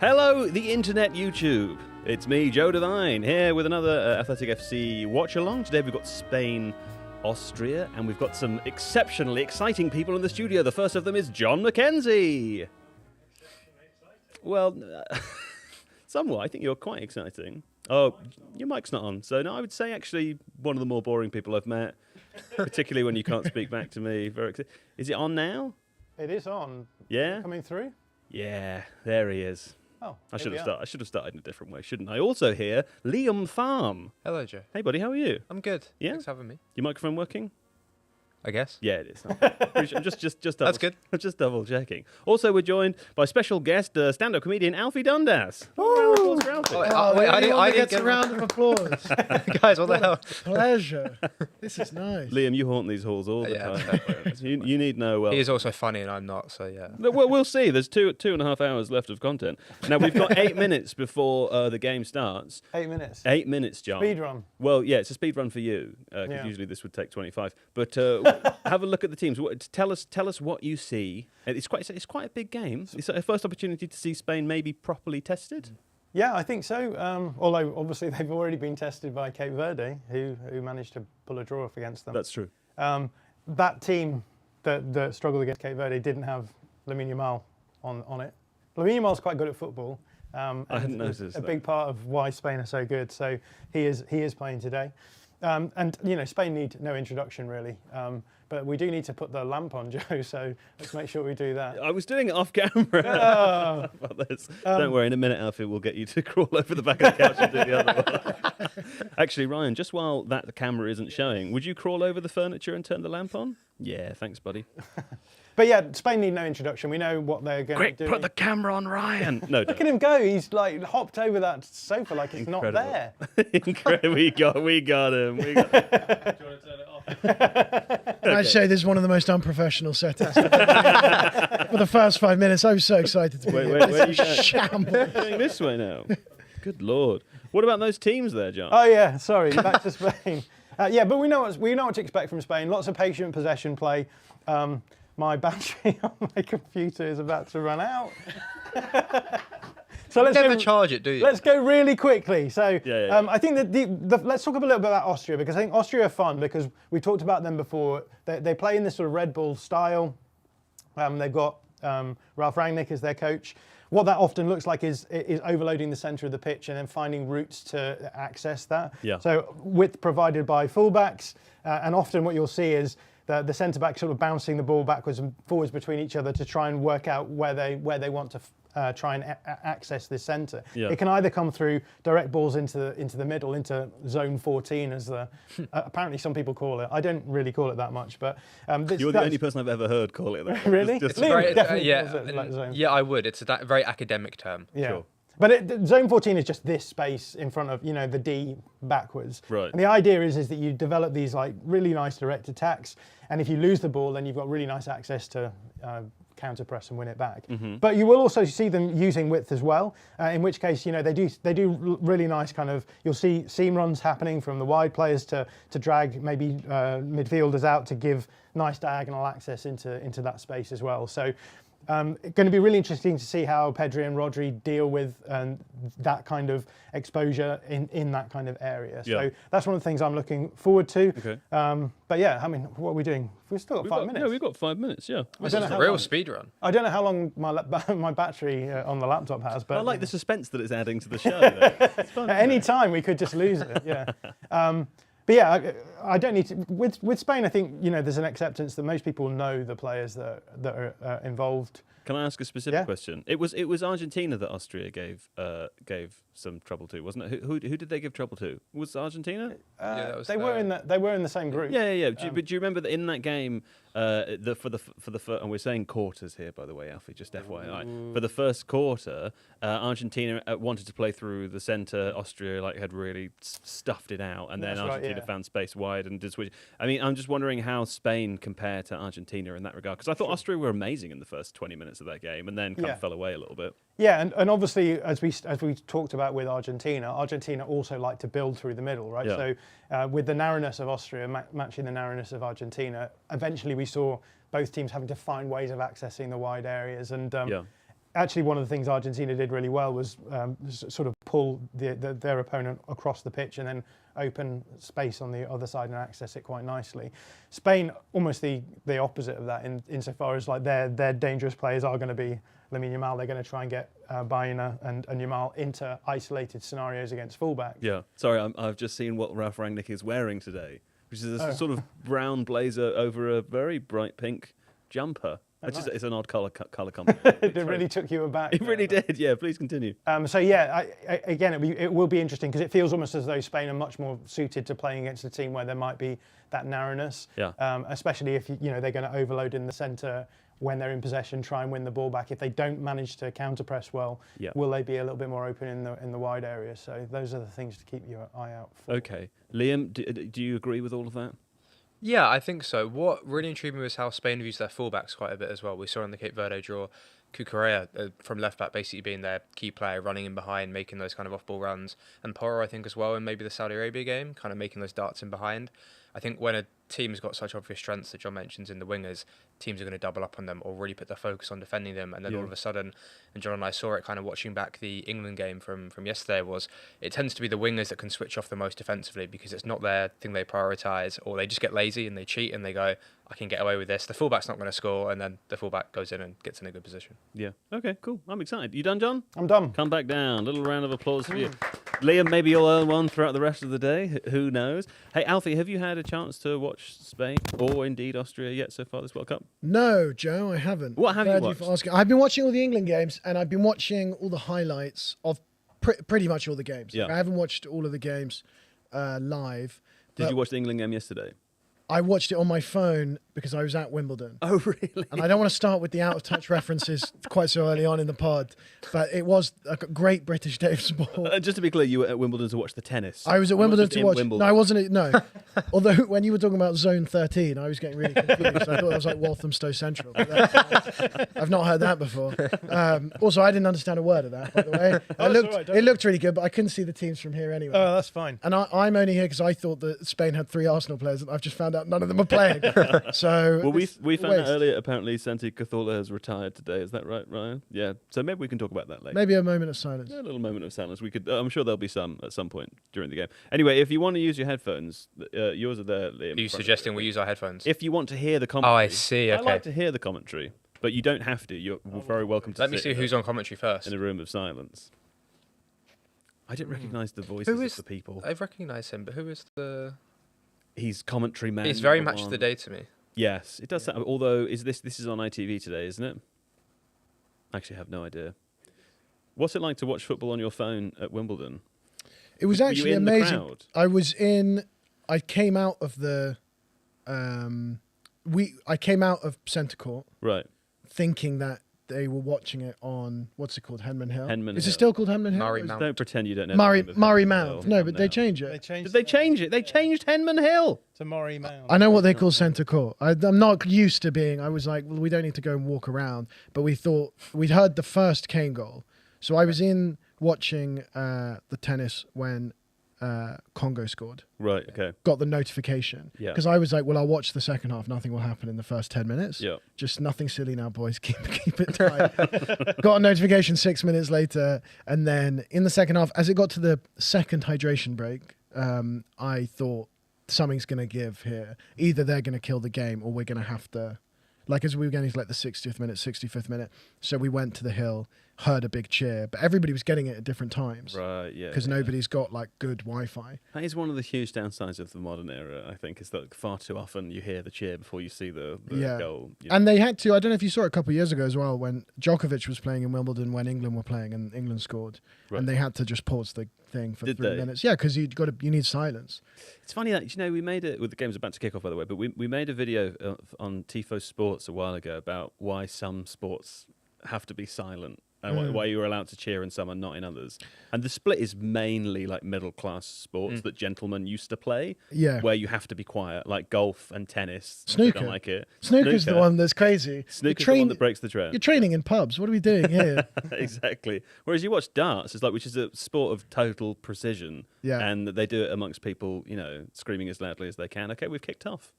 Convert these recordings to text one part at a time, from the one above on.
Hello, the internet YouTube. It's me, Joe Devine, here with another Athletic FC Watchalong. Today we've got Spain, Austria, and we've got some exceptionally exciting people in the studio. The first of them is Jon Mackenzie. Well, somewhat. I think you're quite exciting. Oh, your mic's not on. So, no, I would say actually one of the more boring people I've met, particularly when you can't speak back to me. Is it on now? It is on. Yeah? Coming through? Yeah, there he is. Oh, I should have started in a different way, shouldn't I? Also here, Liam Farm. Hello, Joe. Hey, buddy, how are you? I'm good. Yeah? Thanks for having me. Your microphone working? I guess. Yeah, it is. I'm just double, That's good. Just double checking. Also, we're joined by special guest, stand-up comedian Alfie Dundas. Woo! For Alfie. Wait, I didn't get a round of applause. Guys, what the hell? Pleasure. This is nice. Liam, you haunt these halls all the Yeah. time. You need no. He is also funny and I'm not, so yeah. Well, we'll see. There's two and a half hours left of content. Now we've got 8 minutes before the game starts. 8 minutes. 8 minutes, John. Speed run. Well, yeah, it's a speed run for you because Yeah. usually this would take 25. But have a look at the teams. Tell us what you see. It's quite a big game. It's a first opportunity to see Spain maybe properly tested. Yeah, I think so. Although obviously they've already been tested by Cape Verde, who managed to pull a draw off against them. That's true. That team that struggled against Cape Verde didn't have Lamine Yamal on it. Lamine Yamal's quite good at football. I hadn't noticed a that. big part of why Spain are so good. So he is playing today. And Spain need no introduction really. But we do need to put the lamp on, Joe, so let's make sure we do that. I was doing it off camera. About this. Don't worry, in a minute, Alfie will get you to crawl over the back of the couch and do the other one. Actually, Ryan, just while that camera isn't showing, would you crawl over the furniture and turn the lamp on? Yeah, thanks, buddy. But yeah, Spain need no introduction. We know what they're going to do. Quick, put the camera on Ryan. No, Look at him go. He's like hopped over that sofa like it's not there. Incredible. We got him. Do you want to turn it off? I'd say this is one of the most unprofessional settings. For the first 5 minutes, I was so excited to be here. Where are you going? Shambles. Going this way now. Good Lord. What about those teams there, John? Oh yeah, sorry. Back to Spain. Yeah, but we know what to expect from Spain. Lots of patient possession play. My battery on my computer is about to run out. So You never charge it, do you? Let's go really quickly. So Yeah. I think that let's talk a little bit about Austria, because I think Austria are fun because we talked about them before. They play in this sort of Red Bull style. They've got Ralf Rangnick as their coach. What that often looks like is overloading the centre of the pitch and then finding routes to access that. Yeah. So width provided by fullbacks, and often what you'll see is the centre back sort of bouncing the ball backwards and forwards between each other to try and work out where they want to try and access this centre. Yeah. It can either come through direct balls into the middle, into zone 14, as apparently some people call it. I don't really call it that much, but You're the only person I've ever heard call it that. Really? Just- Liam definitely calls it like zone. yeah, I would. It's a very academic term. Yeah. Sure. But zone 14 is just this space in front of, the D backwards. Right. And the idea is that you develop these like really nice direct attacks, and if you lose the ball, then you've got really nice access to counter press and win it back. Mm-hmm. But you will also see them using width as well, in which case, they do really nice kind of, you'll see seam runs happening from the wide players to drag maybe midfielders out to give nice diagonal access into that space as well. So going to be really interesting to see how Pedri and Rodri deal with that kind of exposure in that kind of area. Yeah. So that's one of the things I'm looking forward to. Okay. But yeah, I mean, what are we doing? We've still got 5 minutes. Yeah, we've got 5 minutes, yeah. This don't is know a how real long- speed run. I don't know how long my battery on the laptop has, but I like the suspense that it's adding to the show. Though. It's fun, at any isn't it? time we could just lose it. Yeah. But yeah, I don't need to. With Spain, I think there's an acceptance that most people know the players that are involved. Can I ask a specific Yeah. question? It was Argentina that Austria gave some trouble to, wasn't it? Who did they give trouble to? Was it Argentina? that was They were in the same group. Yeah. But do you remember that in that game, and we're saying quarters here, by the way, Alfie, just FYI. For the first quarter, Argentina wanted to play through the centre. Austria had really stuffed it out, and then That's right, Argentina yeah. found space wide and did switch. I mean, I'm just wondering how Spain compare to Argentina in that regard, because I thought Austria were amazing in the first 20 minutes of that game, and then kind Yeah. of fell away a little bit. Yeah, and obviously, as we talked about with Argentina also like to build through the middle, right? Yeah. So with the narrowness of Austria matching the narrowness of Argentina, eventually we saw both teams having to find ways of accessing the wide areas. And actually, one of the things Argentina did really well was sort of pull their opponent across the pitch and then open space on the other side and access it quite nicely. Spain, almost the opposite of that, insofar as like their dangerous players are going to be Lamine Yamal. They're going to try and get Baena and Yamal into isolated scenarios against fullbacks. Yeah. Sorry, I've just seen what Ralph Rangnick is wearing today, which is a sort of brown blazer over a very bright pink jumper. It's an odd colour combination. It really took you aback. It really did. Yeah, please continue. Again, it will be interesting because it feels almost as though Spain are much more suited to playing against a team where there might be that narrowness. Yeah. Especially if they're going to overload in the centre when they're in possession, try and win the ball back. If they don't manage to counter press well, will they be a little bit more open in the wide area? So those are the things to keep your eye out for. Okay, Liam, do you agree with all of that? Yeah, I think so. What really intrigued me was how Spain have used their fullbacks quite a bit as well. We saw in the Cape Verde draw, Cucurella from left back basically being their key player, running in behind, making those kind of off-ball runs. And Porro, I think, as well, in maybe the Saudi Arabia game, kind of making those darts in behind. I think when a team's got such obvious strengths that John mentions in the wingers, teams are going to double up on them or really put their focus on defending them. And then all of a sudden, and John and I saw it kind of watching back the England game from yesterday, was it tends to be the wingers that can switch off the most defensively because it's not their thing they prioritise, or they just get lazy and they cheat and they go, I can get away with this. The fullback's not going to score, and then the fullback goes in and gets in a good position. Yeah. Okay, cool. I'm excited. You done, John? I'm done. Come back down. Little round of applause for you. Liam, maybe you'll earn one throughout the rest of the day. Who knows? Hey, Alfie, have you had a chance to watch Spain or indeed Austria yet so far this World Cup? No, Joe, I haven't. What have you Glad watched? for asking. I've been watching all the England games, and I've been watching all the highlights of pretty much all the games. Yeah. I haven't watched all of the games live. Did you watch the England game yesterday? I watched it on my phone because I was at Wimbledon. Oh, really? And I don't want to start with the out-of-touch references quite so early on in the pod, but it was a great British day of sport. Just to be clear, you were at Wimbledon to watch the tennis. I was at Not Wimbledon just to in watch. Wimbledon. No, I wasn't. No. Although when you were talking about Zone 13, I was getting really confused. I thought that was like Walthamstow Central. But I've not heard that before. Also, I didn't understand a word of that, by the way. It looked really good, but I couldn't see the teams from here anyway. Oh, that's fine. And I'm only here because I thought that Spain had 3 Arsenal players, and I've just found out none of them are playing. So Well, we found out waste. earlier, apparently, Santi Cazorla has retired today. Is that right, Ryan? Yeah. So maybe we can talk about that later. Maybe a moment of silence. Yeah, a little moment of silence. We could. I'm sure there'll be some at some point during the game. Anyway, if you want to use your headphones, yours are there, Liam. Are you suggesting we use our headphones? If you want to hear the commentary. Oh, I see. I Okay. like to hear the commentary, but you don't have to. You're very welcome to Let me sit see who's on commentary first. in a room of silence. I didn't recognise the voices Who is of the people. I've recognised him, but who is the... He's commentary man. He's very number match of one. the day to me. Yes, it does. Sound, although, this is on ITV today, isn't it? I actually have no idea. What's it like to watch football on your phone at Wimbledon? It was Were you actually in the amazing. crowd? I came out of the I came out of centre court Right. thinking that they were watching it on, what's it called, Henman Hill? Henman Is Hill. it still called Henman Hill? Murray Or is- Mount. Don't pretend you don't know. Murray the name of Henman Mount. Hill. No, Come but they now. change it. Did they change it? They changed Henman Hill. To Murray Mount. I know what they call centre court. I'm not used to being. I was like, well, we don't need to go and walk around. But we thought we'd heard the first Kane goal, so I was in watching the tennis when Congo scored. Right. Okay. Got the notification. Yeah. Because I was like, well, I'll watch the second half. Nothing will happen in the first 10 minutes. Yeah. Just nothing silly now, boys. Keep it tight. Got a notification 6 minutes later, and then in the second half, as it got to the second hydration break, I thought something's going to give here. Either they're going to kill the game, or we're going to have to. Like as we were getting to like the 60th minute, 65th minute, so we went to the hill, heard a big cheer, but everybody was getting it at different times. Right. Yeah. Because yeah. nobody's got like good Wi-Fi. That is one of the huge downsides of the modern era, I think, is that far too often you hear the cheer before you see the goal. You know. And they had to, I don't know if you saw it a couple of years ago as well, when Djokovic was playing in Wimbledon when England were playing and England scored. Right. And they had to just pause the thing for Did 3 they? minutes. Yeah, because you need silence. It's funny that, we made it, with the game's about to kick off, by the way, but we made a video on Tifo Sports a while ago about why some sports have to be silent. And why you're allowed to cheer in some and not in others. And the split is mainly like middle class sports that gentlemen used to play. Yeah. Where you have to be quiet, like golf and tennis. Snooker. I don't like it. Snooker's the one that's crazy. Snooker's the one that breaks the trend. You're training in pubs. What are we doing here? Exactly. Whereas you watch darts, which is a sport of total precision. Yeah. And they do it amongst people, screaming as loudly as they can. Okay, we've kicked off.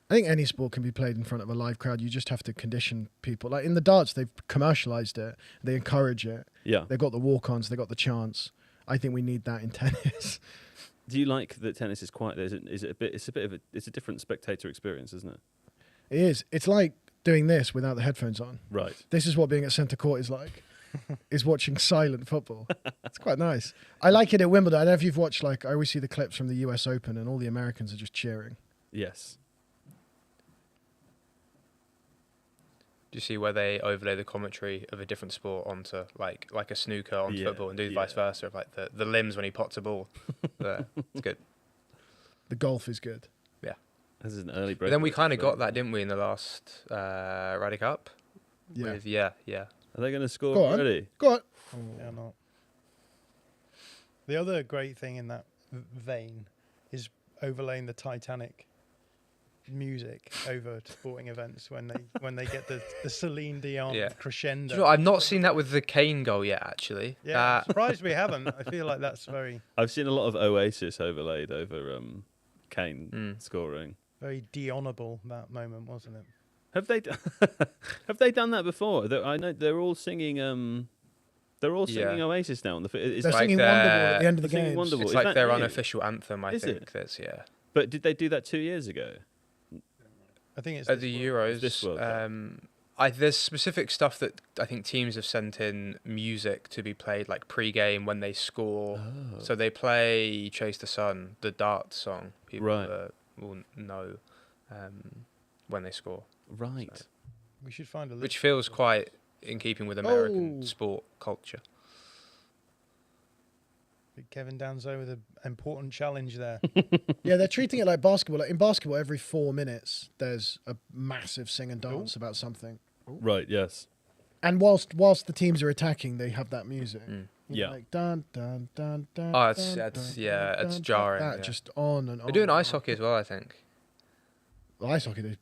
I think any sport can be played in front of a live crowd. You just have to condition people. Like in the darts, they've commercialized it. They encourage it. Yeah. They've got the walk-ons. They've got the chants. I think we need that in tennis. Do you like that tennis is quite? Is it a bit? It's a bit of a. It's a different spectator experience, isn't it? It is. It's like doing this without the headphones on. Right. This is what being at centre court is like. Is watching silent football. It's quite nice. I like it at Wimbledon. I don't know if you've watched, like, I always see the clips from the US Open and all the Americans are just cheering. Yes. Do you see where they overlay the commentary of a different sport onto like a snooker onto football and do vice versa, of like the limbs when he pots a ball? It's good. The golf is good. Yeah. This is an early break. But then we kind of got that, didn't we, in the last Ryder Cup? Yeah. Yeah. Are they going to score Go on. already? Go on. Yeah, not. The other great thing in that vein is overlaying the Titanic music over sporting events when they get the Celine Dion crescendo. Do you know, I've not seen that with the Kane goal yet, actually. Yeah, I'm surprised we haven't. I feel like that's I've seen a lot of Oasis overlaid over Kane scoring. very Dionable, that moment, wasn't it? Have they have they done that before? I know they're all singing. They're all singing Oasis now. They're singing Wonderwall at the end of the game. It's Is like that their new? unofficial anthem, I Is think. it? That's But did they do that 2 years ago? I think it's At the Euros, This World there's specific stuff that I think teams have sent in music to be played like pre-game when they score. Oh. So they play "Chase the Sun," the dart song. People will know when they score. Right. So. We should find a list. Which feels quite in keeping with American sport culture. Kevin Danzo with an important challenge there. Yeah, they're treating it like basketball. Like in basketball, every 4 minutes, there's a massive sing and dance about something. Right. Yes. And whilst the teams are attacking, they have that music. You know, Yeah. like dun dun dun dun. Oh, dun, it's dun, jarring. That Yeah. just on and on. They're doing and ice on. hockey as well, I think. Well, ice hockey, they Do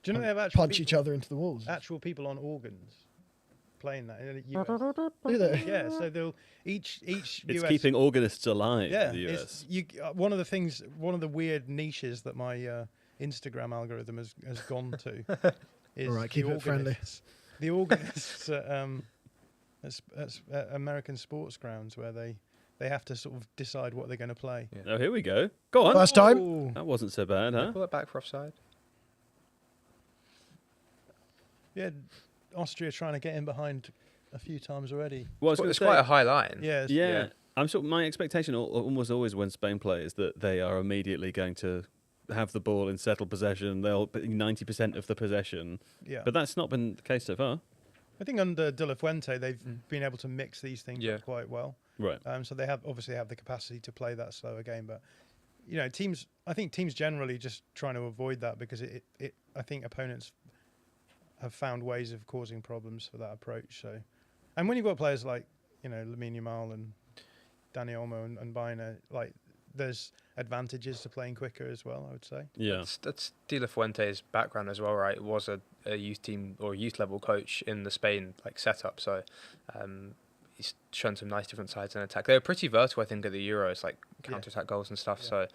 you know they have actual punch each other into the walls. actual people on organs playing that in the US? Look at that. Yeah, so they'll each It's US keeping organists alive. yeah, The US. it's, one of the weird niches that my Instagram algorithm has gone to is All right, keep it friendly. The organists at American sports grounds where they have to sort of decide what they're going to play. Yeah. Oh, here we go. Go on. First time. Ooh. That wasn't so bad, huh? Pull it back for offside. Yeah, Austria trying to get in behind a few times already. Well, I was gonna It's say- quite a high line. Yeah, Yeah. I'm sort of, my expectation almost always when Spain play is that they are immediately going to have the ball in settled possession. They'll be 90% of the possession. yeah. But that's not been the case so far. I think under De La Fuente they've been able to mix these things Yeah. up quite well. Right. So they obviously have the capacity to play that slower game, but I think teams generally just trying to avoid that because I think opponents have found ways of causing problems for that approach. So, and when you've got players like Lamine Yamal and Dani Olmo and Baina, like there's advantages to playing quicker as well, I would say. Yeah. That's De La Fuente's background as well, right? It was a youth team or youth level coach in the Spain setup, so he's shown some nice different sides in attack. They were pretty vertical, I think, at the Euros, like counter-attack goals and stuff. Yeah. So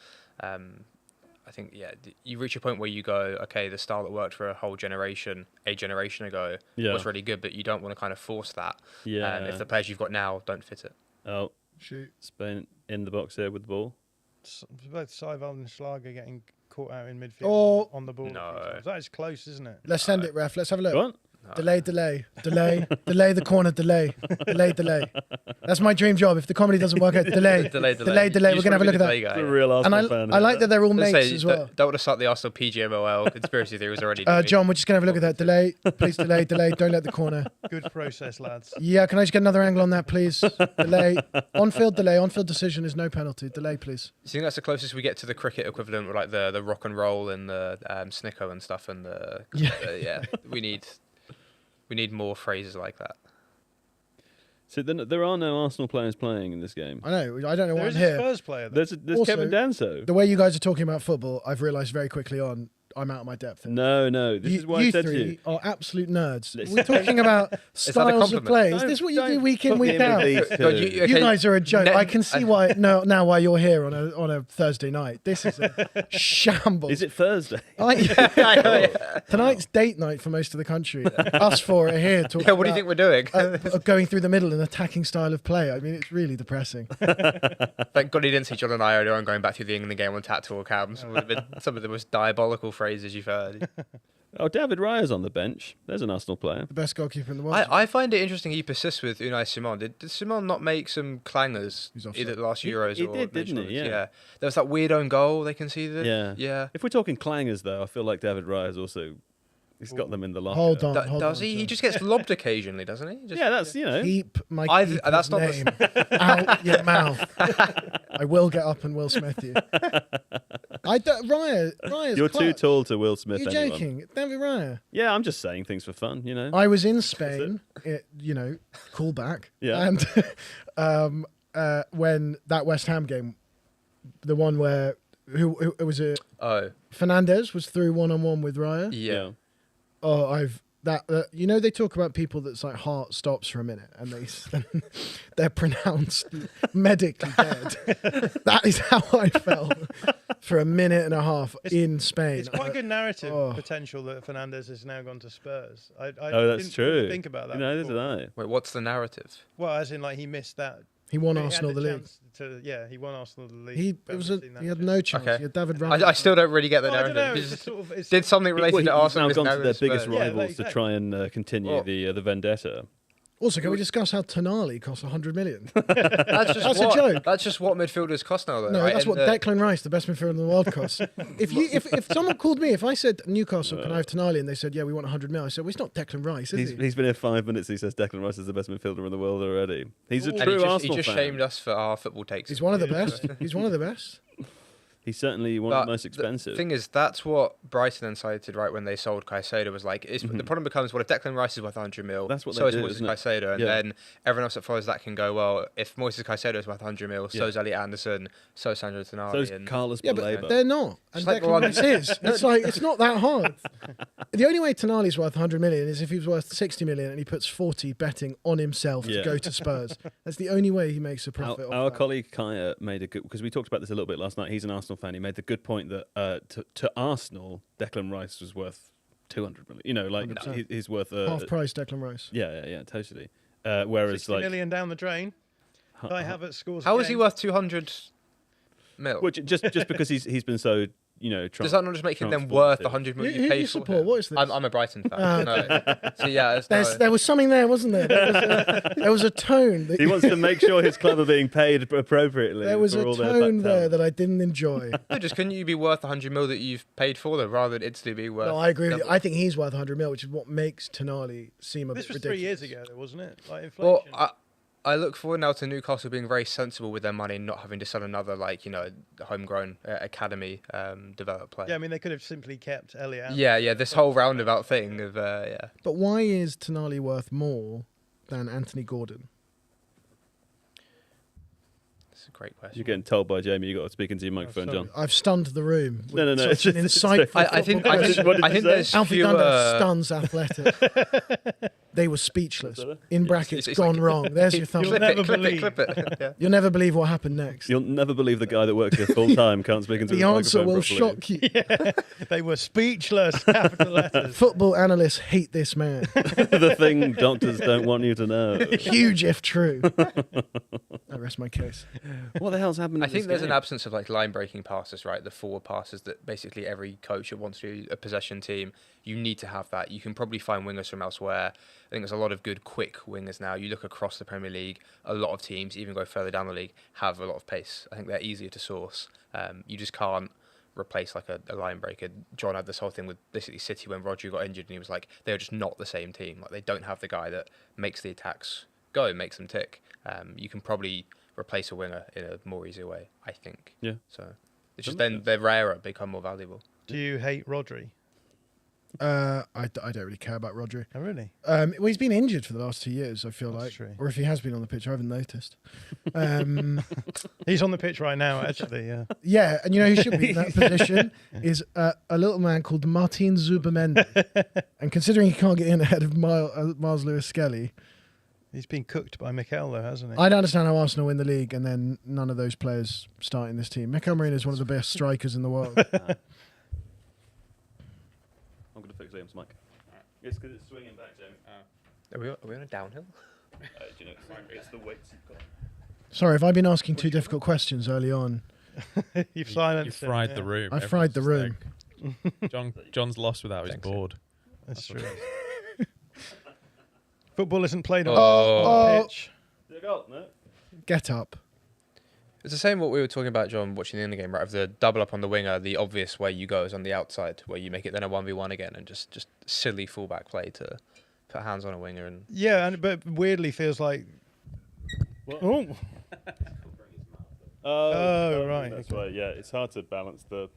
I think you reach a point where you go, okay, the style that worked for a generation ago was really good, but you don't want to kind of force that. Yeah. If the players you've got now don't fit it. Oh, Shoot. Spain in the box here with the ball. Both Seival and Schlager getting caught out in midfield Oh. on the ball. No. That is close, isn't it? Let's send it, ref. Let's have a look. Go on. No. Delay the corner, delay. That's my dream job. If the comedy doesn't work out, delay. You We're just gonna have a wanna look be at the that. delay guy, It's a yeah. real And Arsenal fan. I like that they're all Let's mates say as well. That would have started the Arsenal PGMOL conspiracy theories already. didn't we? John, we're just gonna have a look at that. Delay, please. Delay. Don't let the corner. Good process, lads. Yeah, can I just get another angle on that, please? Delay. On-field delay. On-field decision is no penalty. Delay, please. Do you think that's the closest we get to the cricket equivalent, with like the rock and roll and the snicko and stuff, and the we need more phrases like that. So then there are no Arsenal players playing in this game. I know. I don't know why There's I'm a here. Spurs player. Though. There's Also, Kevin Danso. The way you guys are talking about football, I've realised very quickly on I'm out of my depth. No. This is what I said to three you. are absolute nerds. Listen. We're talking about styles of compliment? play. Is this what you do week in, week out? You guys are a joke. I can see why now why you're here on a Thursday night. This is a shambles. Is it Thursday? Tonight's date night for most of the country. Us four are here talking. Yeah, what do you think we're doing? Going through the middle and attacking style of play. I mean, it's really depressing. Thank God he didn't see John and I earlier on going back through the England game on tactical cams. It would have been some of the most diabolical phrases you've heard. Oh, David Raya's on the bench. There's an Arsenal player. The best goalkeeper in the world. I find it interesting he persists with Unai Simon. Did Simon not make some clangers He's offside. either the last Euros He or did, Nations didn't he? League? Yeah. There was that weird own goal they conceded. Yeah. If we're talking clangers, though, I feel like David Raya's also... He's got them in the locker. Hold on. Does he? He just gets lobbed occasionally, doesn't he? Yeah, that's, you know... Keep my that's not name out your mouth. I will get up and Will Smith you. Raya's You're too class. tall to Will Smith. You're anyone. joking. David Raya. Yeah, I'm just saying things for fun, you know. I was in Spain, callback. Yeah. And when that West Ham game, the one where who it was a Fernandez was through 1-on-1 with Raya. Yeah. Oh, they talk about people that's like heart stops for a minute and they're pronounced medically dead. That is how I felt for a minute and a half in Spain. It's quite a good narrative potential that Fernandez has now gone to Spurs. That's didn't true. Really think about that. Neither did I. Wait, what's the narrative? Well, as in, like, he missed that. He won He Arsenal had the league. He won Arsenal the league. He had no chance. Okay. He had David Raya. I still don't really get the Well, I don't narrative. know, He it's just it's did something related He's to Arsenal. now gone to their Spurs. biggest Yeah, rivals exactly. to try and continue the vendetta. Also, can we discuss how Tonali costs 100 million? That's That's a joke. That's just what midfielders cost now, though. No, right? that's what And, Declan Rice, the best midfielder in the world, costs. If someone called me, if I said Newcastle, can I have Tonali, and they said, yeah, we want 100 mil, I said, well, it's not Declan Rice, is he? He's been here 5 minutes. He says Declan Rice is the best midfielder in the world already. He's a and true he Arsenal just fan. shamed us for our football takes. He's one of the best. He's one of the best. He's certainly one of the most expensive. The thing is, that's what Brighton then cited right when they sold Caicedo. Was like, the problem becomes, well, if Declan Rice is worth 100 mil, That's what so they is do, Moises isn't it? Caicedo, and Yeah. then everyone else that follows that can go, well, if Moises Caicedo is worth 100 mil, so Yeah. is Elliot Anderson, so is Sandro Tonali. So's and Carlos Yeah, Baleba. but they're not. And Just like Declan one- Rice is. It's like, it's not that hard. The only way Tonali's worth 100 million is if he was worth 60 million and he puts 40 betting on himself Yeah. to go to Spurs. That's the only way he makes a profit. Our off that. colleague Kaya made a good, because we talked about this a little bit last night. He's an Arsenal fan. He made the good point that to Arsenal, Declan Rice was worth 200 million. You know, like 100%. he's worth Half price Declan Rice. Yeah, totally. Whereas 60 like million down the drain. Kai Havertz scores. How a is he game. worth 200 mil? which just because he's been so Does that not just make him then transported. worth the 100 million Who you do paid you for support? him? What is this? I'm a Brighton fan. No. So yeah, it's There was something there, wasn't there? There was a tone. He wants to make sure his club are being paid appropriately. There was for a all their tone back there talent. that I didn't enjoy. No, just couldn't you be worth 100 mil that you've paid for them rather than instantly be worth? No, I agree with you. double? I think he's worth 100 mil, which is what makes Tonali seem a This bit was ridiculous. 3 years ago, though, wasn't it? Like inflation. Well, I look forward now to Newcastle being very sensible with their money and not having to sell another, homegrown academy developed player. Yeah, I mean, they could have simply kept Elliot out. Yeah, this whole roundabout thing of, But why is Tonali worth more than Anthony Gordon? It's a great question. You're getting told by Jamie you got to speak into your microphone, Sorry, John. I've stunned the room. with No. such an it's- insightful. I think football question. What did I you think say? there's Alfie fewer... Dunder stuns Athletic. They were speechless. In brackets, It's gone like- wrong. There's your thumb. You'll never clip believe. it. Yeah. You'll never believe what happened next. You'll never believe the guy that works here full time can't speak into The his answer microphone will properly. shock you. They were speechless, capital letters. Football analysts hate this man. The thing doctors don't want you to know. Huge if true. I rest my case. What the hell's happened? I think there's an absence of line-breaking passes, right? The forward passes that basically every coach that wants to be a possession team, you need to have that. You can probably find wingers from elsewhere. I think there's a lot of good, quick wingers now. You look across the Premier League, a lot of teams, even go further down the league, have a lot of pace. I think they're easier to source. You just can't replace a line breaker. John had this whole thing with basically City when Rodri got injured, and he was like, they're just not the same team. Like, they don't have the guy that makes the attacks go, makes them tick. You can probably replace a winger in a more easier way, I think. Yeah. So it's just then they're rarer, become more valuable. Do you hate Rodri? I don't really care about Rodri. Oh, really? Well, he's been injured for the last 2 years, I feel That's like. true. Or if he has been on the pitch, I haven't noticed. He's on the pitch right now, actually. Yeah. Yeah, and you know who should be in that position is a little man called Martin Zubimendi. And considering he can't get in ahead of Miles Lewis-Skelly, He's been cooked by Mikel, though, hasn't he? I don't understand how Arsenal win the league and then none of those players start in this team. Mikel Merino is one of the best strikers in the world. I'm going to fix Liam's mic. It's because it's swinging back, Jamie. Are we on a downhill? Do you know, it's the weights you've got. Sorry, have I been asking too difficult questions early on? You've silenced You him, fried yeah. the room. I fried the Everyone's room. just like, John's lost without his Thanks. board. That's what true. it Football isn't played on Oh. the pitch. Is it a goal? No? Get up. It's the same what we were talking about, John, watching the end game, right? Of the double up on the winger, the obvious way you go is on the outside, where you make it then a 1v1 again, and just silly fullback play to put hands on a winger. And Yeah, but weirdly feels like... Oh, Oh, right, That's right. Yeah, it's hard to balance the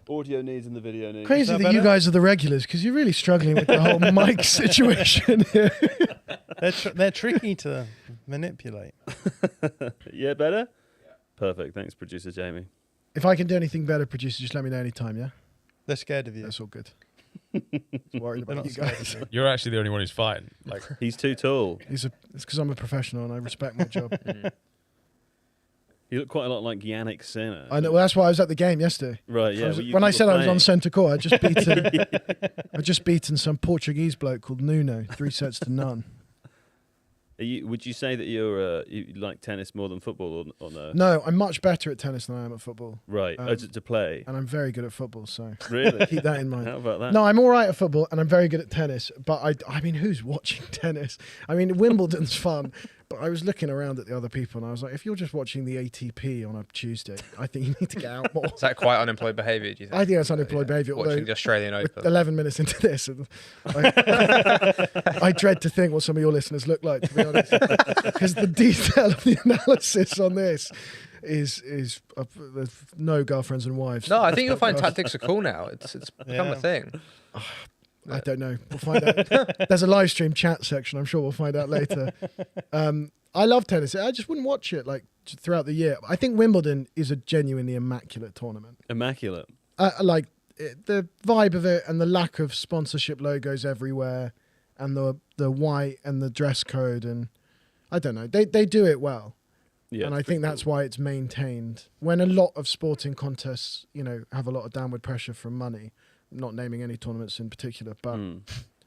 audio needs and the video needs. Crazy that that you better? guys are the regulars because you're really struggling with the whole mic situation here. they're tricky to manipulate. Yeah, better? Yeah. Perfect. Thanks, producer Jamie. If I can do anything better, producer, just let me know anytime, yeah? They're scared of you. That's all good. Just worried They're about not you scared guys. of you. You're actually the only one who's fighting. Like, He's too tall. It's because I'm a professional and I respect my job. You look quite a lot like Yannick Sinner. I know. Well, that's why I was at the game yesterday. Right, yeah. When I said I was on centre court, I just beaten some Portuguese bloke called Nuno, 3 sets to none. Would you say that you like tennis more than football or no? No, I'm much better at tennis than I am at football, Right. To play. and I'm very good at football. So Really? keep that in mind. How about that? No, I'm all right at football, and I'm very good at tennis. But I mean, who's watching tennis? I mean, Wimbledon's fun, but I was looking around at the other people, and I was like, if you're just watching the ATP on a Tuesday, I think you need to get out more. is that quite unemployed behaviour, do you think? I think that's unemployed behaviour. Watching Although the Australian with Open. 11 minutes into this, and I dread to think what some of your listeners look like, to be honest, because the detail of the analysis on this is there's no girlfriends and wives. No, I think you'll find tactics are cool now. It's become Yeah. a thing. I don't know. We'll find out. There's a live stream chat section. I'm sure we'll find out later. I love tennis. I just wouldn't watch it like throughout the year. I think Wimbledon is a genuinely immaculate tournament. Immaculate. The vibe of it and the lack of sponsorship logos everywhere, and the white and the dress code, and I don't know. They do it well. Yeah, and it's I think pretty that's cool. why it's maintained. When a lot of sporting contests, have a lot of downward pressure from money, not naming any tournaments in particular, but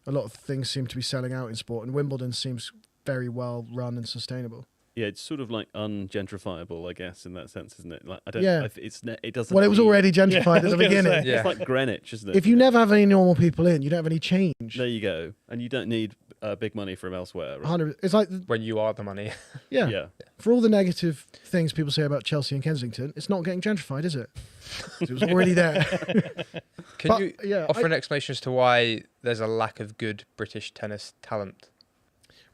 a lot of things seem to be selling out in sport, and Wimbledon seems very well run and sustainable. Yeah, it's sort of like ungentrifiable, I guess, in that sense, isn't it? Like, I don't. Yeah. It doesn't. Well, it was need- already gentrified Yeah, at the I was gonna beginning. say. Yeah. It's like Greenwich, isn't it? If you never have any normal people in, you don't have any change. There you go, and you don't need big money from elsewhere. Right? 100. It's like When you are the money. yeah. Yeah. For all the negative things people say about Chelsea and Kensington, it's not getting gentrified, is it? It was already there. Can But, you yeah, offer an explanation as to why there's a lack of good British tennis talent?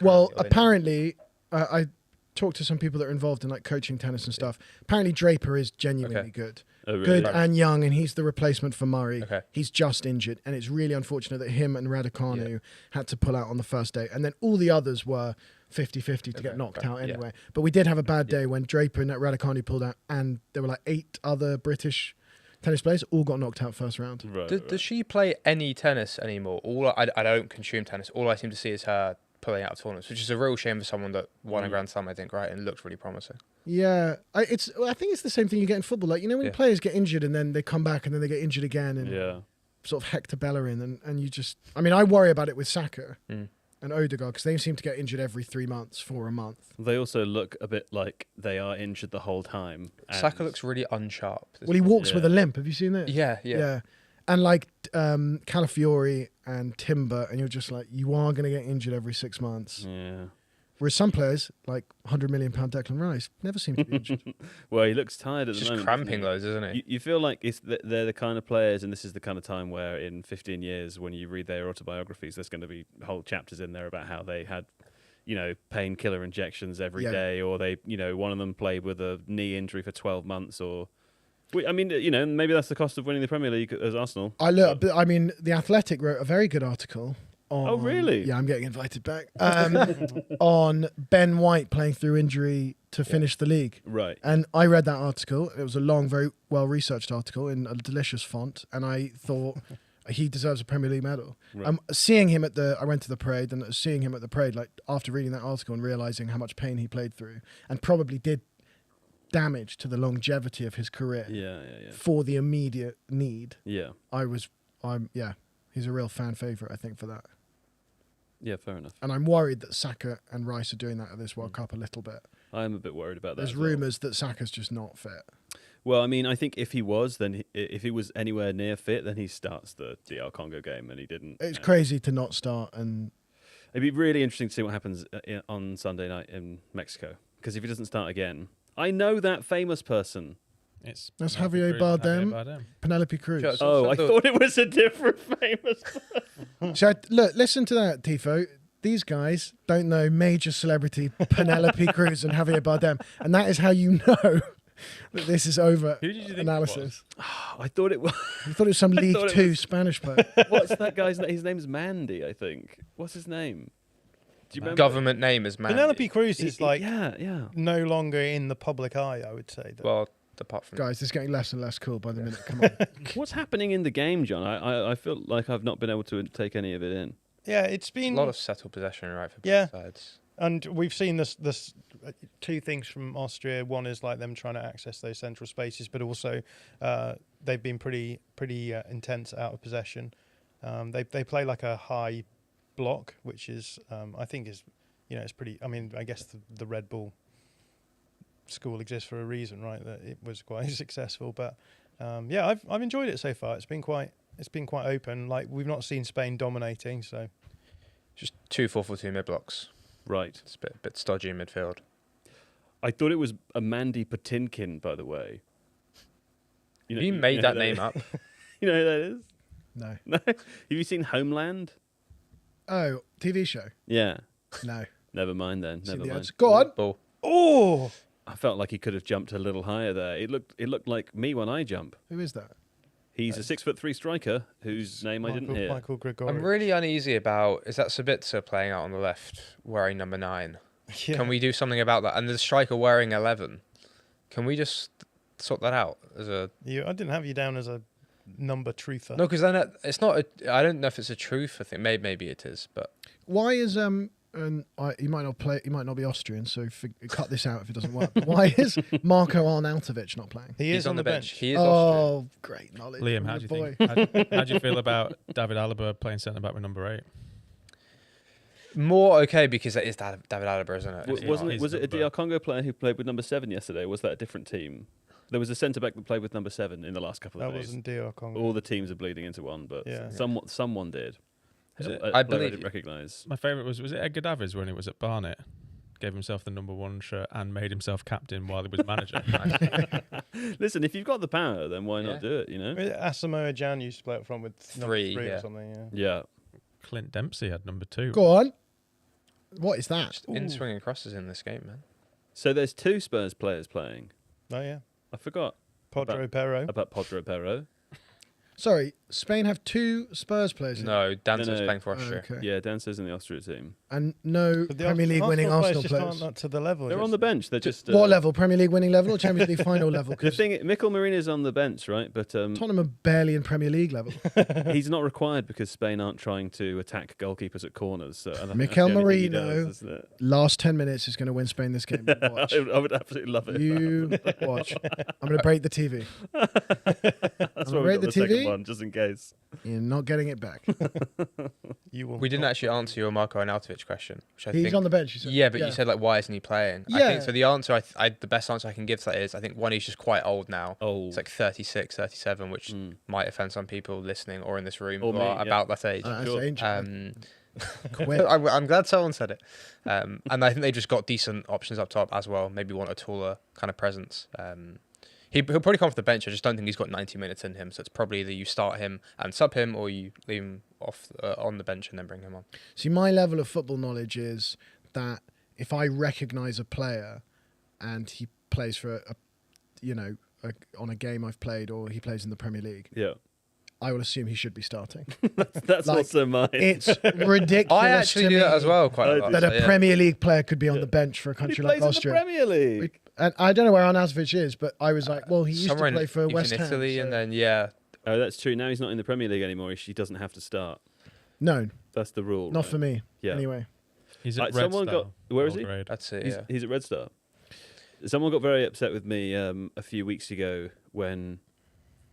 Well, currently? apparently, I talked to some people that are involved in like coaching tennis and stuff. Apparently, Draper is genuinely Okay. good. Oh, really? Good and young, and he's the replacement for Murray. Okay. He's just injured, and it's really unfortunate that him and Raducanu had to pull out on the first day, and then all the others were 50-50 to get Okay, knocked okay, out yeah. anyway. But we did have a bad day when Draper and Raducanu pulled out, and there were like 8 other British tennis players all got knocked out first round. Right, Does she play any tennis anymore? I don't consume tennis. All I seem to see is her pulling out of tournaments, which is a real shame for someone that won a Grand Slam, I think, right, and looked really promising. Yeah, I think it's the same thing you get in football. Like, when Yeah. players get injured and then they come back and then they get injured again, and Yeah. sort of Hector Bellerin, and you just... I mean, I worry about it with Saka Mm. and Odegaard, because they seem to get injured every 3 months, for a month. They also look a bit like they are injured the whole time. Saka and- looks really unsharp. Well, he walks with a Yeah. limp. Have you seen this? Yeah. And like Calafiori and Timber, and you're just like, you are going to get injured every 6 months. Yeah. Whereas some players, like £100 million Declan Rice, never seem to be injured. Well, he looks tired at It's the just moment. cramping doesn't those, isn't he? it? You feel like they're the kind of players, and this is the kind of time where in 15 years, when you read their autobiographies, there's going to be whole chapters in there about how they had, painkiller injections every Yeah. day, or they, one of them played with a knee injury for 12 months, or I mean, maybe that's the cost of winning the Premier League as Arsenal. I mean, the Athletic wrote a very good article. Oh, really? Yeah, I'm getting invited back. On Ben White playing through injury to finish the league. Right. And I read that article. It was a long, very well-researched article in a delicious font. And I thought he deserves a Premier League medal. Right. Seeing him I went to the parade, and seeing him at the parade, like after reading that article and realising how much pain he played through and probably did damage to the longevity of his career for the immediate need. Yeah. He's a real fan favourite, I think, for that. Yeah, fair enough. And I'm worried that Saka and Rice are doing that at this World Cup a little bit. I am a bit worried about that. There's rumours that Saka's just not fit. Well, I mean, I think if he was, then if he was anywhere near fit, then he starts the DR Congo game, and he didn't. It's crazy to not start, and it'd be really interesting to see what happens on Sunday night in Mexico. Because if he doesn't start again, I know that famous person. That's Javier Bardem, Penelope Cruz. Sure, Oh, I thought it was a different famous person. Listen to that, Tifo. These guys don't know major celebrity Penelope Cruz and Javier Bardem, and that is how you know that this is over. Who did you think analysis. I thought it was. You thought it was some League Two Spanish player. What's that guy's name? His name's Mandy, I think. What's his name? Do you remember? Government name is Mandy. Penelope Cruz is no longer in the public eye, I would say. Well, apart from guys, this is getting less and less cool by the minute. Come on. What's happening in the game, John? I feel like I've not been able to take any of it in. Yeah, it's been a lot of settled possession, right, for both sides. And we've seen this two things from Austria. One is like them trying to access those central spaces, but also they've been pretty intense out of possession. They play like a high block, which is I think is it's pretty. I mean, I guess the Red Bull school exists for a reason, right? That it was quite successful, but I've enjoyed it so far. It's been quite open. Like we've not seen Spain dominating, so just 2 4-4-2 mid blocks. Right. It's a bit stodgy in midfield. I thought it was a Mandy Patinkin, by the way. You made that name up. You know who that is? No. No. Have you seen Homeland? Oh, TV show? Yeah. No. Never mind then. Never mind. Go on. Ball. Oh, I felt like he could have jumped a little higher there. It looked like me when I jump. Who is that? He's a 6'3" striker whose name I didn't hear. Michael Grigoric. I'm really uneasy about, is that Sabitzer playing out on the left, wearing number 9? Yeah. Can we do something about that? And the striker wearing 11. Can we just sort that out as a? I didn't have you down as a number truther. No, because then it's not. I don't know if it's a truther thing. Maybe it is, but Why is he might not play. He might not be Austrian, so cut this out if it doesn't work. But why is Marko Arnautovic not playing? He's on the bench. He is Austrian. Great knowledge. Liam, how do you think? How do you feel about David Alaba playing centre back with number 8? More okay because it is David Alaba, isn't it? Was it a DR Congo player who played with number 7 yesterday? Or was that a different team? There was a centre back that played with number 7 in the last couple of days. That wasn't DR Congo. All the teams are bleeding into one, but someone did. I believe. I didn't recognise. My favourite was it Edgar Davids when he was at Barnet? Gave himself the number 1 shirt and made himself captain while he was manager. Listen, if you've got the power, then why not do it? Asamoah Gyan used to play up front with number 3 or something. Yeah. Clint Dempsey had number 2. Go on. What is that? Just in-swinging crosses in this game, man. So there's 2 Spurs players playing. Oh yeah. I forgot. Pedro Perro. About Pedro Perro. Sorry, Spain have 2 Spurs players. No, Dancer's playing for Austria. Okay. Yeah, Dan says in the Austria team. And no But the Premier League winning Arsenal just players. aren't to the level. They're on the bench. They're just What level? Premier League winning level or Champions League final level? The thing, Mikel Marina's on the bench, right? But Tottenham are barely in Premier League level. he's not required because Spain aren't trying to attack goalkeepers at corners. So I think Mikel that's the only thing he Marino, does, isn't it? Last 10 minutes is going to win Spain this game. Watch. I would absolutely love it. You watch. I'm going to break the TV. That's why we rate got the the TV? second one, just in case. You're not getting it back. You will. We didn't actually answer your Marko Arnautovic question, which I think. He's on the bench. You said. Yeah, but you said why isn't he playing? I Yeah. think so. The answer, the best answer I can give to that is I think one, he's just quite old now. Oh, He's like 36, 37, which might offend some people listening or in this room Or who me, are yeah. about that age. That's Sure. ancient. Quit. I'm glad someone said it. And I think they just got decent options up top as well. Maybe want a taller kind of presence. He'll probably come off the bench. I just don't think he's got 90 minutes in him. So it's probably either you start him and sub him or you leave him off on the bench and then bring him on. See, my level of football knowledge is that if I recognise a player and he plays for on a game I've played, or he plays in the Premier League, Yeah. I will assume he should be starting. That's Like, also mine. It's ridiculous I actually to do me that as well quite a lot. that so, a yeah. Premier League player could be on the bench for a he country plays like Austria. in the Premier League. And I don't know where Arnautovic is, but I was like, well, he used Somewhere to play for he was West in Ham. Italy, so- and then yeah, Oh, that's true. Now he's not in the Premier League anymore. He doesn't have to start. No, That's the rule. not right? for me. Yeah. Anyway, He's at Red someone Star. where is he? Belgrade. that's it. He's, Yeah. he's at Red Star. Someone got very upset with me a few weeks ago when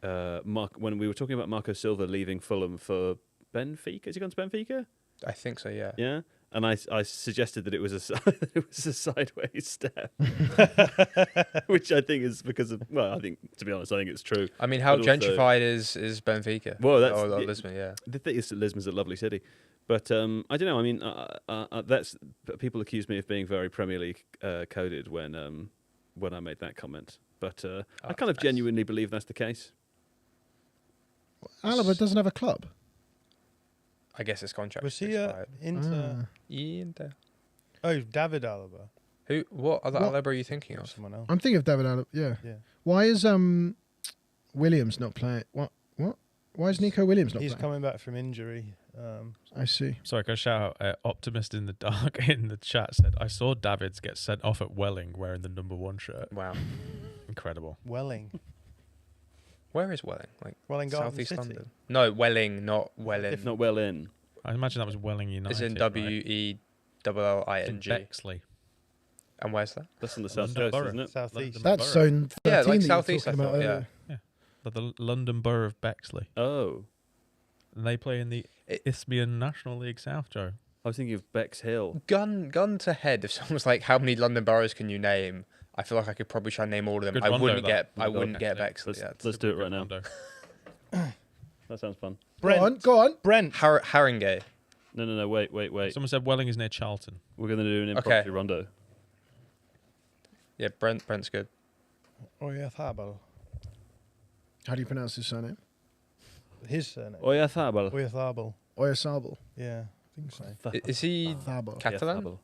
when we were talking about Marco Silva leaving Fulham for Benfica. Has he gone to Benfica? I think so. Yeah. Yeah. And I suggested that it was a sideways step, which I think is because of I think, to be honest, I think it's true. I mean, how But also- gentrified is Benfica? Well, that's- or Lisbon. Yeah. The thing is that Lisbon's a lovely city, but I don't know. I mean, that's people accuse me of being very Premier League coded when I made that comment, but I kind of nice. genuinely believe that's the case. Alaba doesn't have a club. I guess his contract. Was he expired. Inter? Inter. Oh, David Alaba. Who? What other What? Alaba are you thinking Or of? someone else. I'm thinking of David Alaba. Yeah. Yeah. Why is Williams not playing? What? Why is Nico Williams not He's playing? coming back from injury. I see. Sorry, can I shout out? Optimist in the Dark in the chat said, I saw Davids get sent off at Welling wearing the number 1 shirt. Wow. Incredible. Welling. Where is Welling? Like Welling Garden Southeast City. London? No, Welling, not Welling. If not well in, I imagine that was Welling United. As in right? WELLING. In Bexley. And where's that? that's on the south London coast, Borough. isn't it? Southeast. London That's Borough. zone 13 Yeah, like that you were southeast, I talking about thought, yeah. earlier. But the London Borough of Bexley. Oh, And they play in the Isthmian National League South, Joe. I was thinking of Bexhill. Gun to head. If someone's like, "How many London boroughs can you name?" I feel like I could probably try and name all of them. Good I rondo, wouldn't that. get. I Rondo, wouldn't get yeah. Bexley. Yeah. Let's do it right now. Rondo. That sounds fun. Brent. Go on. Brent. Haringey. No. Wait. Someone said Welling is near Charlton. We're going to do an Okay. impromptu rondo. Yeah, Brent's good. Oyathabal. How do you pronounce his surname? His surname. Oyathabal. Oyathabal. Oyasabal. Yeah, I think so. Is he Thabo. Catalan or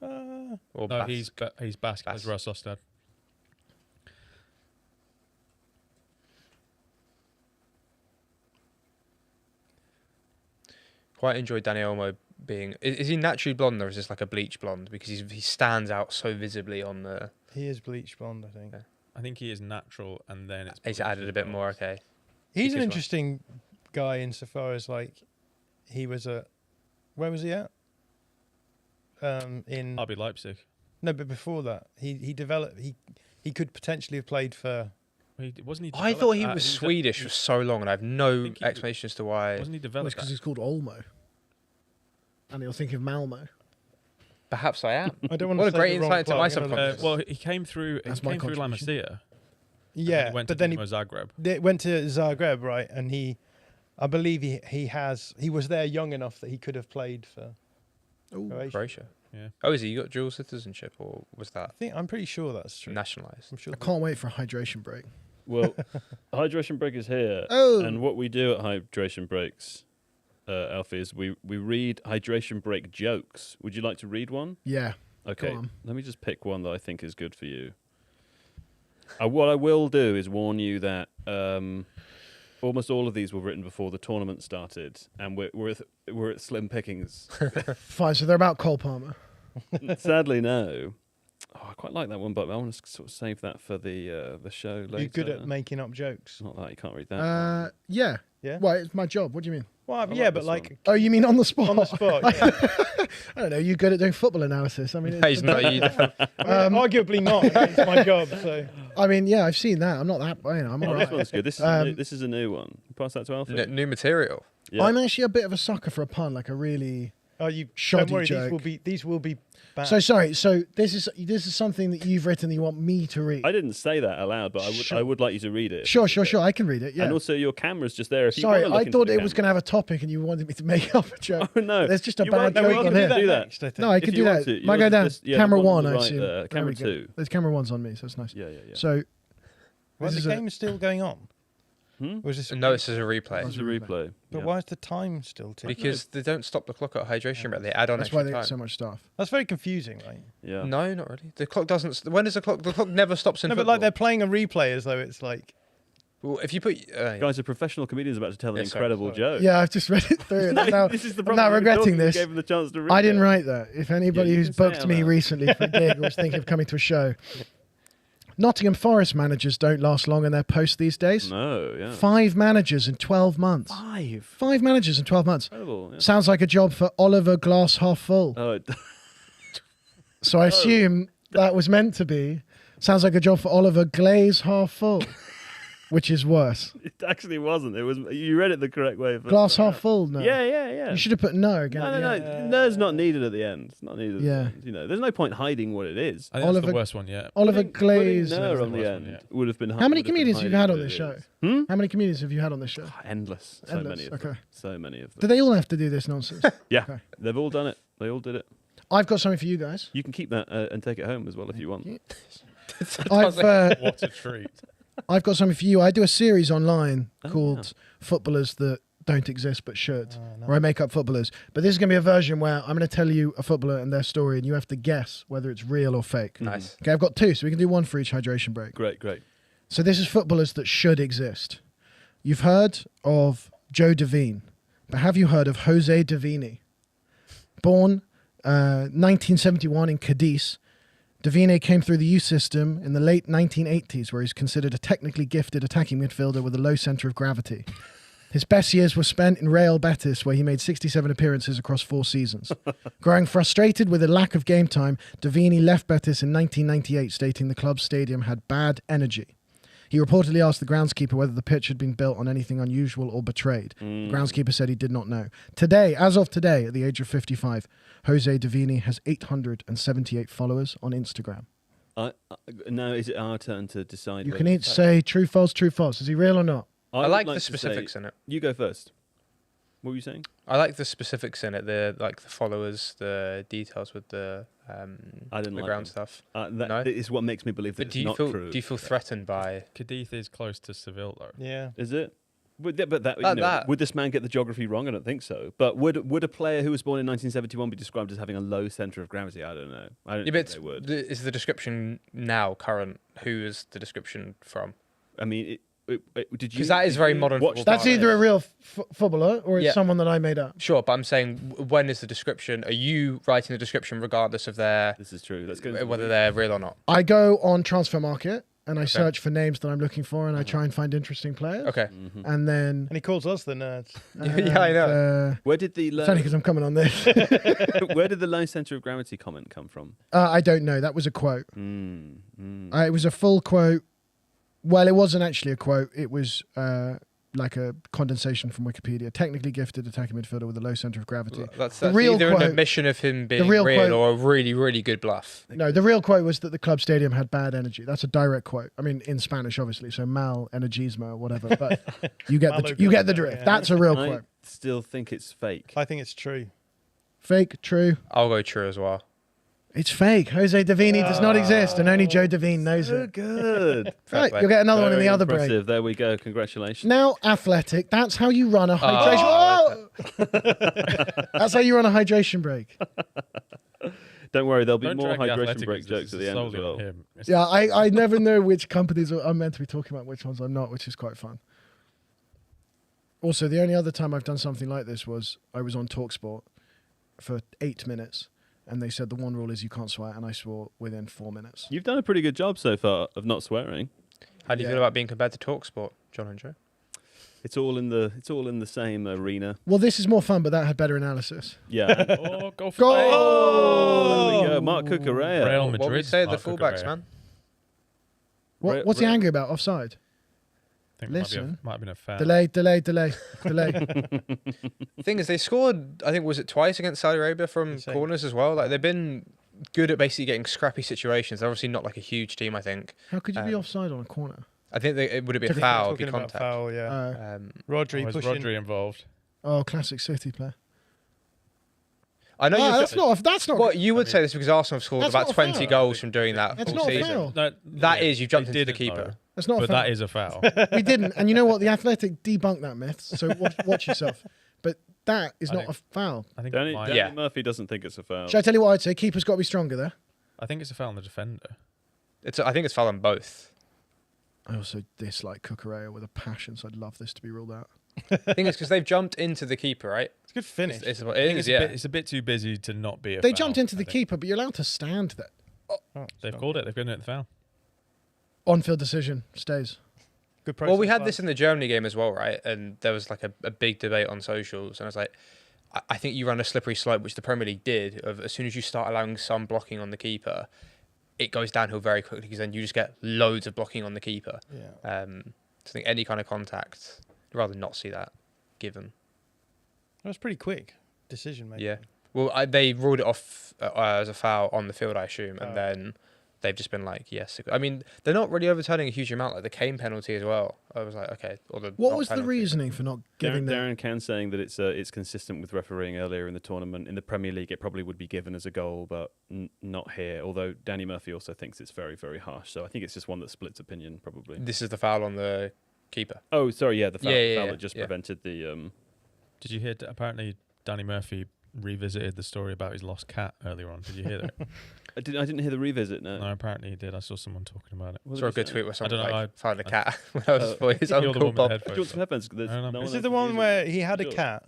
No, Basque? he's Basque. Basque. As Russ Ostad. Quite enjoy Dani Olmo being. Is he naturally blonde or is this like a bleach blonde? Because he stands out so visibly on the. He is bleach blonde, I think. Yeah. I think he is natural, and then it's He's added a bit more. Okay. He's Because an what? interesting guy insofar as like he was at. Where was he at? In RB Leipzig. no, but before that, he developed. He could potentially have played for. Wasn't he? I thought he developed- was at- Swedish for so long, and I have no think he- explanation as to why. Wasn't he Well, it's developed? because he's called Olmo. And you'll think of Malmo. Perhaps I am. I don't want What to a say great the wrong insight into club, my I'm gonna subconscious. look. Well, he came through. That's he my came through La contribution. Masia. Yeah, Went but to then Dinamo Zagreb. he went to Zagreb, right? And I believe he was there young enough that he could have played for Croatia. Croatia. Yeah. Oh, is he? You got dual citizenship, or was that I'm pretty sure that's true. nationalised? I'm sure. I can't wait for a hydration break. Well, hydration break is here. Oh. And what we do at hydration breaks, Alfie, is we read hydration break jokes. Would you like to read one? Yeah. Okay. on. Let me just pick one that I think is good for you. What I will do is warn you that almost all of these were written before the tournament started, and we're at slim pickings. Fine, so they're about Cole Palmer. Sadly, no. Oh, I quite like that one, but I want to sort of save that for the show later. You're good at making up jokes. Not that you can't read that. Yeah. Yeah. Well, it's my job. What do you mean? Well, I yeah, like but this like one. Oh, you mean on the spot? on the spot. Yeah. I don't know. You're good at doing football analysis. I mean, He's not. Arguably not. It's my job. So I mean, yeah, I've seen that. I'm not that. I'm Oh, all this right. one's good. This is a new one. Pass that to Alfie. New material. Yeah. I'm actually a bit of a sucker for a pun, like a really. you Shoddy don't worry. joke. These will be bad. So sorry. So this is something that you've written that you want me to read. I didn't say that aloud, but Sure. I would like you to read it. Sure. I can read it. Yeah. And also, your camera's just there. If you Sorry, wanna look I into thought the it was going to camera. have a topic, and you wanted me to make up a joke. Oh no! There's just a You bad won't- no, joke we on can here. do that. Next, I think. No, I If could you do want that. to, Might go down. just- yeah, Camera the one one, on I the right assume. there, There camera we go. two. There's camera one's on me, so it's nice. Yeah. So Well, this the is a- game is still going on. Was this? No, this is a replay. It's a replay. But Yeah. why is the time still ticking? Because they don't stop the clock at hydration break. They add on That's why extra they time. get so much stuff. That's very confusing, right? Yeah. No, not really. The clock doesn't. When does the clock? The clock never stops in No, but football. like they're playing a replay as though it's like. Well, if you put Guys, a professional comedian's about to tell an Yeah, sorry, incredible joke. Yeah, I've just read it through. No, And now, this is the I'm problem. now You were regretting talking, you this. gave him the chance to read I didn't it. write that. If anybody you who's can say booked it me out. recently for a gig or was thinking of coming to a show, Nottingham Forest managers don't last long in their post these days. No, yeah. 5 managers in 12 months. 5. 5 managers in 12 months. Incredible. Yeah. Sounds like a job for Oliver Glass half full. Oh, So I assume that was meant to be. Sounds like a job for Oliver Glaze half full, which is worse. it actually wasn't. It was. You read it the correct way. First Glass time half out. full. No. Yeah. You should have put no again. No, at the no, end. no. No's not needed at the end. It's not needed. At Yeah. the end. You know, there's no point hiding what it is. I think that's Oliver- the worst one yet. Oliver Putting Glaze. no That's on the the worst end one, yeah. would have been. How many would have been comedians have you hiding had what on this it show? is. Hmm? How many comedians have you had on this show? Endless. So Endless, many of them. okay. So many of them. Do they all have to do this nonsense? Yeah. Okay. They've all done it. They all did it. I've got something for you guys. You can keep that and take it home as well if you want. I've What a treat. I've got something for you. I do a series online Oh, called Footballers That Don't Exist But Should, no. where I make up footballers. But this is going to be a version where I'm going to tell you a footballer and their story, and you have to guess whether it's real or fake. Nice. Okay, I've got 2, so we can do one for each hydration break. Great. So this is footballers that should exist. You've heard of Joe Devine, but have you heard of Jose Devine? Born 1971 in Cadiz, Devine came through the youth system in the late 1980s, where he's considered a technically gifted attacking midfielder with a low centre of gravity. His best years were spent in Real Betis, where he made 67 appearances across 4 seasons. Growing frustrated with a lack of game time, Devine left Betis in 1998, stating the club's stadium had bad energy. He reportedly asked the groundskeeper whether the pitch had been built on anything unusual or betrayed. The groundskeeper said he did not know. Today, as of today, at the age of 55, Jose Devine has 878 followers on Instagram. Now is it our turn to decide? You whether can each it's say true, false, true, false. Is he real or not? I would like the to say- specifics in it. You go first. What were you saying? I like the specifics in it. The followers, the details with the I didn't the like ground them. stuff. That No? is what makes me believe that But it's do you not feel true. threatened by? Cadiz is close to Seville, though. Yeah. Is it? But that, Like that. would this man get the geography wrong? I don't think so. But would a player who was born in 1971 be described as having a low centre of gravity? I don't know. I don't Yeah, think but they would. is the description now current? Who is the description from? I mean, did you? Because that is did very you modern watch football. That's Barnet. either a real footballer or it's Yeah. someone that I made up. Sure, but I'm saying when is the description? Are you writing the description regardless of their This is true. Let's go. into the whether week. they're real or not? I go on Transfer Market and I search for names that I'm looking for and I try and find interesting players. Okay. And then... And he calls us the nerds. Yeah, I know. Where did the It's only because I'm coming on this. where did the low centre of gravity comment come from? I don't know. That was a quote. It was a full quote. Well, it wasn't actually a quote. It was like a condensation from Wikipedia. Technically gifted attacking midfielder with a low centre of gravity. That's The real either quote- an admission of him being real real quote- or a really, really good bluff. No, the real quote was that the club stadium had bad energy. That's a direct quote. I mean, in Spanish, obviously. So mal energismo or whatever. But you get the drift. yeah. That's a real I quote. still think it's fake. I think it's true. Fake, true. I'll go true as well. It's fake. Jose Devine does not exist, and only Joe Devine knows So it. good. Right, play. you'll get another one in Very the other break. impressive. There we go. Congratulations. Now, athletic. That's how you run a hydration. That's how you run a hydration break. Don't worry, there'll be Don't more drag the hydration athletic break because jokes this at is the end as solely on well. him. It's- Yeah, I never know which companies I'm meant to be talking about, which ones I'm not, which is quite fun. Also, the only other time I've done something like this was I was on TalkSport for 8 minutes, and they said the one rule is you can't swear, and I swore within 4 minutes. You've done a pretty good job so far of not swearing. How do you Yeah. feel about being compared to TalkSport, John and Joe? It's all in the same arena. Well, this is more fun, but that had better analysis. Yeah. Oh, go for Go! it. Oh, there we go. Mark Cucurella. Real What would we Madrid. say the fullbacks, man? What's he angry about? Offside? I think Listen. might have been a foul. Delay. Thing is, they scored, I think, was it twice against Saudi Arabia from Insane. corners as well? Like, they've been good at basically getting scrappy situations. They're obviously not like a huge team, I think. How could you be offside on a corner? I think it would be a Talking foul, it'd be about contact. foul, yeah. Rodri Was pushing. Rodri involved? Oh, classic City player. I know That's not. What you would say this because Arsenal have scored That's about not a 20 foul. goals from doing that That's all not a season. foul. No, That is, you've jumped they into the didn't, keeper. though. That's not a But foul. that is a foul. We didn't. And you know what? The Athletic debunked that myth. So watch yourself. But that is not a foul. I think Danny, mine- Danny Yeah. Murphy doesn't think it's a foul. Should I tell you what I'd say? Keeper's got to be stronger there. I think it's a foul on the defender. I think it's foul on both. I also dislike Cucurella with a passion, so I'd love this to be ruled out. The thing is, because they've jumped into the keeper, right? It's a good finish. It I think is, yeah. it's a bit too busy to not be a They foul, jumped into I the think. keeper, but you're allowed to stand there. Oh, They've called it. They've given it the foul. On-field decision stays. Good process. Well, we had this in the Germany game as well, right? And there was like a big debate on socials, and I was like, I think you run a slippery slope, which the Premier League did. Of as soon as you start allowing some blocking on the keeper, it goes downhill very quickly because then you just get loads of blocking on the keeper. Yeah. So I think any kind of contact, I'd rather not see that given. That was pretty quick decision making. Yeah. Well, they ruled it off as a foul on the field, I assume, and Oh. then they've just been like, yes. I mean, they're not really overturning a huge amount, like the Kane penalty as well. I was like, okay. Or the What not was the penalty. reasoning for not giving Darren them? Can saying that it's consistent with refereeing earlier in the tournament. In the Premier League, it probably would be given as a goal, but not here. Although Danny Murphy also thinks it's very, very harsh. So I think it's just one that splits opinion, probably. This is the foul on the keeper. Oh, sorry, yeah, the foul, Yeah, the foul yeah, that just yeah. prevented the. Did you hear? Apparently, Danny Murphy revisited the story about his lost cat earlier on. Did you hear that? I didn't hear the revisit. No. No, apparently he did. I saw someone talking about it. What Saw a did he good say? tweet where someone don't know, like found a I- cat when I was for his You're the uncle one with the Bob. Do you want some headphones? There's I don't know. no one This else is the can one use it. where he had a Sure. cat,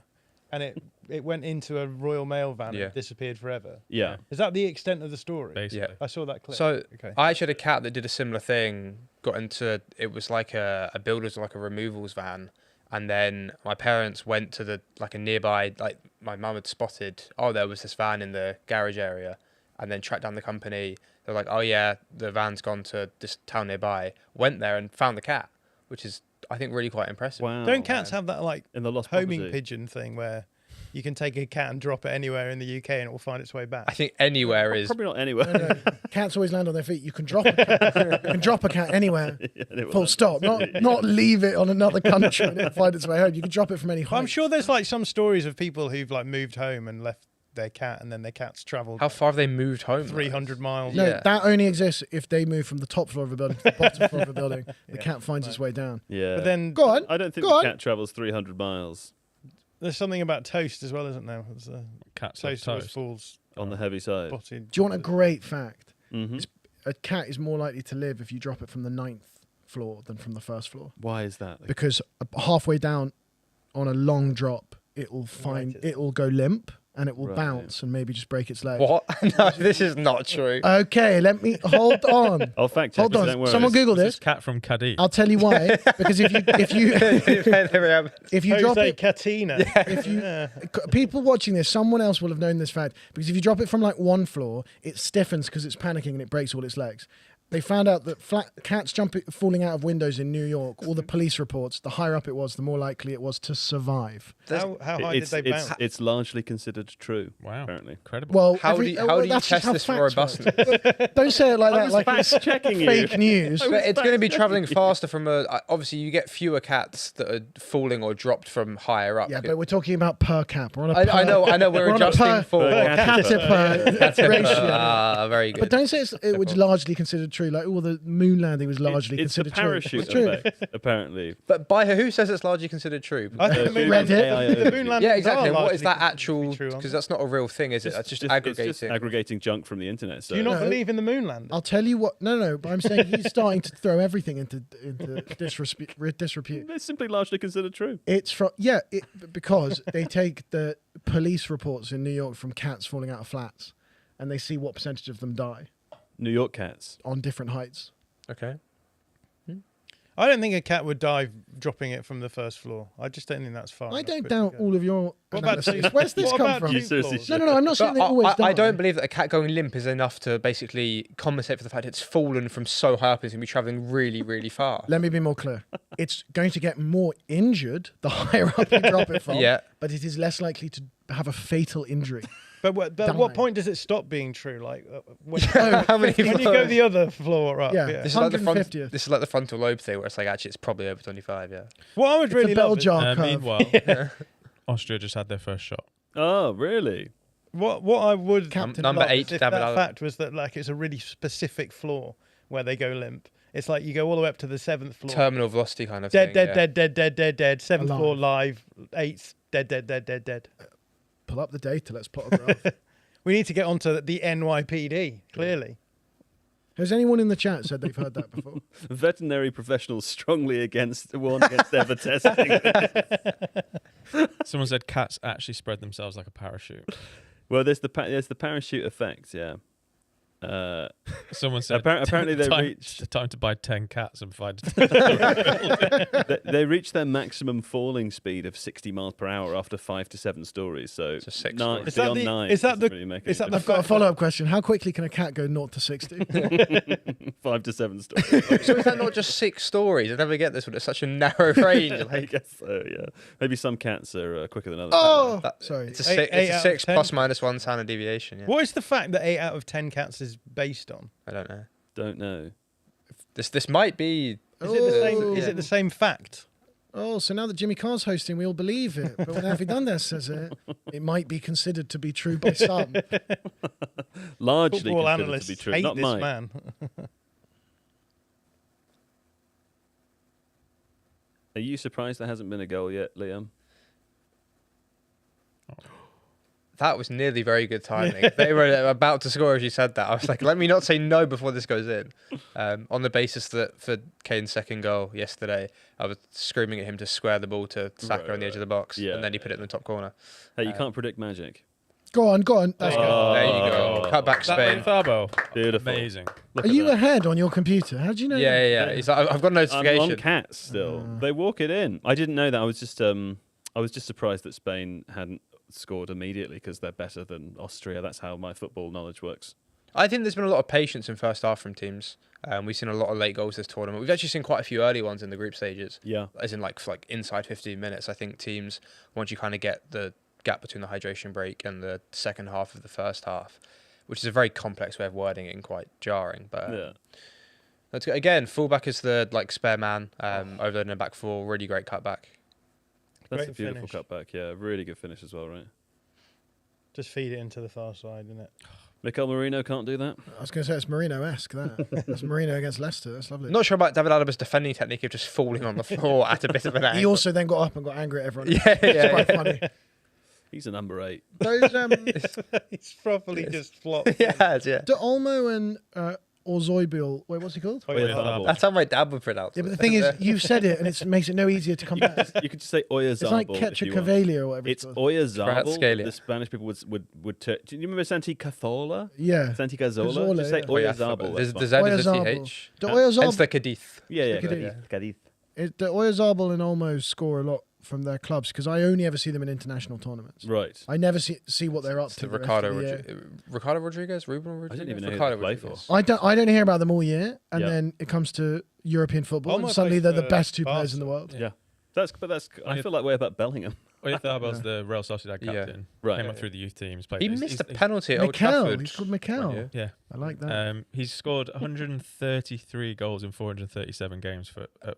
and it went into a Royal Mail van Yeah. and disappeared forever. Yeah. Is that the extent of the story? Basically. I saw that clip. So okay. I actually had a cat that did a similar thing. Got into it was like a builder's like a removals van, and then my parents went to the like a nearby like my mum had spotted. Oh, there was this van in the garage area, and then tracked down the company. They're like, oh yeah, the van's gone to this town nearby. Went there and found the cat, which is I think really quite impressive. Wow. Don't cats have that like in the lost homing property? pigeon thing where you can take a cat and drop it anywhere in the UK and it will find its way back? I think anywhere is Probably not anywhere. No, no. Cats always land on their feet. You can drop a cat, you can drop a cat anywhere. Yeah, they will Full have- stop. Not leave it on another country and it'll find its way home. You can drop it from any height. I'm sure there's like some stories of people who've like moved home and left their cat, and then their cat's travelled how far have they moved home? though? 300 miles. No, Yeah. that only exists if they move from the top floor of a building to the bottom floor of a building. The Yeah, cat finds its way down. Yeah. But then Go on. I don't think Go the on. cat travels 300 miles there's something about toast as well, isn't there? It's, Cats on toast always toast. falls on the heavy side. spotted. Do you want a great fact? Mm-hmm. A cat is more likely to live if you drop it from the 9th floor than from the first floor. Why is that? Because halfway down on a long drop, it'll go limp and it will Right. bounce and maybe just break its leg. What? No, this is not true. Okay, let me hold on. I'll fact check. Hold this, on. Don't worry. Someone Google This this. cat from Cadiz. I'll tell you why. Because if you drop Jose it, Catina. if you people watching this, someone else will have known this fact. Because if you drop it from like one floor, it stiffens because it's panicking and it breaks all its legs. They found out that cats falling out of windows in New York, all the police reports, the higher up it was, the more likely it was to survive. How high did It's, they it's, bounce? it's largely considered true. Wow. Apparently. Incredible. Well, How do you that's just test how this for facts work. robustness? Don't say it like I that, was like it's fact-checking you. fake news. But it's going to be travelling faster from obviously you get fewer cats that are falling or dropped from higher up. Yeah, but we're talking about per cap. We're on a per, I know. We're on a adjusting for cattiper ratio. very good. But don't say it was largely considered true. Like, the moon landing was largely It's the considered true. parachute It's true. effect, apparently. But by who says it's largely considered true? I think the moon Reddit. landing- the moon landings Yeah, exactly. are And what is that largely actual? considered to be true, aren't Because that's not a real thing, is it? That's just It's aggregating. just aggregating junk from the internet. So Do you not No. believe in the moon landing? I'll tell you what. No. But I'm saying he's starting to throw everything into disrepute. it's simply largely considered true. It's from because they take the police reports in New York from cats falling out of flats, and they see what percentage of them die New York cats. on different heights. Okay. I don't think a cat would die dropping it from the first floor. I just don't think that's far. I enough don't for it to doubt go. all of your What about analysis. two- Where's this what come about from? two You seriously floors? No, I'm not saying But they always die. I don't believe that a cat going limp is enough to basically compensate for the fact it's fallen from so high up it's going to be travelling really, really far. Let me be more clear. It's going to get more injured the higher up you drop it from, Yeah. but it is less likely to have a fatal injury. But what Dying. point does it stop being true? Like when, How many when you go floors? the other floor up? Yeah. Yeah. This is like the 150th. This is like the frontal lobe thing, where it's like actually it's probably over 25. Yeah. What I would It's really a bell love is, jar curve. Meanwhile, Austria just had their first shot. Oh, really? what I would Captain Number love 8, is if David that Allen. fact was that like it's a really specific floor where they go limp. It's like you go all the way up to the 7th floor. Terminal velocity kind of Dead, thing. dead, dead, dead, dead, dead, dead. 7th Alive. floor live. 8th, dead, dead, dead, dead, dead. Pull up the data. Let's plot a graph. We need to get onto the NYPD, clearly. Has anyone in the chat said they've heard that before? Veterinary professionals strongly warn against ever testing. Someone said cats actually spread themselves like a parachute. Well, there's the parachute effect, yeah. Someone said apparently they reached time to buy 10 cats and find they reached their maximum falling speed of 60 miles per hour after 5 to 7 stories. So 6 nine, stories. beyond 9. Is that the- Really make is any that the I've got a follow-up question. How quickly can a cat go 0 to 60? difference. 5 to 7 stories. So is that not just 6 stories? I never get this when it's such a narrow range. I Like, guess so. Yeah, maybe some cats are quicker than others. Oh, that- sorry. it's a Eight- 6, eight it's a out of 6 10. plus minus 1 standard deviation. Yeah. What is the fact that 8 out of 10 cats is based on? I don't know. Don't know. This might be. Is it the same? Is it the same fact? Oh, so now that Jimmy Carr's hosting, we all believe it. But when Avi Dundas says it, it might be considered to be true by some. Largely Football considered analysts to be true. hate Not this mine. man. Are you surprised there hasn't been a goal yet, Liam? That was nearly very good timing. They were about to score as you said that. I was like, let me not say no before this goes in. On the basis that for Kane's second goal yesterday, I was screaming at him to square the ball to Saka on the edge of the box, Yeah, and then he put it in the top corner. Hey, you can't predict magic. Go on. That's good. There you go. Oh. Cut back Spain. Thabo. Beautiful. Amazing. Look Are at you that. ahead on your computer? How do you know? Yeah, that? yeah. He's like, I've got a I'm notification. on cats still. They walk it in. I didn't know that. I was just surprised that Spain hadn't scored immediately because they're better than Austria. That's how my football knowledge works. I think there's been a lot of patience in first half from teams. We've seen a lot of late goals this tournament. We've actually seen quite a few early ones in the group stages. Yeah. As in like inside 15 minutes. I think teams, once you kind of get the gap between the hydration break and the second half of the first half, which is a very complex way of wording it and quite jarring. But Yeah. that's good. Again, fullback is the spare man, overloading a back four, really great cutback. That's Great a beautiful finish. cutback. Yeah. Really good finish as well, right? Just feed it into the far side, isn't it? Mikel Merino can't do that. I was going to say it's Marino-esque. That's Marino against Leicester. That's lovely. Not sure about David Alaba's defending technique of just falling on the floor at a bit of an angle. He also then got up and got angry at everyone. Yeah, It's quite funny. He's a number 8. Those It's properly just flopped. yeah, yeah. do Olmo and Orzoibil. Wait, what's he called? Oyarzabal. That's how my dad would pronounce Yeah, it. but the thing is, you've said it, and it makes it no easier to come back. You could just say Oyarzabal. It's like if you want. Ketchup or whatever It's it's called. Oyarzabal. Ratscalia. The Spanish people would do you remember Santi Cazorla? Yeah. Santi Cazorla? Cazorla, Just say yeah. Oyarzabal. There's that's the fine. Z is a Oyarzabal. TH. The Hence Oyarzabal, the Cadiz. Yeah, Cadiz. Cadiz. the Oyarzabal and Olmo score a lot from their clubs because I only ever see them in international tournaments. Right. I never see what they're up It's to. the the rest of Ricardo, the year. Ricardo Rodriguez, Ruben Rodriguez. didn't even know who Ricardo they play Rodriguez. I don't hear about them all year, and Yeah. then it comes to European football, Olmo and suddenly plays they're the for best two players in the Barca. world. Yeah. That's. I feel like way about Bellingham. Oyathabal's the Real Sociedad Yeah. captain. Right. Came up through the youth teams. Played He he's- missed a he's- penalty at Old Mikel, Trafford. he's called Mikel. one year. Yeah. I like that. He's scored 133 goals in 437 games for at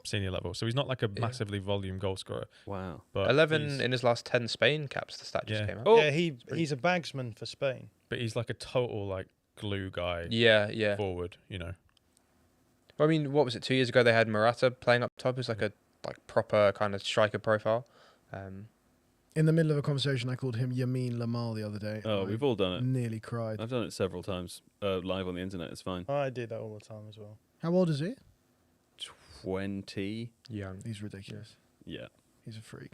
senior level. So he's not like a massively volume goal scorer. Wow. But 11 he's- in his last 10 Spain caps. The stat just Yeah. came out. Oh. Yeah, he's a bagsman for Spain. But he's like a total like glue guy Yeah, yeah. forward. You know. Well, I mean, what was it? 2 years ago they had Morata playing up top as like a proper kind of striker profile. In the middle of a conversation, I called him Yamin Lamal the other day. Oh, and we've all done I it. nearly cried. I've done it several times live on the internet. It's fine. I do that all the time as well. How old is he? 20. Young. He's ridiculous. Yeah. He's a freak.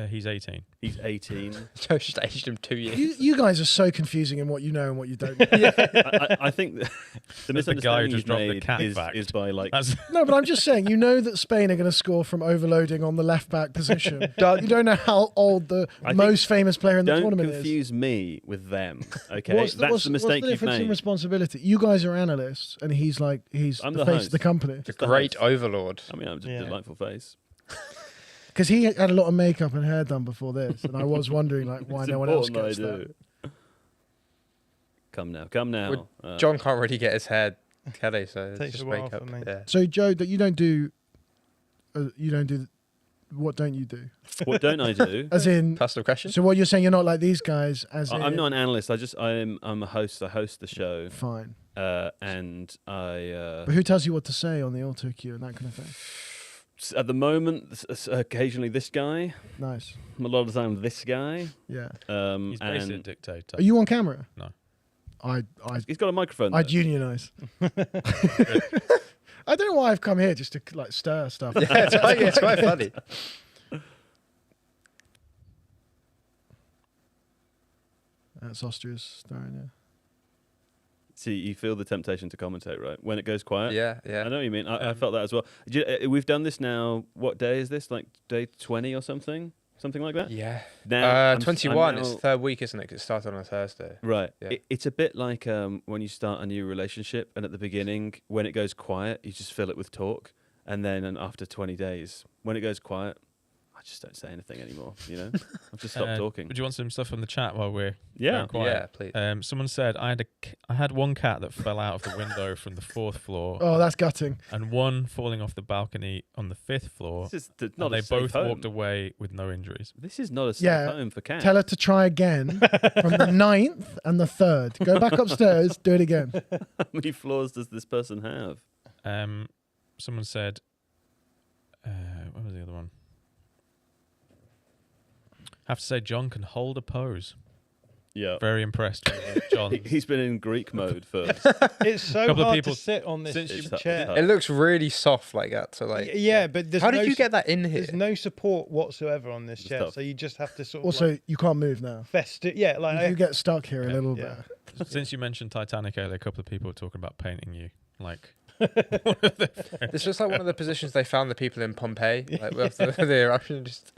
He's 18. He's 18. Joe's just aged him 2 years. You guys are so confusing in what you know and what you don't know. I think the the misunderstanding guy who you've just dropped the made cat is fact. by like That's No, but I'm just saying, you know that Spain are going to score from overloading on the left back position. You don't know how old the I think- most famous player in the don't tournament confuse me with them. Okay, is. that's the mistake you've difference in made. responsibility? You guys are analysts, and he's I'm the the face host. of the company. The the great host. overlord. I mean, I'm just Yeah. a delightful face. Because he had a lot of makeup and hair done before this, and I was wondering like why It's no one else important gets that I that. do. Come now. Well, John can't really get his hair, can he? So it's Takes just a while makeup. for me. Yeah. So Joe, that you don't do, what don't you do? What don't I do? As in, Personal question. so what you're saying, you're not like these guys. As I'm in- not an analyst. I'm a host. I host the show. Fine. and I But who tells you what to say on the auto cue and that kind of thing? at the moment occasionally this guy, Nice. a lot of the time this guy. Yeah. He's basically a And dictator. Are you on camera? No. he's got a microphone. I'd though. unionize. I don't know why I've come here just to like stir stuff. Yeah, it's quite funny. That's Austria's stirring, yeah. See, you feel the temptation to commentate, right? When it goes quiet. Yeah, I yeah. know what you mean. I felt that as well. We've done this now. What day is this? Like day 20 or something? Something like that? Yeah. Now, I'm 21. now- It's the third week, isn't it? 'Cause it started on a Thursday. Right. Yeah. It's a bit like when you start a new relationship, and at the beginning, when it goes quiet, you just fill it with talk, and then after 20 days, when it goes quiet, I just don't say anything anymore. You know, I've just stopped talking. Would you want some stuff from the chat while we're Yeah. going quiet? Yeah, please. Someone said I had one cat that fell out of the window from the 4th floor, Oh, that's gutting. and one falling off the balcony on the 5th floor. This is And not they a safe both home. walked away with no injuries. This is not a safe Yeah. home for cats. Tell her to try again from the 9th and the 3rd. Go back upstairs, do it again. How many floors does this person have? Someone said, what was the other one? Have to say, John can hold a pose. Yeah. Very impressed with John. He's been in Greek mode first. It's so Couple of hard people to sit on this since you- chair. It looks really soft like that. So like, Yeah, but there's how no did you get that in here? There's no support whatsoever on this Just chair, tough. so you just have to sort of Also, like you can't move now. Yeah, like You get stuck here a little yeah. bit. Since you mentioned Titanic earlier, a couple of people were talking about painting you. Like, It's just like one of the positions they found the people in Pompeii, like after the eruption. Just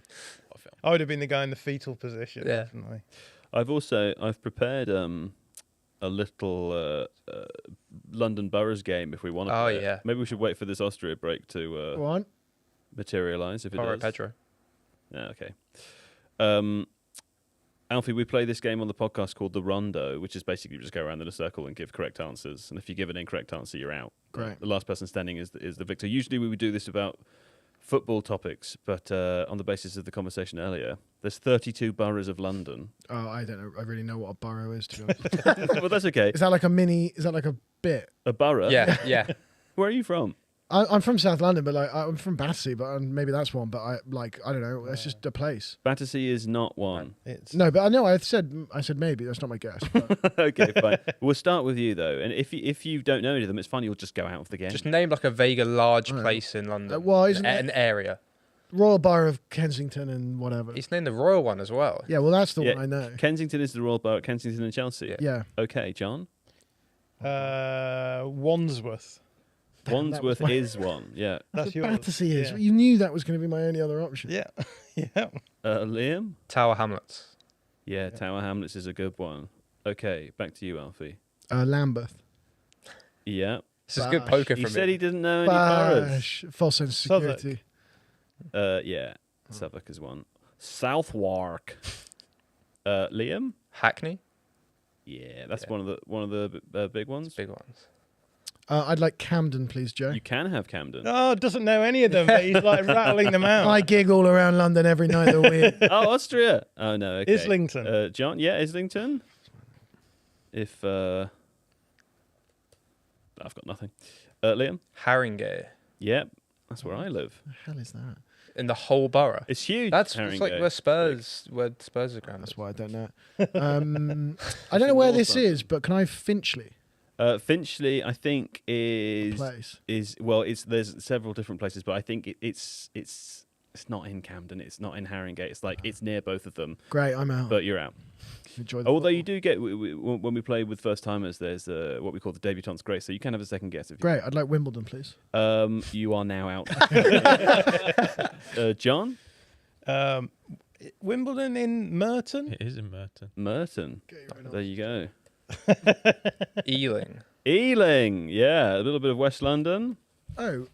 I would have been the guy in the fetal position. Yeah. Definitely. I've prepared a little London Boroughs game if we want to. Oh, play it. yeah. Maybe we should wait for this Austria break to Go on. materialise if it all right, does. Pedro. Yeah, okay. Alfie, we play this game on the podcast called The Rondo, which is basically just go around in a circle and give correct answers. And if you give an incorrect answer, you're out. Great. The last person standing is the victor. Usually we would do this about football topics, but on the basis of the conversation earlier, there's 32 boroughs of London. Oh, I don't know. I really know what a borough is, to be honest. Well, that's okay. Is that like a mini? Is that like a bit? A borough? Yeah, yeah. Where are you from? I'm from South London, but like I'm from Battersea, but maybe that's one. But I don't know. It's just a place. Battersea is not one. It's No, but I know. I said maybe. That's not my guess. But Okay, fine. We'll start with you though, and if you don't know any of them, it's fine. You'll just go out of the game. Just name like a vague, large Right. place in London. well, isn't an it area? Royal Borough of Kensington and whatever? He's named the royal one as well. Yeah, well, that's the Yeah, one I know. Kensington is the Royal Borough. Kensington and Chelsea. Yeah. Yeah. Okay, John. Wandsworth. Wandsworth my- is one. Yeah. That's yours. Battersea is. Yeah. You knew that was going to be my only other option. Yeah. Yeah. Liam. Tower Hamlets. Yeah, Tower Hamlets is a good one. Okay, back to you, Alfie. Lambeth. Yeah. This is good Bash. poker He from said me. he didn't know any boroughs. Bash. False sense of Southwark. security. Yeah, Southwark is one. Southwark. Liam. Hackney. Yeah, that's Yeah. one of the big ones. Big ones. I'd like Camden, please, Joe. You can have Camden. Oh, doesn't know any of them, but he's like rattling them out. I gig all around London every night of the week. Oh, Austria. Oh no. Okay. Islington. John. Yeah, Islington. If I've got nothing. Liam. Haringey. Yep, that's where I live. What the hell is that? In the whole borough. It's huge. That's Haringey. like where Spurs are grounded. That's why I don't know. I don't know where this North is, but can I have Finchley? Finchley, I think is Place. there's several different places, but I think it's not in Camden. It's not in Haringey. It's like it's near both of them, Great, I'm out. but you're out. Enjoy the Although you football. do get when we play with first timers, there's what we call the debutante's grace, so you can have a second guess if you. Great, I'd like Wimbledon, please. You are now out. John Wimbledon in Merton. it is in Merton. Merton. There you go. Ealing. Ealing. Yeah, a little bit of West London. Oh,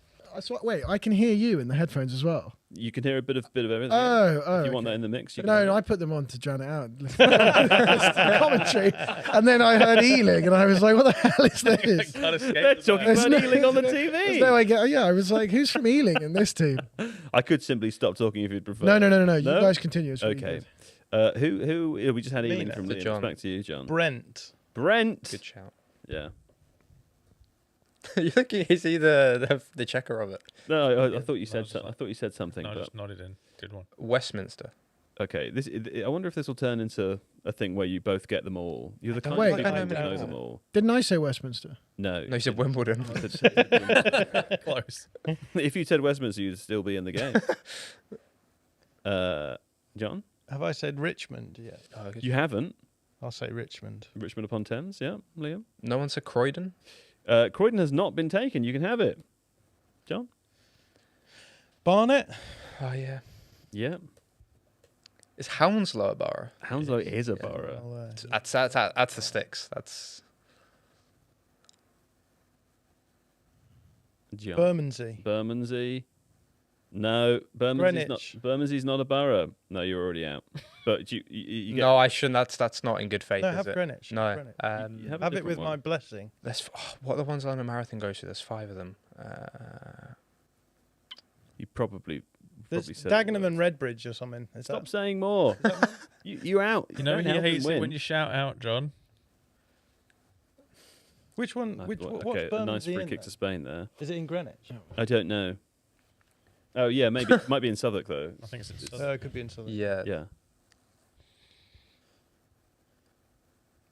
wait, I can hear you in the headphones as well. You can hear a bit of everything. Oh, If you want okay. that in the mix, you No, can. I put them on to drown it out. Listen to the commentary, and then I heard Ealing, and I was like, "What the hell is this?" They're talking There's about no- Ealing on the There's TV. no idea. Yeah, I was like, "Who's from Ealing in this team?" I could simply stop talking if you'd prefer. No. No? You guys continue. It's really Okay. good. Who? We just had Ealing now. from To Liam. John. Back to you, John. Brent. Brent. Good shout. Yeah. You think is he the checker of it? No, I thought you said. just like- I thought you said something. No, I but just nodded in. Good one. Westminster. okay, I wonder if this will turn into a thing where you both get them all. You're the kind Wait, of people I who don't know know. them all. Didn't I say Westminster? No. No, you said Wimbledon. Close. If you said Westminster, you'd still be in the game. John, Have I said Richmond yet? Oh, good. you haven't. I'll say Richmond. Richmond upon Thames, yeah. Liam, No one said Croydon. Croydon has not been taken. You can have it. John, Barnet. Oh yeah. yeah. Is Hounslow a borough? Hounslow is a borough. Well, That's the sticks. That's John. Bermondsey. Bermondsey. No, Bermondse's Greenwich. not a borough. No, you're already out. But you get. no, I shouldn't. That's not in good faith. No, is have it? Greenwich. No. Greenwich. You have a Have it different with one. my blessing. What are the ones on a marathon goes to? There's 5 of them. You probably There's said Dagenham it. and Redbridge or something. Is Stop that? saying more. You're out. You know Don't he help him hates it win. when you shout out, John. Which one? Nice Which? ball. What's Okay, a nice Bermondsey free in kick then? to Spain there. Is it in Greenwich? I don't know. Oh yeah, maybe it might be in Southwark though. I think it's It could be in Southern. Yeah. Yeah.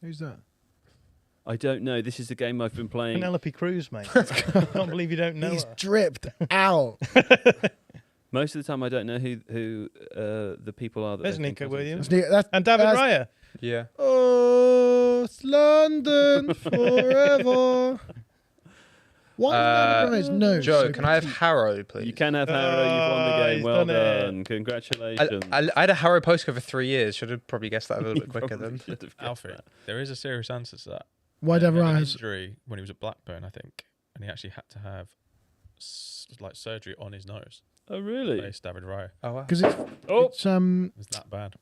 Who's that? I don't know. This is the game I've been playing. Penelope Cruz, mate. I can't believe you don't know He's her. dripped out. Most of the time, I don't know who the people are. That There's they think Nico are. Williams. That's, And David that's- Raya. Yeah. Oh, it's London forever. Why is David Raya's nose Joe, so can I have petite? Harrow, please? You can have Harrow. You've won the game. he's Well done it. done. Congratulations. I had a Harrow postcode for 3 years. Should have probably guessed that a little You bit quicker probably then. should have guessed Alfie. that. There is a serious answer to that. Why He David had an Raya has... injury when he was at Blackburn, I think, and he actually had to have surgery on his nose. Oh really? Face David Raya. Oh wow. Because Oh, it's It's that bad.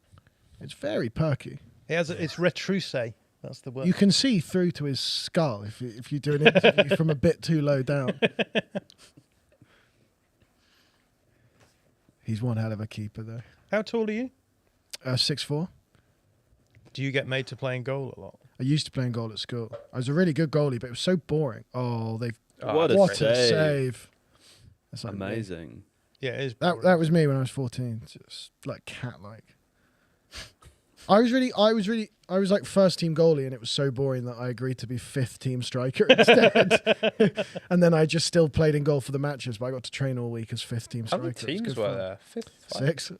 it's very perky. It's retrousse. That's the word. You can see through to his skull if you do an interview from a bit too low down. He's one hell of a keeper though. How tall are you? 6'4". Do you get made to play in goal a lot? I used to play in goal at school. I was a really good goalie, but it was so boring. Oh, what a what a save. save! That's like me. Amazing. Yeah, it is. That was me when I was 14. Just like cat-like. I was like first team goalie, and it was so boring that I agreed to be 5th team striker instead. And then I just still played in goal for the matches, but I got to train all week as 5th team How striker. many It was teams good were fun. there? 5? 6.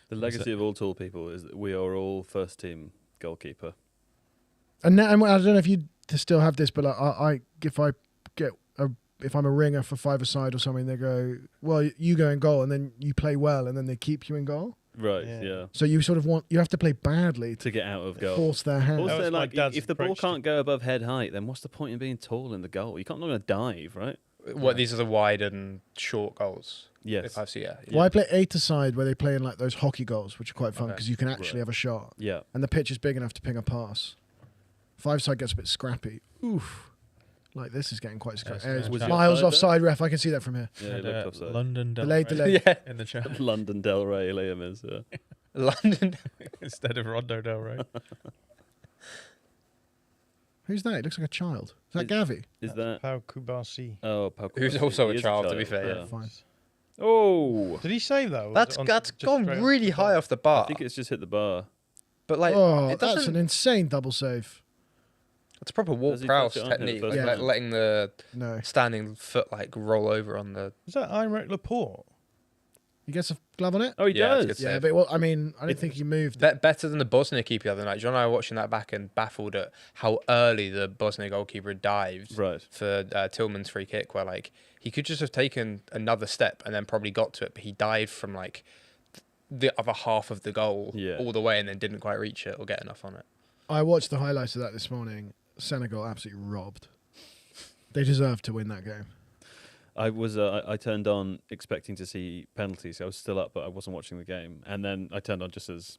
The legacy of all tall people is that we are all first team goalkeeper. And now, and I don't know if you still have this, but if I'm a ringer for 5-a-side or something, they go, well, you go in goal, and then you play well, and then they keep you in goal. Right. Yeah. Yeah. So you sort of you have to play badly To get out of goal. force their hand. That Also, was my like, dad's if the ball approach to- can't go above head height, then what's the point in being tall in the goal? You can't not going to dive, right? What? These are the wide and short goals. Yes. If I see, yeah. Well, I play 8-a-side where they play in like those hockey goals, which are quite fun Okay. because you can actually Right. have a shot, Yeah. and the pitch is big enough to ping a pass. 5-side gets a bit scrappy. Oof. Like this is getting quite scrappy. Yeah, Was Miles it offside, ref. I can see that from here. Yeah, Had, it looked offside. London Del Delayed, Rey delayed. Yeah. in the chat London Del Rey, Liam is. London. instead of Rondo Del Rey. Who's that? It looks like a child. Is that Is- Gavi? Is that? Pau Kubasi. Oh, Pau Who's Kubasi. also He a is child, to be fair, yeah. Fine. Oh, Did he save that? or was it That's just gone straight off really the high bar? off the bar. I think it's just hit the bar. But like, Oh, it that's doesn't. an insane double save. It's a proper Walt Does he Prowse touch it on him technique, first like, time? letting the No. standing foot like roll over on the. Is that Imre Laporte? He gets a glove on it? Oh, he Yeah, it's does. good. Yeah, save. but well, I mean, I don't think he moved. Better than the Bosnia keeper the other night. John and I were watching that back and baffled at how early the Bosnia goalkeeper dived Right. for Tillman's free kick, where like he could just have taken another step and then probably got to it, but he dived from like the other half of the goal Yeah. all the way and then didn't quite reach it or get enough on it. I watched the highlights of that this morning. Senegal absolutely robbed. They deserved to win that game. I turned on expecting to see penalties. I was still up, but I wasn't watching the game. And then I turned on just as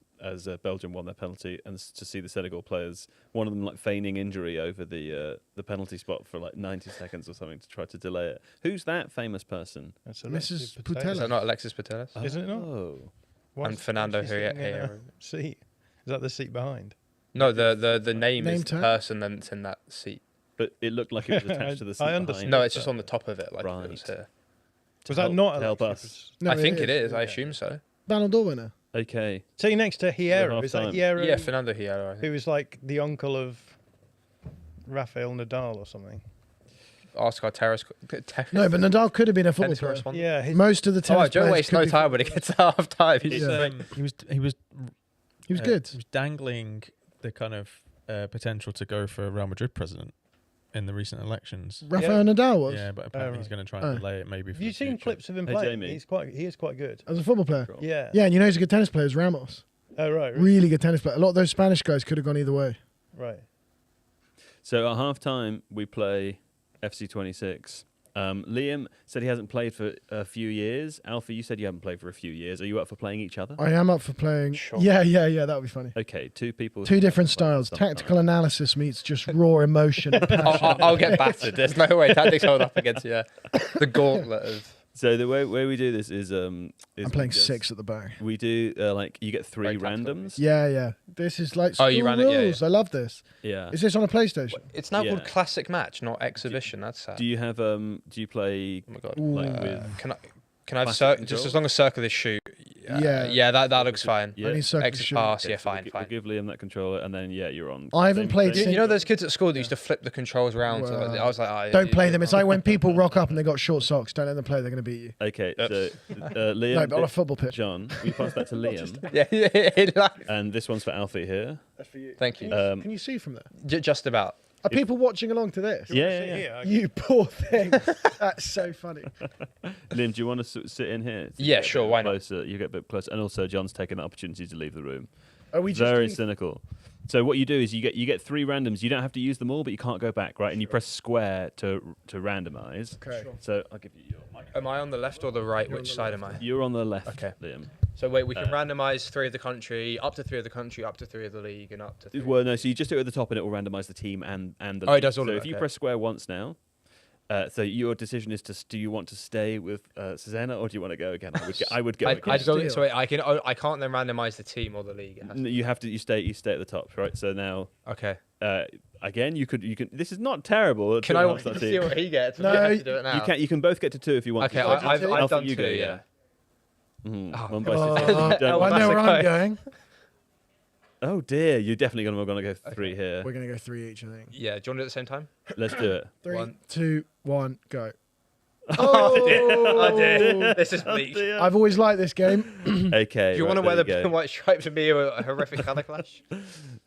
Belgium won their penalty, and to see the Senegal players, one of them like feigning injury over the penalty spot for like 90 seconds or something to try to delay it. Who's that famous person? That's Mrs. Alexis Is Putellas. that not Alexis Putellas? Isn't it not? Oh, Why And is- Fernando why is she sitting in Hierro. a seat. Is that the seat behind? No, the name Name is the tag? person that's in that seat. But it looked like it was attached to the seat I behind understand. it, No, it's just but on the top of it, like Right. it was here. Was to that not to help Alexis? us? No, I think it is. I yeah. assume so. Ballon d'Or winner. Okay. Sitting next to Hierro. Is that half-time. Hierro? Yeah, Fernando Hierro. I think. Who was like the uncle of Rafael Nadal or something. Oscar Terrace. No, but Nadal could have been a football Tennis player. correspondent. Yeah, his, Most of the tennis Oh, Joe players wastes could no be time when he gets to half time. He's He's, just he was He was good. He was dangling the kind of potential to go for Real Madrid president in the recent elections. Rafael Nadal was Yeah, but apparently he's right. going to try and delay it maybe. For have you the seen future. clips of him Hey, play? Jamie. He is quite good. as a football player. Yeah. Yeah, and you know he's a good tennis player. Is Ramos. Oh right. Really good tennis player. A lot of those Spanish guys could have gone either way. Right. So at half time, we play FC 26. Liam said he hasn't played for a few years. Alfie, you said you haven't played for a few years. Are you up for playing each other? I am up for playing. Sure. Yeah, that would be funny. Okay, two people. Two different styles. Sometime. Tactical analysis meets just raw emotion. And passion. I'll get battered. There's no way tactics hold up against the gauntlet of. So the way we do this is I'm we playing just- 6 at the back. We do like you get 3 Very tactical. randoms. Yeah. This is like Oh, school you ran it, yeah, rules. yeah. I love this. Yeah. Is this on a PlayStation? It's now Yeah. called classic match, not exhibition. That's sad. Do you have do you play Oh my god. Ooh. like with Can I have Classic just control? as long as circle is shoot? Yeah. That looks fine. yeah? I need circle Exit shoot. pass, Okay, yeah, so fine, we'll fine. give Liam that controller, and then you're on. I haven't played You since- know those kids at school that used to flip the controls around? So Well, I was like, oh, Don't play them. It's like when people rock up and they got short socks. Don't let them play. They're going to beat you. Okay, so Oops. Liam, No, but on a football pitch. John, we pass that to Liam, Yeah. and this one's for Alfie here. That's for you. Thank you. Can you see from there? Just about. Are people watching along to this? Yeah. Yeah. You poor thing. That's so funny. Liam, do you want to sit in here? Yeah, You get a sure, bit why not? closer, You get a bit closer, and also John's taking the opportunity to leave the room. Are we just Very doing- cynical. So what you do is you get 3 randoms. You don't have to use them all, but you can't go back, right? And you press square to randomize. Okay. So I'll give you your mic. Am I on the left or the right? Which side am I? You're on the left, Okay. Liam. So wait, we can randomize 3 of the country, up to 3 of the country, up to 3 of the league, and up to 3. Well, no. So you just do it at the top, and it will randomize the team and the. Oh, it league. does all So of if it, you okay. press square once now, so your decision is do you want to stay with Susanna or do you want to go again? I would go. I'd again. go. So wait, I can't then randomize the team or the league. It has to- You have to. You stay at the top, right? So now, Okay. again, you can. This is not terrible. Can I wait to see what he gets? No, No, have to do it now. You can both get to 2 if you want. Okay, to. I've Alfie, done you 2. go, Yeah. Mhm. Oh, One by God. Susanna. You don't Oh, I want- know where I'm okay. going. Oh dear, you're definitely going to go 3 here. We're going to go 3 each, I think. Yeah. Do you want to do it at the same time? Let's do it. 3, One. 2, 1, go. Oh dear. This is bleak. Do I've always liked this game. Okay. you want to right, wear the there blue and white stripes and be a horrific colour clash?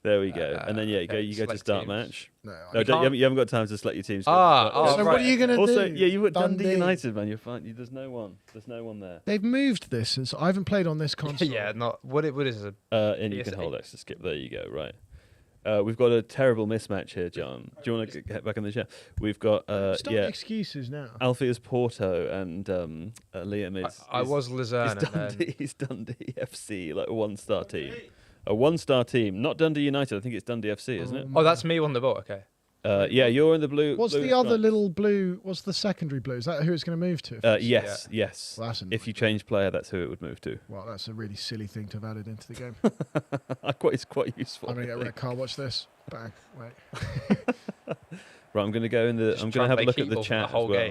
There we go. And then okay, you go to select start teams. match. No. No, We you haven't got time to select your teams. Oh, So what right. are you going to Also, do? yeah, you put Dundee Dundee. United, man. You're fine. There's no one. There's no one there. They've moved this since I haven't played on this console. Yeah. Not what is it? And you can PSA. hold X to skip. There you go. Right. We've got a terrible mismatch here, John. Do you want to get back in the chat? We've got Stop yeah, excuses now. Alfie is Porto and Liam is. I was Luzerne. Is and then- Dundee, is Dundee FC like a 1-star team? A 1-star team, not Dundee United. I think it's Dundee FC, isn't it? Oh, that's me on the ball. Okay. Yeah, you're in the blue. What's blue the other stripes. little blue? What's the secondary blue? Is that who it's going to move to? Yes, yes. Well, that's If you change player, that's who it would move to. Well, that's a really silly thing to have added into the game. It's quite useful. I'm going to get a red card. Watch this. Bang. Wait. Right, I'm going to go in the. Just I'm try going to have and a play look at the keeper chat the whole as well.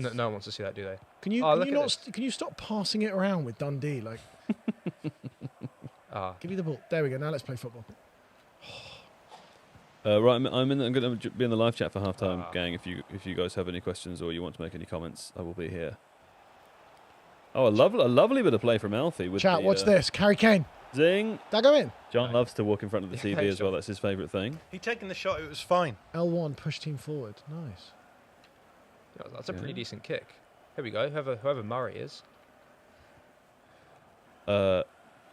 game. No one wants to see that, do they? Can you, Oh, can look you at not? this. Can you stop passing it around with Dundee? Like, Ah. give me the ball. There we go. Now let's play football. Right, I'm going to be in the live chat for halftime, Ah. gang. If you guys have any questions or you want to make any comments, I will be here. Oh, a lovely bit of play from Alfie. With Chat. the, Watch this. Harry Kane. Zing. Did I go in? John loves to walk in front of the Yeah, TV thanks, as well. John. That's his favourite thing. He taken the shot. It was fine. L1 push team forward. Nice. Yeah, that's a pretty Yeah. decent kick. Here we go. Whoever Murray is.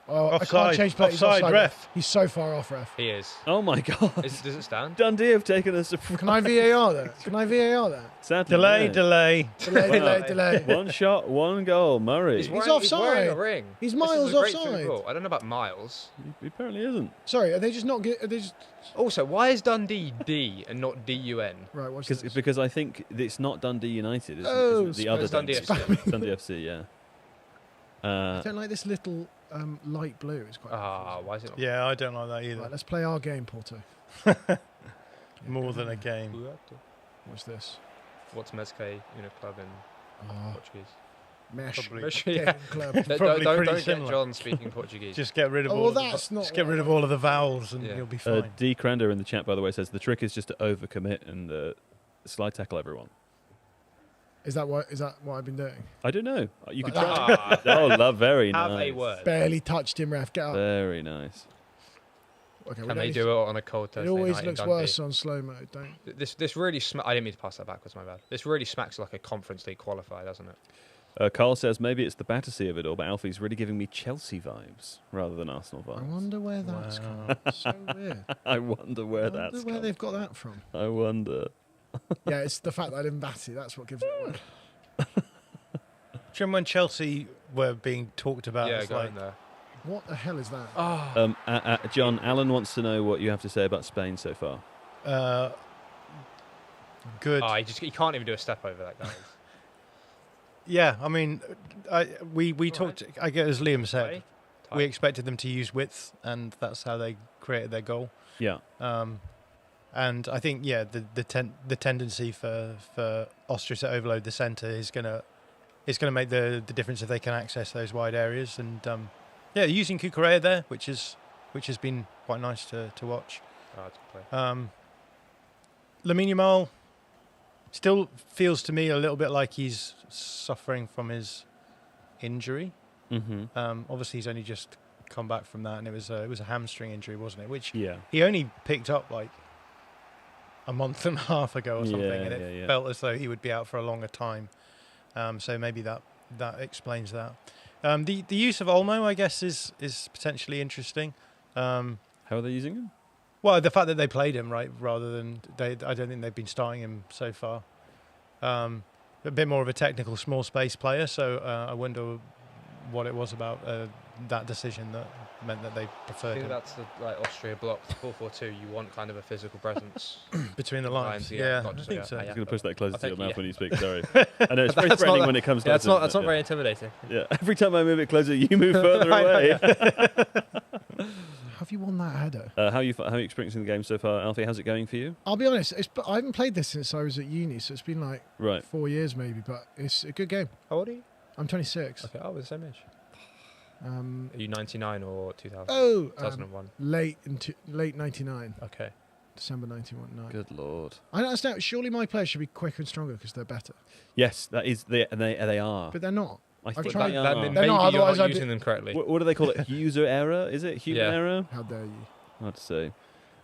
Oh, I can't Offside. change play. He's Offside, ref. He's so far off, ref. He is. Oh my God. Does it stand? Dundee have taken us. Can I VAR that? Can I VAR that? Sadly, Delay, no. delay. Delay. One shot, one goal. Murray. He's He's wearing a offside. ring. He's This is miles a great through offside. ball. I don't know about miles. He apparently isn't. Sorry, are they just not get? Are they just Also, why is Dundee D and not DUN? right? Watch this. Because I think it's not Dundee United, isn't Oh, it? The other it's Dundee FC. Dundee FC, yeah. I don't like this little light blue. It's quite. Why is it? Yeah, I don't like that either. Right, let's play our game, Porto. More than a game. What's this? What's Mezque in a club in Portuguese? Mesh. Probably. Mesh, Gaming yeah. club. Don't Probably pretty get similar. John speaking Portuguese. Just get rid of Oh, all. that's not. Just get rid of all of the vowels, and Yeah. you'll be fine. D. Crender in the chat, by the way, says the trick is just to overcommit and slide tackle everyone. Is that what I've been doing? I don't know. You could Like try. Oh, love, very Have nice. a word. Barely touched him, ref. Get up. Very nice. Okay, we Can don't they need do to- it on a cold It Thursday always night in looks Dundee? worse on slow mo. Don't. This really I didn't mean to pass that backwards, my bad. This really smacks like a Conference League qualifier, doesn't it? Carl says maybe it's the Battersea of it all, but Alfie's really giving me Chelsea vibes rather than Arsenal I vibes. wonder where that's Wow. come. So weird. I wonder where I wonder that's where come. they've got that from. I wonder. Yeah, it's the fact that I live in Battersea. That's what gives it away. Do you remember when Chelsea were being talked about? Yeah, as go like, in there. What the hell is that? John, Alan wants to know what you have to say about Spain so far. good. He can't even do a step over that guy. Yeah, I mean, we talked. I guess as Liam said, Tight. we expected them to use width, and that's how they created their goal. Yeah. And I think the tendency for Austria to overload the centre is gonna make the difference if they can access those wide areas. And using Cucurella there, which has been quite nice to watch. Hard to play. Lamine Yamal still feels to me a little bit like he's suffering from his injury. Mm-hmm. Obviously, he's only just come back from that, and it was a hamstring injury, wasn't it? Which Yeah. he only picked up like a month and a half ago or something, Yeah, and it yeah. felt as though he would be out for a longer time. So maybe that explains that. The use of Olmo, I guess, is potentially interesting. How are they using him? Well, the fact that they played him right rather than I don't think they've been starting him so far. A bit more of a technical small space player, so I wonder what it was about that decision that meant that they I preferred think him that's the Austria block 4-4-2. You want kind of a physical presence. between the lines. yeah, Yeah, not I just think like so. a- I'm going to push that closer I to your think- mouth yeah. when you speak. Sorry. I know it's very That's threatening not- when it comes. Yeah, that's closer, not yeah. very intimidating. Yeah. Every time I move it closer, you move further I know, away. Have you won that header? How are you experiencing the game so far, Alfie? How's it going for you? I'll be honest. I haven't played this since I was at uni, so it's been like Right. 4 years maybe. But it's a good game. How old are you? I'm 26. Okay, we're the same age. Um, Are you 99 or 2000? oh, 2001. late 99, Okay. December 91. Good lord. I don't understand. Surely my players should be quicker and stronger because they're better, Yes, that is they are. but they're not. I I've think tried- they That are. maybe They're not, you're otherwise not I'd be- using them correctly. What do they call it? User error? Is it human Yeah. error? How dare you? Hard to say.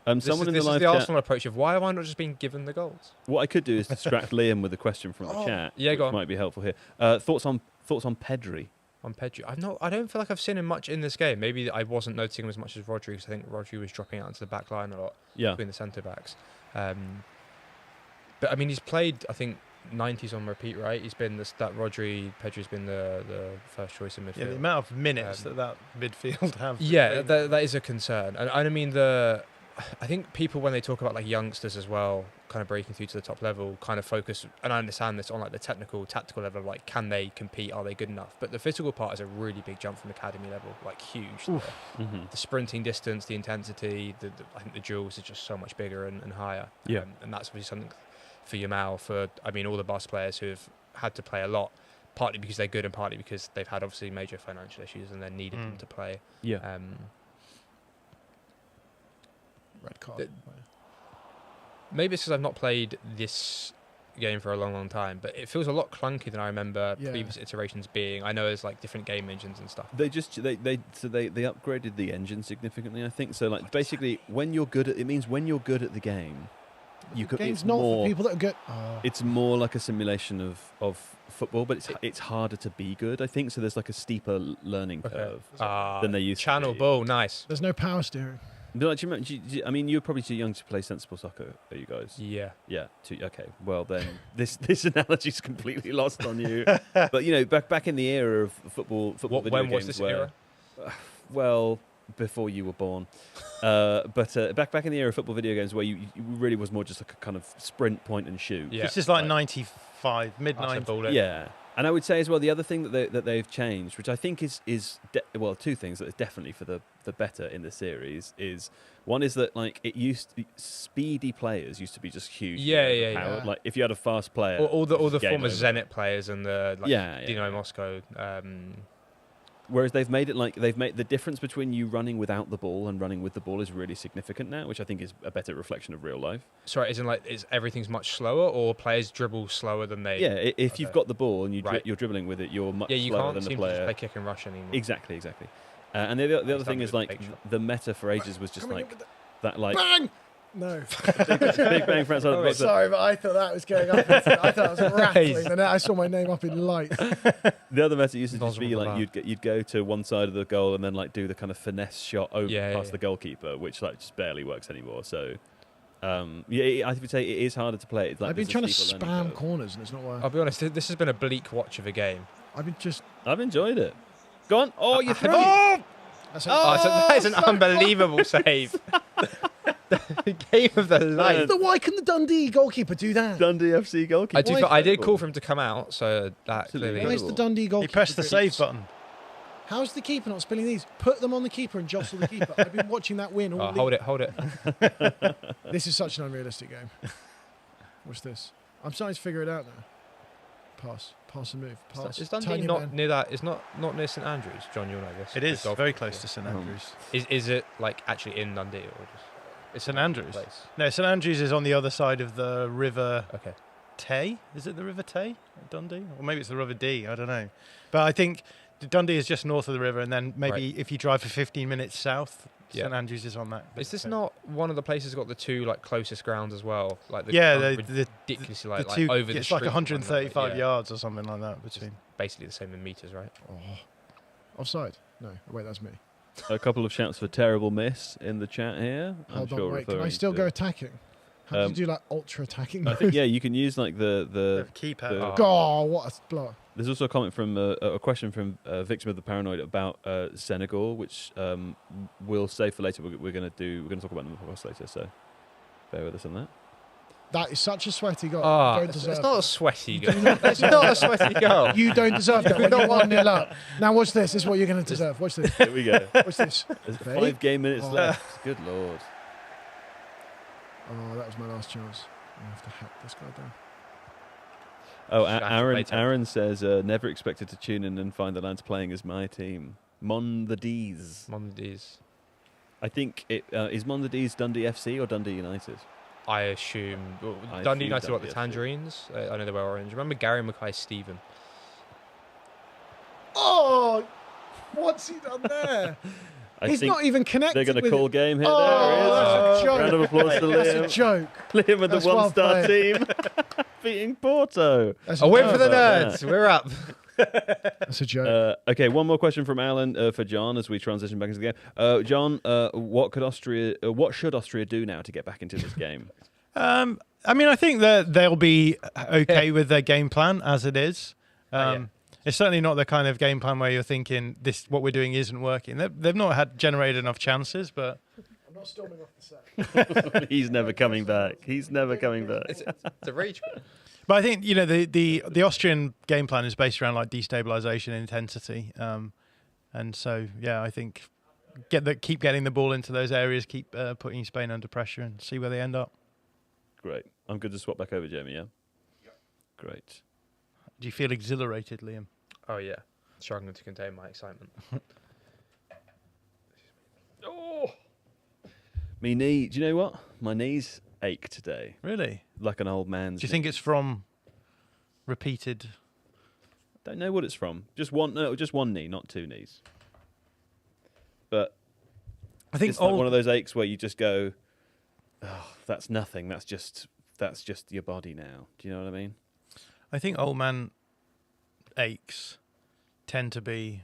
This Someone is, in this the is live the chat. Arsenal approach of why have I not just been given the goals? What I could do is distract Liam with a question from the chat. Yeah, go which on. might be helpful here. Thoughts on Pedri? On Pedri, I don't feel like I've seen him much in this game. Maybe I wasn't noticing him as much as Rodri because I think Rodri was dropping out into the back line a lot Yeah. between the centre backs. But I mean, he's played I think 90s on repeat, right? He's been Pedri's been the first choice in midfield. Yeah, the amount of minutes that midfield have. Yeah, that is a concern. And I mean, I think people, when they talk about like youngsters as well, kind of breaking through to the top level, kind of focus, and I understand this, on like the technical, tactical level, like can they compete? Are they good enough? But the physical part is a really big jump from academy level, like huge. Mm-hmm. The sprinting distance, the intensity, I think the duels are just so much bigger and higher. Yeah. And that's obviously something for Yamal, I mean, all the Barca players who have had to play a lot, partly because they're good and partly because they've had obviously major financial issues and they needed them to play. Yeah. Red card. The- Maybe it's because I've not played this game for a long, long time, but it feels a lot clunky than I remember Yeah. previous iterations being. I know there's like different game engines and stuff. They upgraded the engine significantly, I think. So like basically when you're good at the game, you could Game's it's not more for people that are good. Oh. it's more like a simulation of football, but it's harder to be good, I think. So there's like a steeper learning curve than they used Channel to be. Ball, nice. There's no power steering. No, do you, I mean, you're probably too young to play sensible soccer, are you guys? Yeah. Yeah. Okay. Well, then this analogy's completely lost on you. But you know, back in the era of football video When games, was this where, era? well, before you were born. But back in the era of football video games, where you really was more just like a kind of sprint, point and shoot. Yeah. This is like 95, mid Pass the 90s. ball in. Yeah. And I would say as well, the other thing that they've changed, which I think is two things that is definitely for the better in the series, is one is that like speedy players used to be just huge. Yeah. Like if you had a fast player, All the former over. Zenit players and the Dynamo Moscow. Whereas they've made the difference between you running without the ball and running with the ball is really significant now, which I think is a better reflection of real life. Sorry, is everything's much slower, or players dribble slower than they? Yeah, if you've got the ball and you're dribbling with it, you're much slower than the player. You can't seem to play kick and rush anymore. Exactly. And the other thing is like the meta for ages was just like that like. Bang! No. Big bang for outside the box. Sorry, but I thought that was going up. I thought I was rattling, and then I saw my name up in lights. The other meta used to just be like you'd go to one side of the goal and then like do the kind of finesse shot over past the goalkeeper, which like just barely works anymore. So I would say it is harder to play. It's like I've been trying to spam corners and it's not working. I'll be honest, this has been a bleak watch of a game. I've enjoyed it. Go on. Oh, you threw it. That is an unbelievable save. The game of the life. Why can the Dundee goalkeeper do that? Dundee FC goalkeeper. I did call for him to come out, so that clearly. Where's the Dundee goalkeeper? He pressed the save button. How's the keeper not spilling these? Put them on the keeper and jostle the keeper. I've been watching that win all hold it. This is such an unrealistic game. What's this? I'm starting to figure it out now. Pass and move. Pass. Is Dundee not near that? It's not near St Andrews, John. You'll know this. It is very close to St Andrews. Is it like actually in Dundee or just? It's St Andrews. Place? No, St Andrews is on the other side of the River. Okay. Tay? Is it the River Tay at Dundee? Or maybe it's the River Dee, I don't know. But I think Dundee is just north of the river, and then maybe if you drive for 15 minutes south, St Andrews is on that. Is this not one of the places got the two like closest grounds as well? Like ridiculously the two, over the it's like street 135 yards or something like that between. Basically the same in meters, right? Offside? No, wait, that's me. A couple of shouts for terrible miss in the chat here. Hold on, wait. Can I still go attacking? How do you do like ultra attacking? I think you can use like the keeper. God, what a block! There's also a comment from a question from Victim of the Paranoid about Senegal, which we'll save for later. We're going to talk about them in the podcast later, so bear with us on that. That is such a sweaty goal. It's not a sweaty goal. It's not a sweaty goal. You don't deserve that. We're not 1-0 up. Now watch this. This is what you're going to deserve. Watch this. Here we go. Watch this. There's 5 game minutes left. Good lord. Oh, that was my last chance. I have to hack this guy down. Oh, Aaron says, never expected to tune in and find the lads playing as my team. Mon the D's. I think it is Mon the D's Dundee FC or Dundee United? I assume Dundee United got the Tangerines. I know they were orange. Remember Gary Mackay-Steven? Oh, what's he done there? He's not even connected. They're going to call game here. That's a joke. Round of applause to Liam. That's a joke. Liam with the one-star team beating Porto. A win for the nerds. We're up. That's a joke. Okay, one more question from Alan for John as we transition back into the game. John, what should Austria do now to get back into this game? I mean, I think that they'll be okay with their game plan as it is. It's certainly not the kind of game plan where you're thinking what we're doing isn't working. They've not generated enough chances, but I'm not storming off the set. He's never coming back. He's never coming back. It's a rage. But I think the Austrian game plan is based around like destabilization and intensity, and so I think keep getting the ball into those areas, keep putting Spain under pressure, and see where they end up. Great. I'm good to swap back over, Jamie. Yeah. Yep. Great. Do you feel exhilarated, Liam? Oh yeah, struggling to contain my excitement. Me knee. Do you know what? My knees ache today. Really? Like an old man's. Do you think it's from repeated? Don't know what it's from. Just one knee, not 2 knees. But I think it's like one of those aches where you just go, "Oh, that's nothing. That's just your body now." Do you know what I mean? I think old man aches tend to be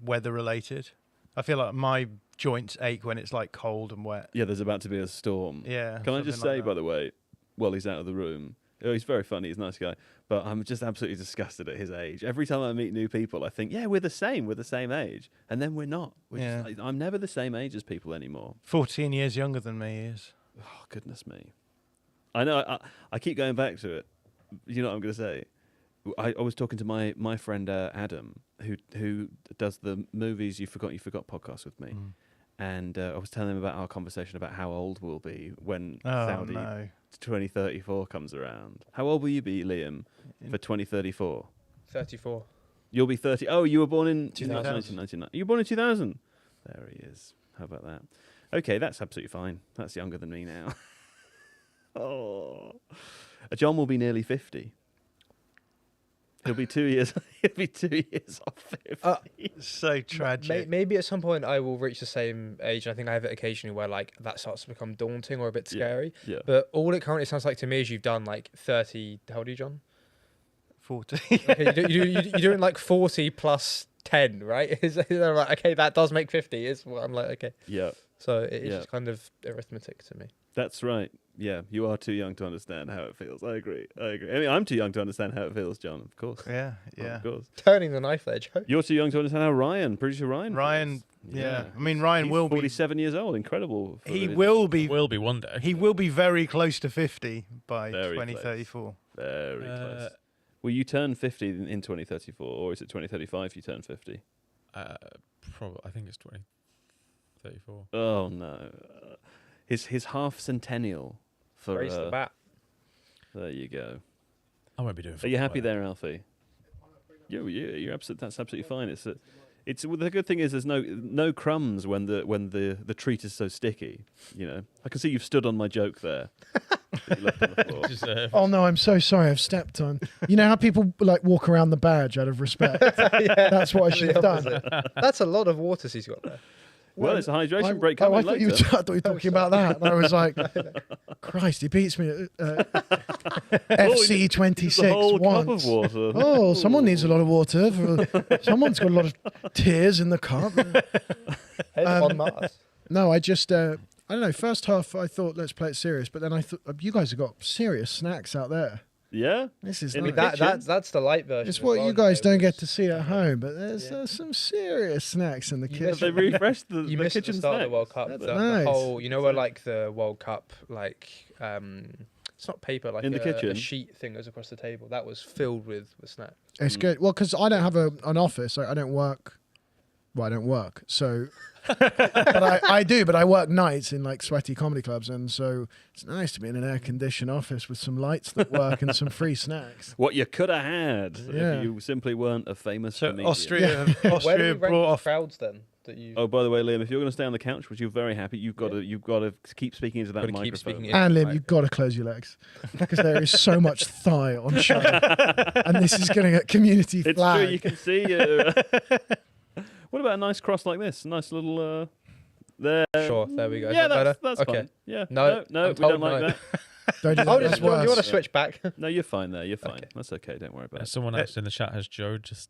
weather related. I feel like my joints ache when it's like cold and wet. Yeah, there's about to be a storm. Yeah. Can I just say, by the way, while he's out of the room, he's very funny, he's a nice guy, but I'm just absolutely disgusted at his age. Every time I meet new people, I think, we're the same age. And then we're not. I'm never the same age as people anymore. 14 years younger than me is. Oh, goodness me. I know, I keep going back to it. You know what I'm going to say? I was talking to my friend Adam, who does the movies You Forgot podcast with me, and I was telling him about our conversation about how old we'll be when Saudi 2034 comes around. How old will you be, Liam, for 2034? 34. You'll be 30. Oh, you were born in 1999. You were born in 2000. There he is. How about that? Okay, that's absolutely fine. That's younger than me now. Oh, John will be nearly 50. He'll be 2 years. He'll be 2 years off 50. So tragic. Maybe at some point I will reach the same age. And I think I have it occasionally where like that starts to become daunting or a bit scary. Yeah. But all it currently sounds like to me is you've done like 30. How old are you, John? 40. Okay, you're doing like 40 plus 10, right? Is like, okay, that does make 50. Is what I'm like, okay. Yeah. So it's just kind of arithmetic to me. That's right. Yeah, you are too young to understand how it feels. I agree. I mean, I'm too young to understand how it feels, John. Of course. Yeah. Of course. Turning the knife there, Joe. You're too young to understand how producer Ryan. Ryan. feels. Yeah. I mean, Ryan He's will 47 years old. Incredible. He will be one day. He will be very close to 50 by Very 2034. Very close. Will you turn 50 in 2034, or is it 2035 you turn 50? Probably. I think it's 2034. Oh no, his half centennial for. Raise the bat. There you go. I won't be doing. Are you happy there, Alfie? You're absolutely. That's absolutely fine. It's the good thing is there's no crumbs when the treat is so sticky. You know, I can see you've stood on my joke there. That you left on the floor. Oh no, I'm so sorry. I've stepped on. You know how people like walk around the badge out of respect. That's what I should have done. That's a lot of waters he's got there. Well, it's a hydration break coming I thought later. I thought you were talking about that. And I was like, Christ, he beats me at FC 26 The whole once. cup of water. Oh, someone needs a lot of water. Someone's got a lot of tears in the cup. Head on Mars. No, I just, I don't know. First half, I thought, let's play it serious. But then I thought, you guys have got serious snacks out there. Yeah. This is In nice. the kitchen? That's the light version. It's as what well, you guys know, don't get which- to see at home, but there's some serious snacks in the You kitchen. missed They refreshed the You missed the kitchen start of the snacks. World Cup. That's The nice. whole, you know, where like the World Cup, like it's not paper, like In the a kitchen? sheet thing goes across the table. That was filled with snacks. It's good. Well, because I don't have an office. I don't work. Well, I don't work. So, but I do. But I work nights in like sweaty comedy clubs, and so it's nice to be in an air-conditioned office with some lights that work and some free snacks. What you could have had Yeah. if you simply weren't a famous So comedian. Austria Where do Austria we rank brought off. crowds then? That you Oh, by the way, Liam, if you're going to stay on the couch, which you're very happy, you've got to keep speaking into that Gotta keep microphone. speaking in. And Liam, Right. you've got to close your legs because there is so much thigh on show, and this is going to get community It's flag. true, you can see. What about a nice cross like this? Nice little. There. Sure, there we go. Is Yeah, that better? that's Okay. fine. Yeah. No, no, I'm we told don't like no. that. Don't do that. Oh, That's do you want to worse. switch back? No, you're fine there. You're fine. Okay. That's okay. Don't worry about it. Someone else in the chat has Joe just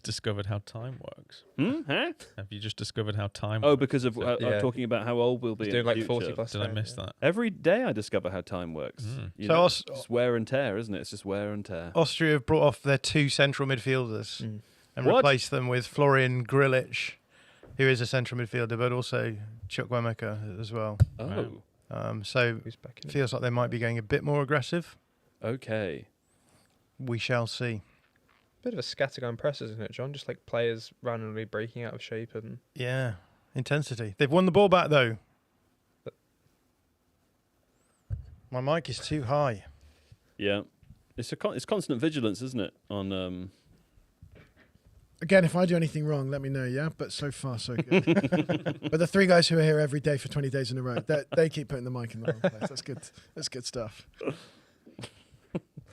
discovered how time works. Huh? Have you just discovered how time? Oh, works? because of Yeah. talking about how old we'll be. He's in doing the like 40 future. plus. Did I time, miss yeah. that? Every day I discover how time works. You So know, Aus- it's wear and tear, isn't it? It's just wear and tear. Austria have brought off their two central midfielders and What? replaced them with Florian Grilic, who is a central midfielder, but also Chukwuemeka as well. Oh, So Who's back in? it feels like they might be going a bit more aggressive. okay. We shall see. Bit of a scattergun press, isn't it, John? Just like players randomly breaking out of shape and Yeah, intensity. They've won the ball back though. My mic is too high. Yeah. It's constant vigilance, isn't it? On Again, if I do anything wrong, let me know, yeah? But so far, so good. But the three guys who are here every day for 20 days in a row, they keep putting the mic in the wrong place. That's good. That's good stuff.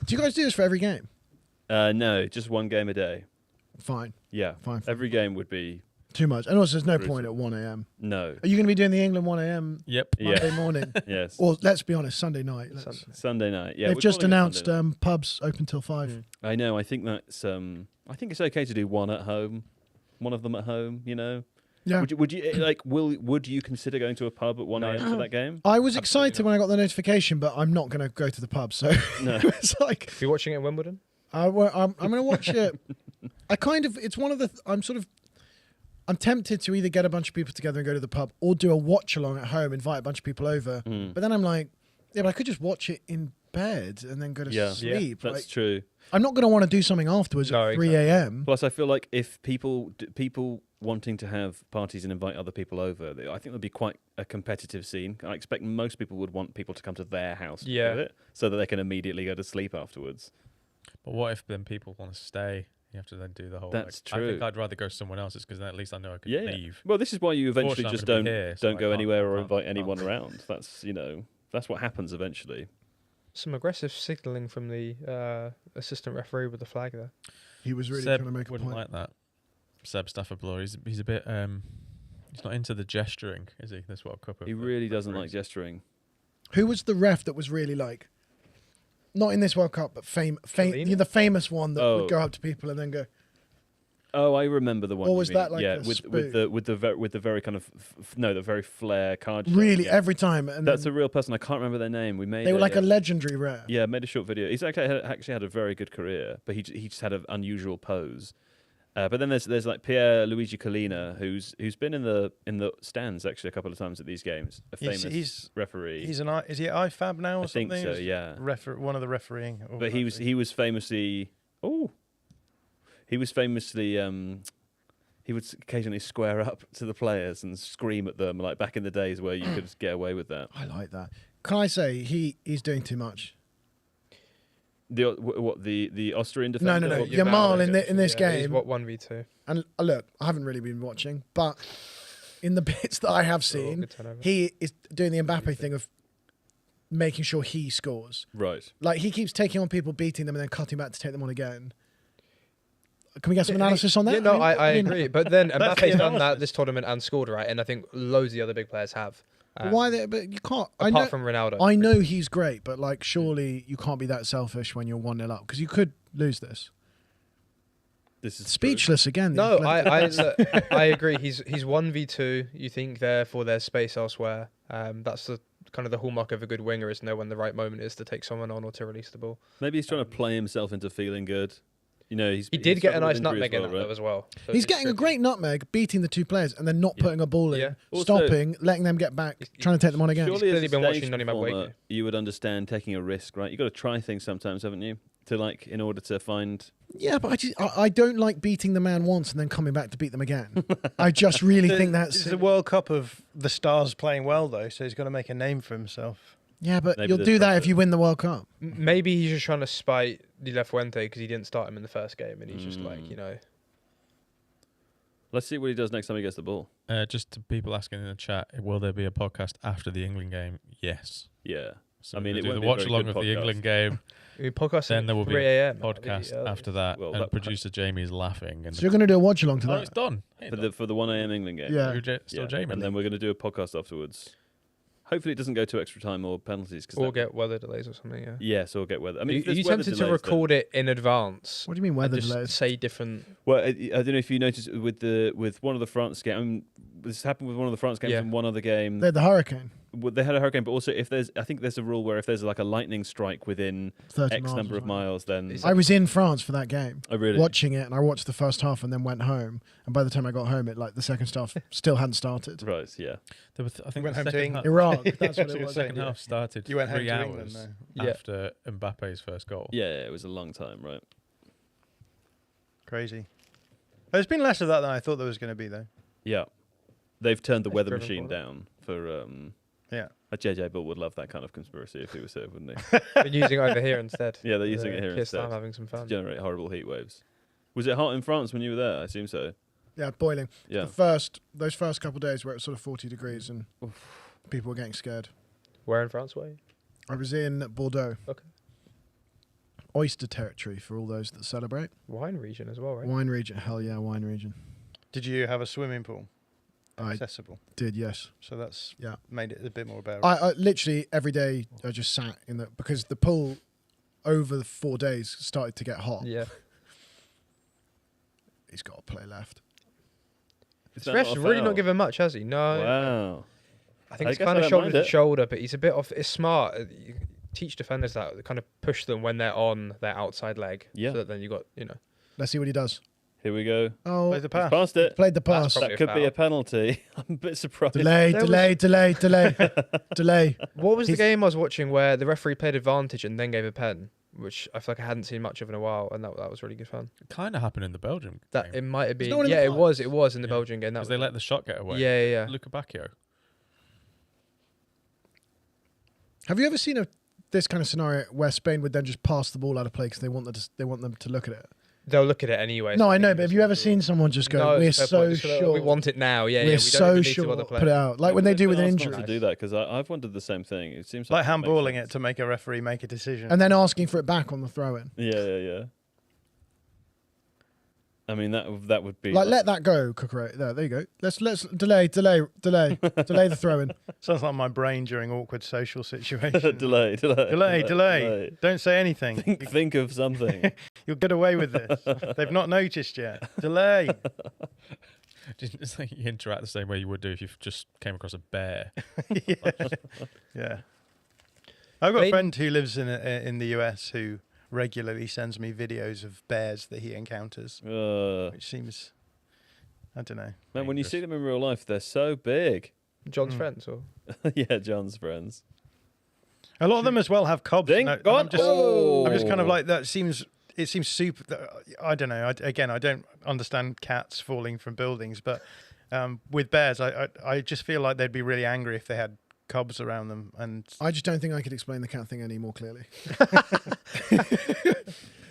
Do you guys do this for every game? no, just one game a day. Fine. Yeah. Fine. Every game would be Too much. And also, there's no Brutal. point at 1 a.m. no. Are you going to be doing the England 1 a.m. Yep. Monday Yeah. morning? Yes. Or let's be honest, Sunday night. Let's- Sunday night. Yeah. They've we're just calling it announced Sunday night. pubs open till 5. I know. I think that's. I think it's okay to do one at home, one of them at home. You know. Yeah. Would you like? Would you consider going to a pub at 1 a.m. for that game? I was excited when I got the notification, but I'm not going to go to the pub. So No. it's like, Are you watching it in Wimbledon? I'm going to watch it. It's one of the, I'm tempted to either get a bunch of people together and go to the pub or do a watch along at home, invite a bunch of people over. But then I'm like, yeah, but I could just watch it in bed and then go to Yeah. sleep. That's Like, true. I'm not going to want to do something afterwards at 3 a.m. Plus, I feel like if people wanting to have parties and invite other people over, I think there'd be quite a competitive scene. I expect most people would want people to come to their house to do it, so that they can immediately go to sleep afterwards. But what if then people want to stay? You have to then do the whole. That's true. I think I'd rather go someone else's because then at least I know I can leave. Well, this is why you eventually just don't go anywhere or invite anyone can't. around. That's that's what happens eventually. Some aggressive signalling from the assistant referee with the flag there. He was really Seb trying to make a wouldn't point. like that. Seb Stafford-Bloor, he's a bit he's not into the gesturing, is he? This World Cup. He really doesn't like gesturing. Who was the ref that was really like, not in this World Cup, but the famous one that would go up to people and then go. Oh, I remember the one. Or was you mean. that like yeah, a with the very kind of the very flare card. Really, yeah. every time. And that's a real person. I can't remember their name. They were like a legendary ref. Yeah, made a short video. He's actually had a very good career, but he just had an unusual pose. But then there's like Pierre Luigi Collina, who's been in the stands actually a couple of times at these games. A famous referee. Is he at IFAB now or I something? think so. Yeah. One of the refereeing. But he was famously. He was famously. He would occasionally square up to the players and scream at them, like back in the days where you could get away with that. I like that. Can I say he's doing too much? The Austrian defender? No. Yamal in this game. He's 1v2. And look, I haven't really been watching, but in the bits that I have seen, he is doing the Mbappe thing of making sure he scores. Right. Like he keeps taking on people, beating them, and then cutting back to take them on again. Can we get some analysis on that? Yeah, no, I agree. But then Mbappe's done that this tournament and scored, right? And I think loads of the other big players have. But you can't. Apart from Ronaldo. I know he's great, but like, surely you can't be that selfish when you're 1-0 up because you could lose this. This is speechless again. No, I agree. He's 1v2. You think therefore there's space elsewhere. That's the kind of the hallmark of a good winger, is know when the right moment is to take someone on or to release the ball. Maybe he's trying to play himself into feeling good. He did get a nice nutmeg in that as well. So he's getting a great nutmeg, beating the two players, and then not putting a ball in, stopping, letting them get back, trying to take them on again. Surely clearly been watching Noni Madueke. You would understand taking a risk, right? You've got to try things sometimes, haven't you? In order to find... Yeah, but I don't like beating the man once and then coming back to beat them again. I just really think that's... It's a World Cup of the stars playing well, though, so he's got to make a name for himself. Yeah, but maybe you'll do that if you win the World Cup. Maybe he's just trying to spite Di La Fuente because he didn't start him in the first game, and he's just like, Let's see what he does next time he gets the ball. Just to people asking in the chat, will there be a podcast after the England game? Yes. Yeah. So it will do the watch along of the England game. Podcast then there will be a podcast after that, and producer Jamie is laughing. So you're going to do a watch along to that? Oh, it's done. For the 1 a.m. England game. Yeah. Still Jamie. And then we're going to do a podcast afterwards. Hopefully it doesn't go to extra time or penalties. Or get weather delays or something, yeah. Yes, or get weather. I mean, you tempted to record it in advance. What do you mean weather delays? Say different... Well, I don't know if you noticed with one of the France games. This happened with one of the France games and one other game. They had the hurricane. They had a hurricane, but also I think there's a rule where if there's like a lightning strike within X number of miles, then... I was in France for that game. Oh, really? Watching it, and I watched the first half and then went home. And by the time I got home, the second half still hadn't started. Right, yeah. I think went home to England. Iraq, that's what it was. The second half started 3 hours after Mbappe's first goal. Yeah, it was a long time, right? Crazy. There's been less of that than I thought there was going to be, though. Yeah. They've turned the weather machine down for... Yeah. JJ Bull would love that kind of conspiracy if he was here, wouldn't he? They're using it over here instead. Yeah, they're using it here instead. I'm having some fun. To generate horrible heat waves. Was it hot in France when you were there? I assume so. Yeah, boiling. Yeah. Those first couple of days where it was sort of 40 degrees and people were getting scared. Where in France were you? I was in Bordeaux. Okay. Oyster territory for all those that celebrate. Wine region as well, right? Wine region, hell yeah, wine region. Did you have a swimming pool? Accessible. Did, yes. So that's made it a bit more bearable. I literally every day I just sat in because the pool over the 4 days started to get hot. Yeah. He's got a play left. This ref's really not given much, has he? No. Wow. I think it's kind of shoulder to shoulder, but he's a bit off. It's smart. You teach defenders that, kind of push them when they're on their outside leg. Yeah. So that then you got, Let's see what he does. Here we go. Oh, played the pass. He's passed it. Played the pass. That could be a penalty. I'm a bit surprised. Delay. Delay. What was the game I was watching where the referee played advantage and then gave a pen? which I feel like I hadn't seen much of in a while, and that was really good fun. It kind of happened in the Belgium That game. it might have been. no one in Yeah, the it was. It was in the Yeah. Belgian game. That Because was they let the shot get away. Yeah. Luca Bacchio. Have you ever seen this kind of scenario where Spain would then just pass the ball out of play because they want them to look at it? They'll look at it anyway. No, so I know, think but have it's you ever all- seen someone just go, No, we're it's a fair so point. Just like, sure. we want it now. Yeah, we're we so don't even need sure. to bother Put playing. it out. Like when they do with an Arsenal injury. to do that, because I've wondered the same thing. It seems Like like it makes handballing sense. it to make a referee make a decision. And then asking for it back on the throw-in. Yeah. I mean that would be Like, let that go, Cucurella. There you go. Let's delay the throw-in. Sounds like my brain during awkward social situations. delay. Don't say anything. Think of something. You'll get away with this. They've not noticed yet. Delay. It's like you interact the same way you would do if you just came across a bear. Yeah. I've got a Spain- friend who lives in the US who regularly sends me videos of bears that he encounters, which seems, I don't know. Man, when you Dangerous. see them in real life, they're so big. John's friends, or Yeah, John's friends. A lot of them as well have cobs. Ding, and gone. I'm just kind of like that. It seems super. I don't know. I don't understand cats falling from buildings, but with bears, I just feel like they'd be really angry if they had cobs around them. And I just don't think I could explain the cat thing any more clearly.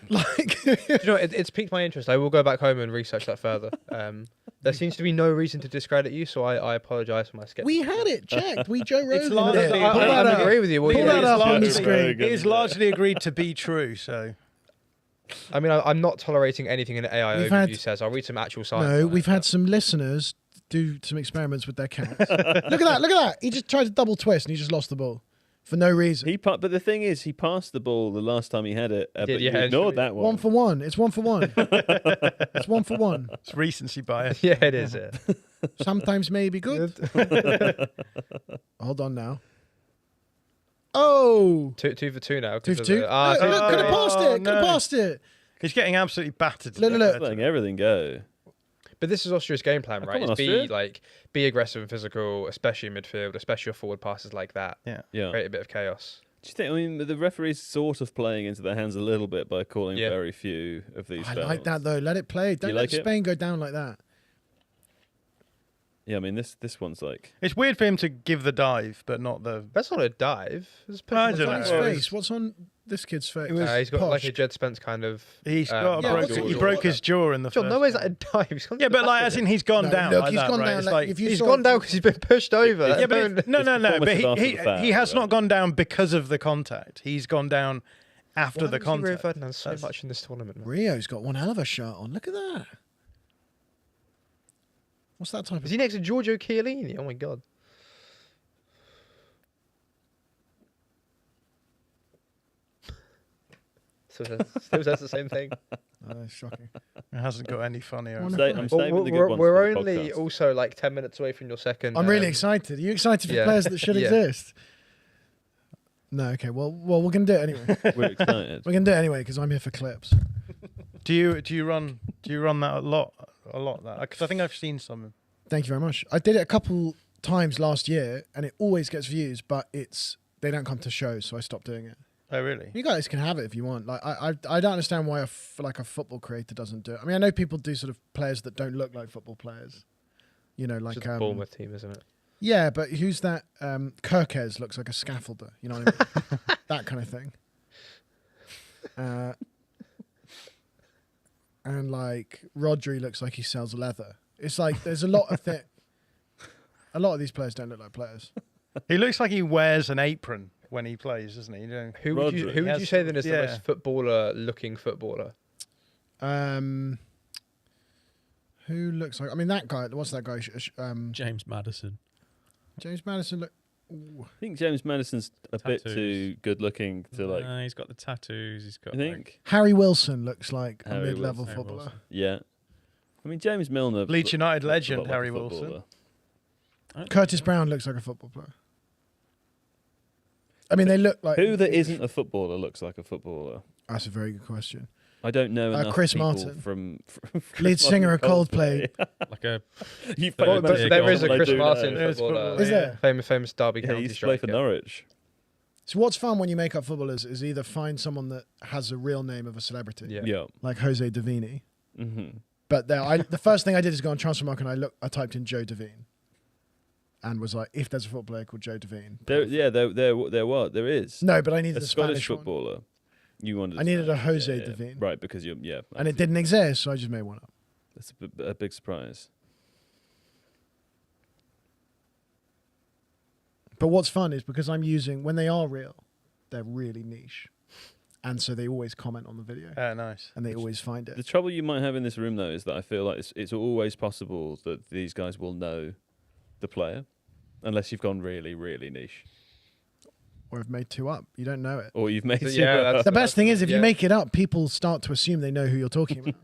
Like, Do you know, it's piqued my interest. I will go back home and research that further. There seems to be no reason to discredit you, so I apologise for my skepticism. we had it checked. We Joe Rogan. It's largely- it. I, Pull that I up. agree with you. Well, Pull yeah, that it's up on the largely- screen. Very good, it is isn't it? largely agreed to be true. So I mean, I'm not tolerating anything an AI We've overview had- says. I'll read some actual science. No, on it, we've had but- some listeners do some experiments with their cats. Look at that. He just tried to double twist and he just lost the ball for no reason. But the thing is, he passed the ball the last time he had it, He did, but you yeah, ignored that one. 1 for 1. It's 1 for 1. It's 1 for 1. it's recency bias. Yeah, it is. Yeah. Sometimes maybe good. Hold on now. Oh, 2 for 2 now. 2 for 'cause 2. of the- Ah, Look, two for could have three. passed it. Could have no. passed it. He's getting absolutely battered. Look, look, Just letting everything go. But this is Austria's game plan, Oh, right? come on, It's Austria. be aggressive and physical, especially in midfield, especially your forward passes like that. Yeah. Create a bit of chaos. Do you think? I mean, the referee's sort of playing into their hands a little bit by calling Yeah. very few of these. I fouls. like that though. Let it play. Don't You let like it? Spain go down like that. Yeah, I mean, this one's like. It's weird for him to give the dive, but not the. That's not a dive. It's I What's don't on know. his Well, face? What's on this kid's face? It was he's got Posh. like a Jed Spence kind of. He's got Yeah, a what's broken. it- He broke his jaw in the John, first. no way is game. that a dive. He's gone Yeah, but like, as in he's gone No, down. look, like he's that, gone right? down It's like- like if you He's saw gone it- down because he's been pushed over. yeah, That's but don't- no, performative but after he the fact, has right? not gone down because of the contact. He's gone down after Why the haven't you Rio contact. Ferdinand so That's- much in this tournament, man? Rio's got one hell of a shirt on. Look at that. What's that type Is of? he next to Giorgio Chiellini? Oh my god. Still says the same thing. Oh, that's shocking. It hasn't got any funnier. Wonder- I'm Well, saving the good we're ones we're for the only podcast. also like 10 minutes away from your second. I'm really excited. Are you excited for yeah. players that should Yeah. exist? No. Okay. Well, we're gonna do it anyway. We're excited. We're gonna do it anyway because I'm here for clips. Do you run that a lot? Because I think I've seen some. Thank you very much. I did it a couple times last year, and it always gets views, but they don't come to shows, so I stopped doing it. Oh really? You guys can have it if you want. Like I don't understand why a football creator doesn't do it. I mean, I know people do sort of players that don't look like football players. You know, like Just a Bournemouth team, isn't it? yeah, but who's that? Kirkes looks like a scaffolder. You know what I mean? That kind of thing. And like Rodri looks like he sells leather. It's like there's a lot of a lot of these players don't look like players. He looks like he wears an apron when he plays, doesn't he? Who would you Rodri. say then is the Yeah. most footballer-looking footballer? Who looks like? I mean, that guy. What's that guy? James Maddison. James Madison. Ooh. I think James Madison's a bit Tattoos. too good looking to like. He's got the tattoos. He's got. I think. Harry Wilson looks like a Harry mid-level Wilson. footballer. Wilson. Yeah. I mean, James Milner. Leeds United looks a lot legend, like a Harry footballer. Wilson. Curtis Brown looks like a football player. I mean, they look like. Who that isn't a footballer looks like a footballer? That's a very good question. I don't know enough Chris people Martin. from Lead singer of Coldplay. Like a. You've Well, managed to there go is a on, I Chris do Martin know. There's footballer. football, Is there? Famous Derby Yeah, County he used to play for striker. Norwich. So what's fun when you make up footballers is either find someone that has a real name of a celebrity, Yeah. like Jose Devine. Mm-hmm. But the first thing I did is go on Transfermarkt and I typed in Joe Devine, and was like, if there's a footballer called Joe Devine. There is. No, but I needed A a Scottish Spanish one. footballer. You wanted. I needed a Jose yeah. Devine. Right, because you're And it didn't exist, so I just made one up. That's a big surprise. But what's fun is because I'm using, when they are real, they're really niche. And so they always comment on the video. Nice. And they always find it. The trouble you might have in this room, though, is that I feel like it's always possible that these guys will know the player, unless you've gone really, really niche. Or have made two up. You don't know it. Or you've made Yeah, The best thing is, if you yeah. make it up, people start to assume they know who you're talking about.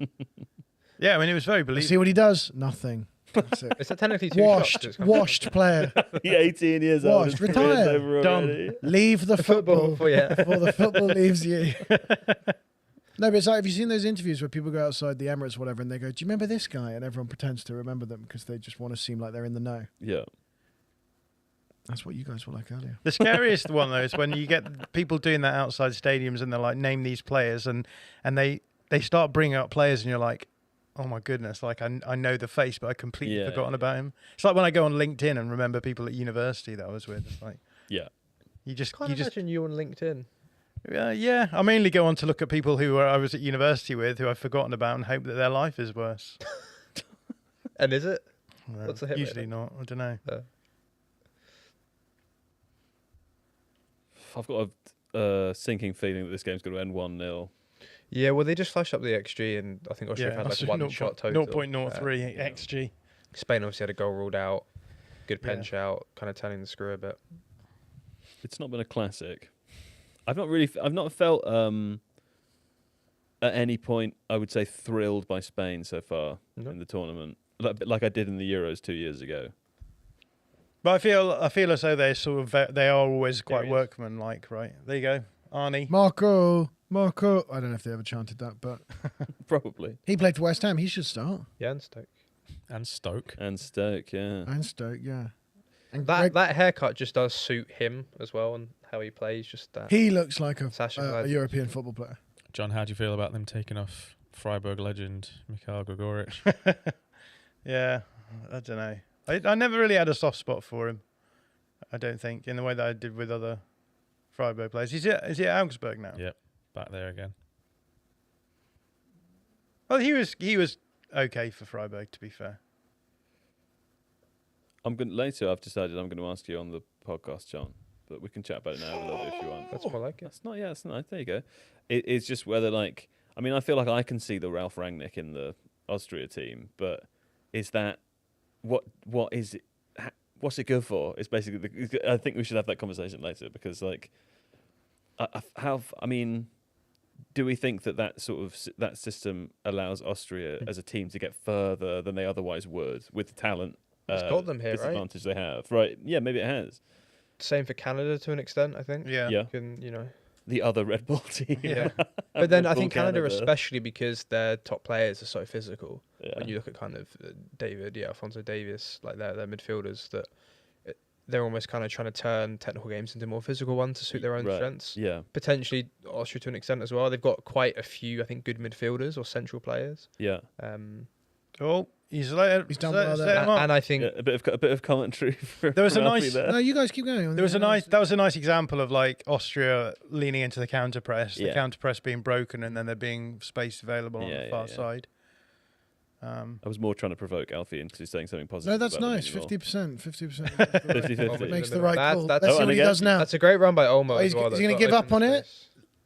Yeah, I mean, it was very believable. See what he does? Nothing. That's it. Is that technically two shots? It's kind of- Washed player. He 18 years old. Washed, his career's retired, over done. already. Leave the football Football, yeah. before the football leaves you. No, but it's like, have you seen those interviews where people go outside the Emirates or whatever and they go, do you remember this guy? And everyone pretends to remember them because they just want to seem like they're in the know. Yeah. That's what you guys were like earlier. The scariest one, though, is when you get people doing that outside stadiums and they're like, name these players, and they start bringing up players and you're like, oh my goodness, like I know the face, but I completely Yeah, forgotten yeah. about him. It's like when I go on LinkedIn and remember people at university that I was with. It's like, Yeah. you just Can't imagine you on LinkedIn. yeah. I mainly go on to look at people who I was at university with, who I've forgotten about, and hope that their life is worse. And is it? Well, What's the hit rate usually then? not. I don't know. I've got a sinking feeling that this game's going to end 1-0. Yeah, well, they just flashed up the XG, and I think Austria had like one shot total. 0.03 yeah. XG. Spain obviously had a goal ruled out, good pen Yeah. shout, kind of turning the screw a bit. It's not been a classic. I've not felt at any point, I would say, thrilled by Spain so far No. in the tournament, like I did in the Euros 2 years ago. But I feel as though they're sort of they are always quite There he is. workmanlike, right? There you go, Arnie. Marco. I don't know if they ever chanted that, but Probably. he played for West Ham. He should start. Yeah, and Stoke. And Stoke. And Stoke, yeah. And Stoke, yeah. And That haircut just does suit him as well, and how he plays. Just that. he looks like a Sasha a Gladys. European football player. John, how do you feel about them taking off Freiburg legend Mikhail Gregoric? Yeah, I don't know. I never really had a soft spot for him. I don't think in the way that I did with other Freiburg players. Is he at Augsburg now? Yep, back there again. Well, he was okay for Freiburg, to be fair. Later I've decided I'm going to ask you on the podcast, John, but we can chat about it now a little bit if you want. That's more like it. That's not. Yeah, that's nice. There you go. It's just whether I feel like I can see the Ralf Rangnick in the Austria team, but is that what is it? What's it good for? It's basically. I think we should have that conversation later because do we think that sort of that system allows Austria as a team to get further than they otherwise would with the talent? It's got them here, right? disadvantage they have, right? Yeah, maybe it has. Same for Canada to an extent, I think. Yeah. Yeah. You can, The other Red Bull team. Yeah. But then I Red think Bull Canada, especially because their top players are so physical. Yeah. When you look at kind of Alphonso Davies, like their midfielders, that they're almost kind of trying to turn technical games into more physical ones to suit their own Right. strengths. Yeah. Potentially Austria to an extent as well. They've got quite a few, I think, good midfielders or central players. Yeah. Oh, he's let He's done well there. him up. And I think Yeah, a bit of commentary. There was a from Alfie nice- there. No, you guys keep going. That was a nice example of like Austria leaning into the counter press, the Yeah. counter press being broken, and then there being space available on Yeah, the far yeah. side. I was more trying to provoke Alfie into saying something positive. No, that's about them nice. anymore. 50%. 50%. 50-50. Makes the right call. That's- Let's see Oh, what he and does now. that's a great run by Olmo Oh, as he's well. is he going to give up on it?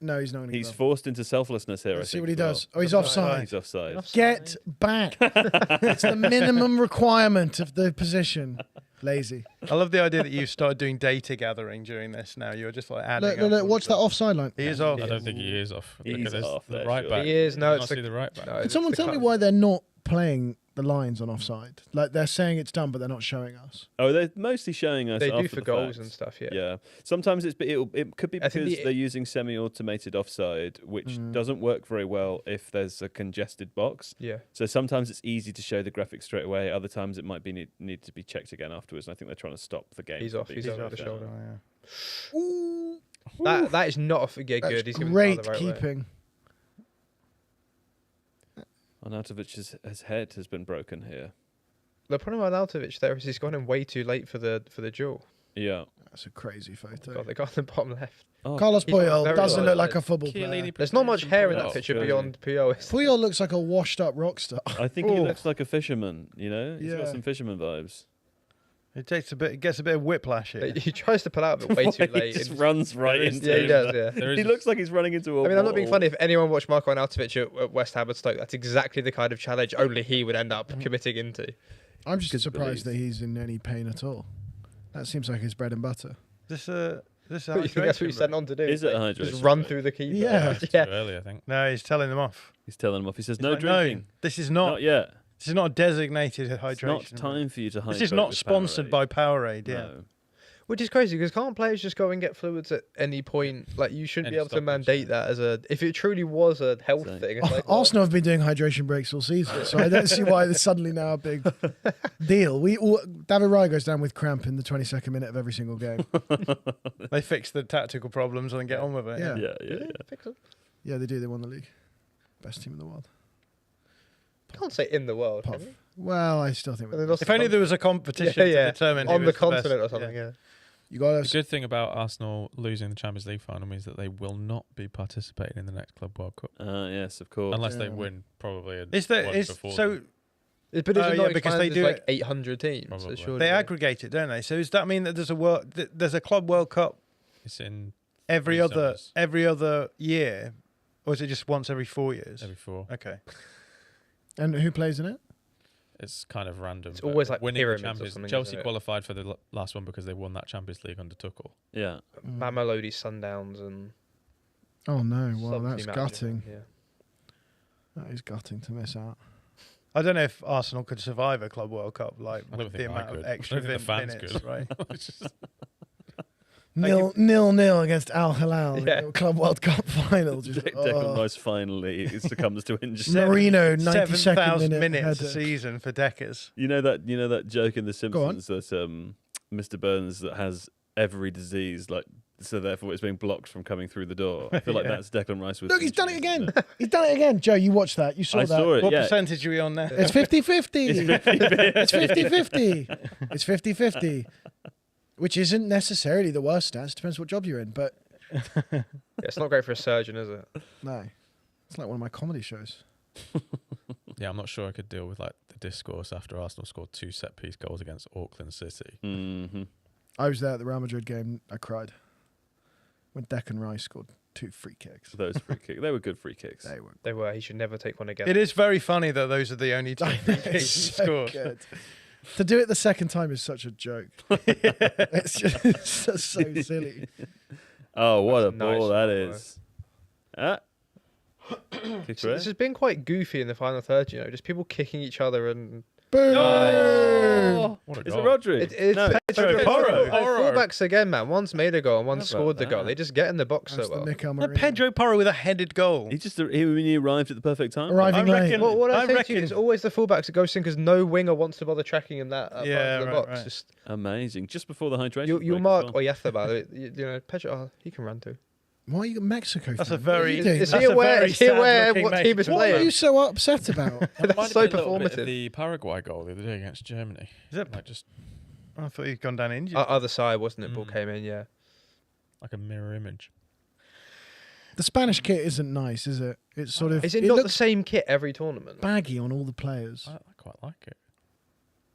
No, he's not going to He's give up. forced into selflessness here. Let's I see think, what he as well. does. Oh, he's Offside. offside. He's offside. Get back. It's the minimum requirement of the position. Lazy. I love the idea that you started doing data gathering during this. Now you're just like adding. Look, watch that offside line. He is off. I don't think he is off. He's Look at this, off the there, right surely. back. He is. No, I it's see the right back. No, Can it's someone the tell me cut. why they're not playing the lines on offside? Like they're saying it's done, but they're not showing us. Oh, they're mostly showing us. They do after for the goals fact. and stuff. Yeah. Yeah. Sometimes it could be I think because the- they're using semi-automated offside, which doesn't work very well if there's a congested box. Yeah. So sometimes it's easy to show the graphics straight away. Other times it might be need to be checked again afterwards. And I think they're trying to stop the game. He's from off. being He's off shut the down. shoulder. Oh, That is not a good. That's He's given great the right way. keeping. Arnautovic's his head has been broken here. The problem with Arnautovic there is he's gone in way too late for the duel. Yeah. That's a crazy photo. God, the guy on the bottom left. Oh, Carlos He's got Puyol very doesn't low look like legs. a football player. Chiellini There's not much hair in Oh, that picture really? beyond Puyol. Puyol looks like a washed-up rock star. I think he Oh. looks like a fisherman. You know, he's Yeah. got some fisherman vibes. It gets a bit of whiplash here. He tries to pull out of it way too He late. just runs right into Yeah, he him. does. Yeah. There is He looks like he's running into a I mean, I'm not being wall. funny. If anyone watched Marko Arnautovic at West Ham and Stoke, that's exactly the kind of challenge only he would end up committing into. I'm just Good surprised belief. that he's in any pain at all. That seems like his bread and butter. This But you think that's what he's sent on to do? Is it a Like, hydration Just run break? through the keeper. Yeah. too yeah. early, I think. No, he's telling them off. He's telling him off. He says, He's "No like, drinking. this is Not not. yet. This is not a designated It's hydration. not time for you to hydrate." This is not with sponsored by Powerade. Powerade. Yeah. No. Which is crazy because can't players just go and get fluids at any point? Like you shouldn't Any be able to stoppage, mandate that as a. If it truly was a health So- thing, it's like, well, Arsenal have been doing hydration breaks all season, so I don't see why there's suddenly now a big deal. David Raya goes down with cramp in the 22nd minute of every single game. They fix the tactical problems and get on with it. Yeah. Yeah. fix it. Yeah, they do. They won the league. Best team in the world. You can't say in the world. Pop. Can you? Well, I still think And they lost If only there was a competition to determine who on the was best. continent or something. Yeah. Yeah. you got The to. good thing about Arsenal losing the Champions League final means that they will not be participating in the next Club World Cup. Yes, of course. Unless they Yeah. win, probably. Is one there is before so them. But it's yeah, not because they do like it- 800 teams. So Probably. surely they aggregate it, don't they? So does that mean that there's a Club World Cup It's in every Three other summers. year, or is it just once every 4 years? every four. Okay. And who plays in it? It's kind of random. It's but always like winning the pyramids or Champions. something, Chelsea isn't it? qualified for the last one because they won that Champions League under Tuchel. Yeah. Mamelodi Sundowns and. Oh no! Well, sub-team that's matches, gutting. Yeah. That is gutting to miss out. I don't know if Arsenal could survive a Club World Cup like I don't with the think I amount of could. extra I don't think the fans minutes, could. right? It's just- 0-0 against Al Hilal in Yeah. the Club World Cup final. Just, Declan Rice finally succumbs to injury. Marino, 7,000 92nd minute minutes a header. season for Deckers. You know that joke in The Go on. Simpsons that Mr. Burns that has every disease, like so therefore it's being blocked from coming through the door. I feel like Yeah. that's Declan Rice with. Look, he's done it injuries, again. isn't it? He's done it again. Joe, you watched that. You saw I that. saw it. What Yeah. percentage are we on now? It's 50-50. It's 50-50. It's 50-50. Which isn't necessarily the worst stats. Depends what job you're in. But Yeah, it's not great for a surgeon, is it? no. It's like one of my comedy shows. yeah, I'm not sure I could deal with like the discourse after Arsenal scored 2 set-piece goals against Auckland City. Mm-hmm. I was there at the Real Madrid game. I cried. When Declan Rice scored 2 free kicks. Those free kicks, they were good free kicks. They were They were. He should never take one again. It is very funny that those are the only two free It's kicks he so scored. good. To do it the second time is such a joke. It's just so silly. Oh, what a That's a nice ball that ball, is! Ah. Kick So right. this has been quite goofy in the final third, just people kicking each other and Boom! What a Is it goal. Rodri? it's no, Pedro Porro. Fullbacks again, man. One's made a goal and one How scored the about goal. that? They just get in the box That's so the well. Mikel No, Marino. Pedro Porro with a headed goal. He arrived at the perfect time. Arriving I late. reckon- Well, what I I say to you reckon- is always the fullbacks that goes in because no winger wants to bother tracking him that far Yeah, into the right, box. right. Just Amazing. Just before the hydration. you'll break as mark well. Oyethaba. Pedro, he can run too. Why are you Mexico? That's fan? a very. What are you doing? Is that's he a aware? very Is he aware sad-looking what team is Mexican. What are playing? you so upset about? That That's reminded so me a little bit of performative. the Paraguay goal the other day against Germany. Is it? Like just I thought he'd gone down injured. Other side, wasn't it? Ball Mm. came in, yeah. like a mirror image. The Spanish kit isn't nice, is it? It's sort of. Is it not the looks same kit every tournament? baggy on all the players. I quite like it.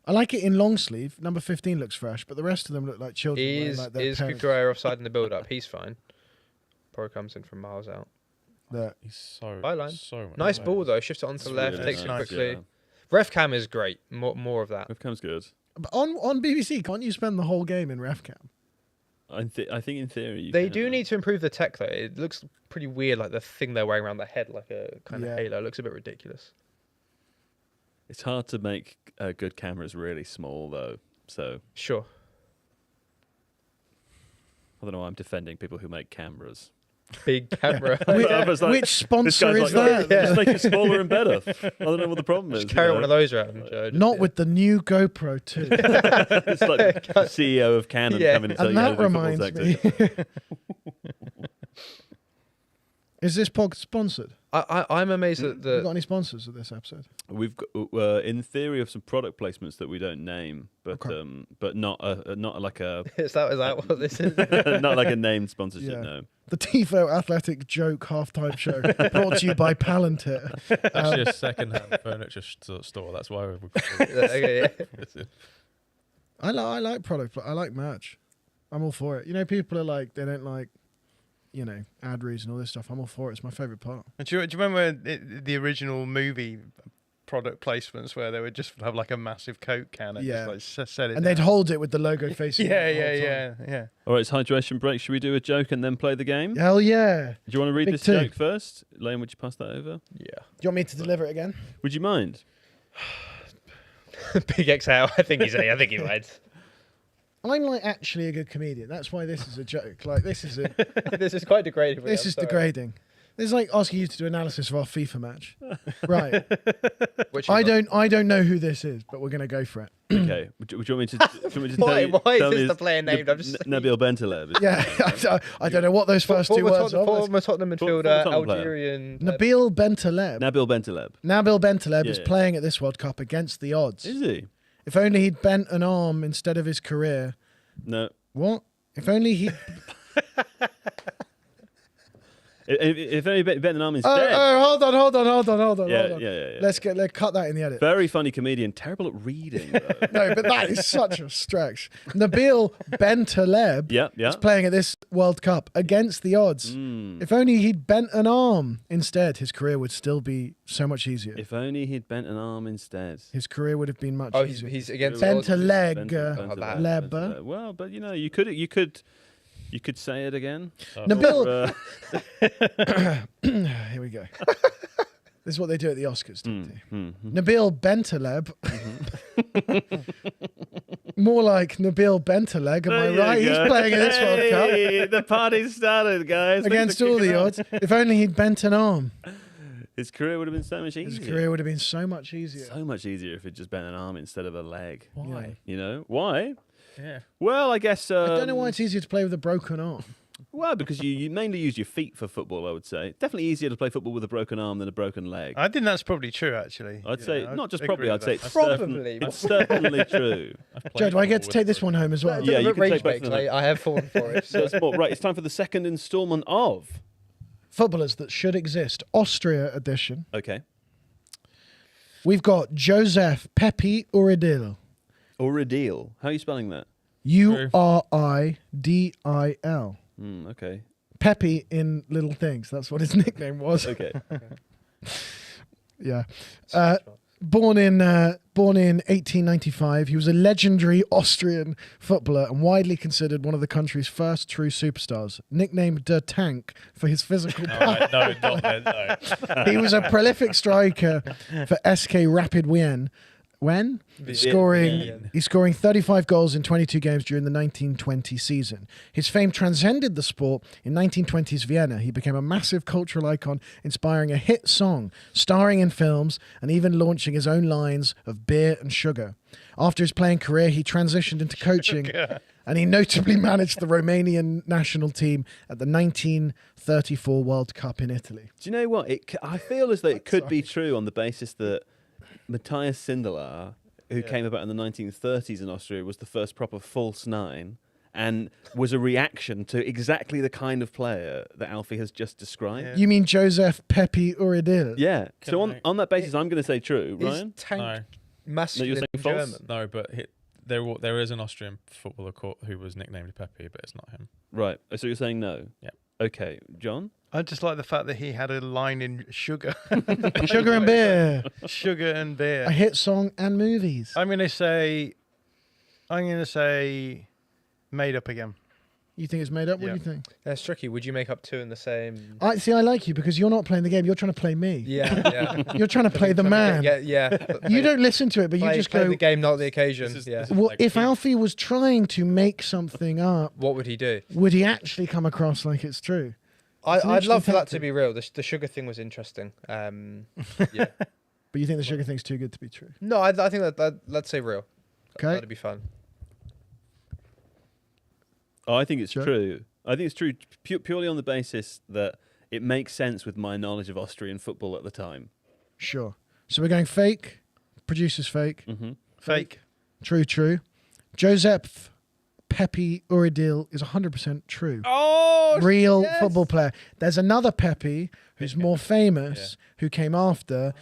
I like it in long sleeve. Number 15 looks fresh, but the rest of them look like children. wearing, Is like their is parents. Kukurea offside in the build-up? He's fine. Porro comes in from miles out. The- He's so Byline. so much Nice better. ball though. Shifts it onto It's the left, really takes it nice, quickly. Yeah. Ref cam is great. More of that. Webcam's good. But on BBC, can't you spend the whole game in RefCam? I think in theory you They can, do though. need to improve the tech though. It looks pretty weird, like the thing they're wearing around their head, like a kind Yeah. of halo. It looks a bit ridiculous. It's hard to make good cameras really small though. So Sure. I don't know why I'm defending people who make cameras. Big camera. I was like, Which this sponsor guy's is like, that? Just make it smaller and better. I don't know what the problem is. Just carry you one of know? those around. Joe. Not with the new GoPro 2. It's like CEO of Canon Yeah. coming to tell And you how that to do football reminds me. tactics. Is this pod sponsored? I'm amazed at Have you got the. any sponsors of this episode? We've got, in theory, of some product placements that we don't name, but not like a Is that what this is? not like a named sponsorship. Yeah. No. The Tifo Athletic Joke Halftime Show, brought to you by Palantir. Actually, a second-hand furniture store. That's why we're. Okay, yeah. I like product, but I like merch. I'm all for it. You know, people are like, they don't like, you know, ad reads and all this stuff. I'm all for it. It's my favourite part. Do you remember the original movie product placements where they would just have like a massive Coke can and Yeah. just like set it And down? they'd hold it with the logo facing. Yeah, it the yeah, whole time. yeah. All right, it's hydration break. Should we do a joke and then play the game? Hell yeah. Do you want to read Big this two. joke first? Liam, would you pass that over? Yeah. Do you want me to deliver it again? Would you mind? Big exhale. I think he might. I'm like actually a good comedian. That's why this is a joke. Like this is a, This is quite degrading. this is degrading. This is like asking you to do analysis of our FIFA match. Right. Which I don't know who this is, but we're gonna go for it. Okay. Would you want me to? Do you want me to Why- tell you, why is tell this me the player named? I'm just Nabil Bentaleb. Yeah, I don't know what those first two words are. Former Tottenham midfielder, Tottenham player. Algerian. Nabil Bentaleb. Nabil Bentaleb. Nabil Bentaleb is Yeah. playing at this World Cup against the odds. Is he? If only he'd bent an arm instead of his career. No. What? If only he. If only bent an arm Oh, instead. hold on. Yeah. Let's cut that in the edit. Very funny comedian. Terrible at reading, though. No, but that is such a stretch. Nabil Bentaleb Yeah. is playing at this World Cup against the odds. If only he'd bent an arm instead, his career would still be so much easier. If only he'd bent an arm instead. His career would have been much Oh, easier. he's against. Bent a leg. Bentaleb. Well, but you know, you could say it again. Nabil. Or, Here we go. This is what they do at the Oscars, don't they? mm-hmm. Nabil Bentaleb. More like Nabil Bentaleb, am I There you right? He's go. playing in this World Cup. Hey, the party's started, guys. Against Things are all the kicking off. odds. If only he'd bent an arm. His career would have been so much His easier. career would have been so much easier. So much easier if he'd just bent an arm instead of a leg. Why? You know why? Yeah. Well, I guess. I don't know why it's easier to play with a broken arm. Well, because you mainly use your feet for football, I would say. Definitely easier to play football with a broken arm than a broken leg. I think that's probably true, actually. I'd say, Yeah, not just I'd probably, agree I'd say with it's, Probably. it's certainly true. Joe, do I get to take this one home as well? Yeah, you can Rage take both breaks, of them. mate. I have fallen for it. So it's more, right, it's time for the second instalment of. Footballers that should exist. Austria edition. Okay. We've got Joseph Pepe Uridil. Uridil. How are you spelling that? Uridil. Okay. Pepe in Little Things. That's what his nickname was. Okay. Yeah. Born in 1895, he was a legendary Austrian footballer and widely considered one of the country's first true superstars. Nicknamed Der Tank for his physical power. No, not then, no. He was a prolific striker for SK Rapid Wien. He's scoring 35 goals in 22 games during the 1920 season. His fame transcended the sport. In 1920s Vienna, he became a massive cultural icon, inspiring a hit song, starring in films, and even launching his own lines of beer and sugar. After his playing career, he transitioned into coaching, and he notably managed the Romanian national team at the 1934 World Cup in Italy. Do you know what? I feel as though it could be true on the basis that Matthias Sindelar, who came about in the 1930s in Austria, was the first proper false nine and was a reaction to exactly the kind of player that Alfie has just described. You mean Joseph Pepe Uridil? Yeah. So on that basis, I'm going to say true, Ryan. Is Tank No. masculine saying false? German? No, but there is an Austrian footballer who was nicknamed Pepe, but it's not him. Right. So you're saying no? Yeah. Okay. John? I just like the fact that he had a line in sugar. Sugar and beer. Sugar and A beer. hit song and movies. I'm going to say made up again. You think it's made up? What Yeah. do you think? That's tricky. Would you make up two in the same? I like you because you're not playing the game. You're trying to play me. Yeah. You're trying to play the man. Yeah. You don't listen to it, but you just play go. the game, not the occasion. This is- Yeah. this is Well, like if peak- Alfie was trying to make something up, What would he do? would he actually come across like it's true? It's an I'd love for interesting that tactic. to be real. The sugar thing was interesting. Yeah. But you think the sugar thing's too good to be true? No, I think that let's say real. Okay. That'd be fun. Oh, I think it's Sure. true. I think it's true purely on the basis that it makes sense with my knowledge of Austrian football at the time. Sure. So we're going fake. Producer's fake. Mm-hmm. Fake. True. Joseph Pepe Uridil is 100% true. Oh, Real football player. There's another Pepe who's more famous who came after,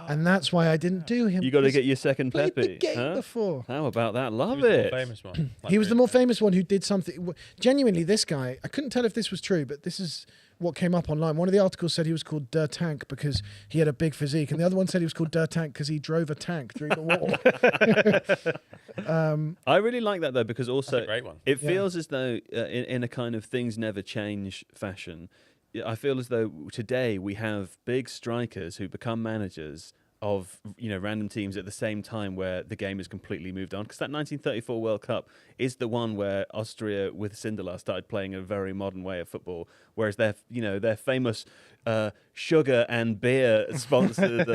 and that's why I didn't do him. You got to get your second played Pepe. the game before. How about that? Love He was the it. more famous one. He was the more famous one who did something. Genuinely, this guy, I couldn't tell if this was true, but this is what came up online. One of the articles said he was called Der Tank because he had a big physique, and the other one said he was called Der Tank because he drove a tank through the wall. I really like that though, because also That's a great one. it feels as though in a kind of things never change fashion, I feel as though today we have big strikers who become managers of random teams at the same time where the game has completely moved on. Because that 1934 World Cup is the one where Austria with Sindelar started playing a very modern way of football, whereas their famous sugar and beer sponsored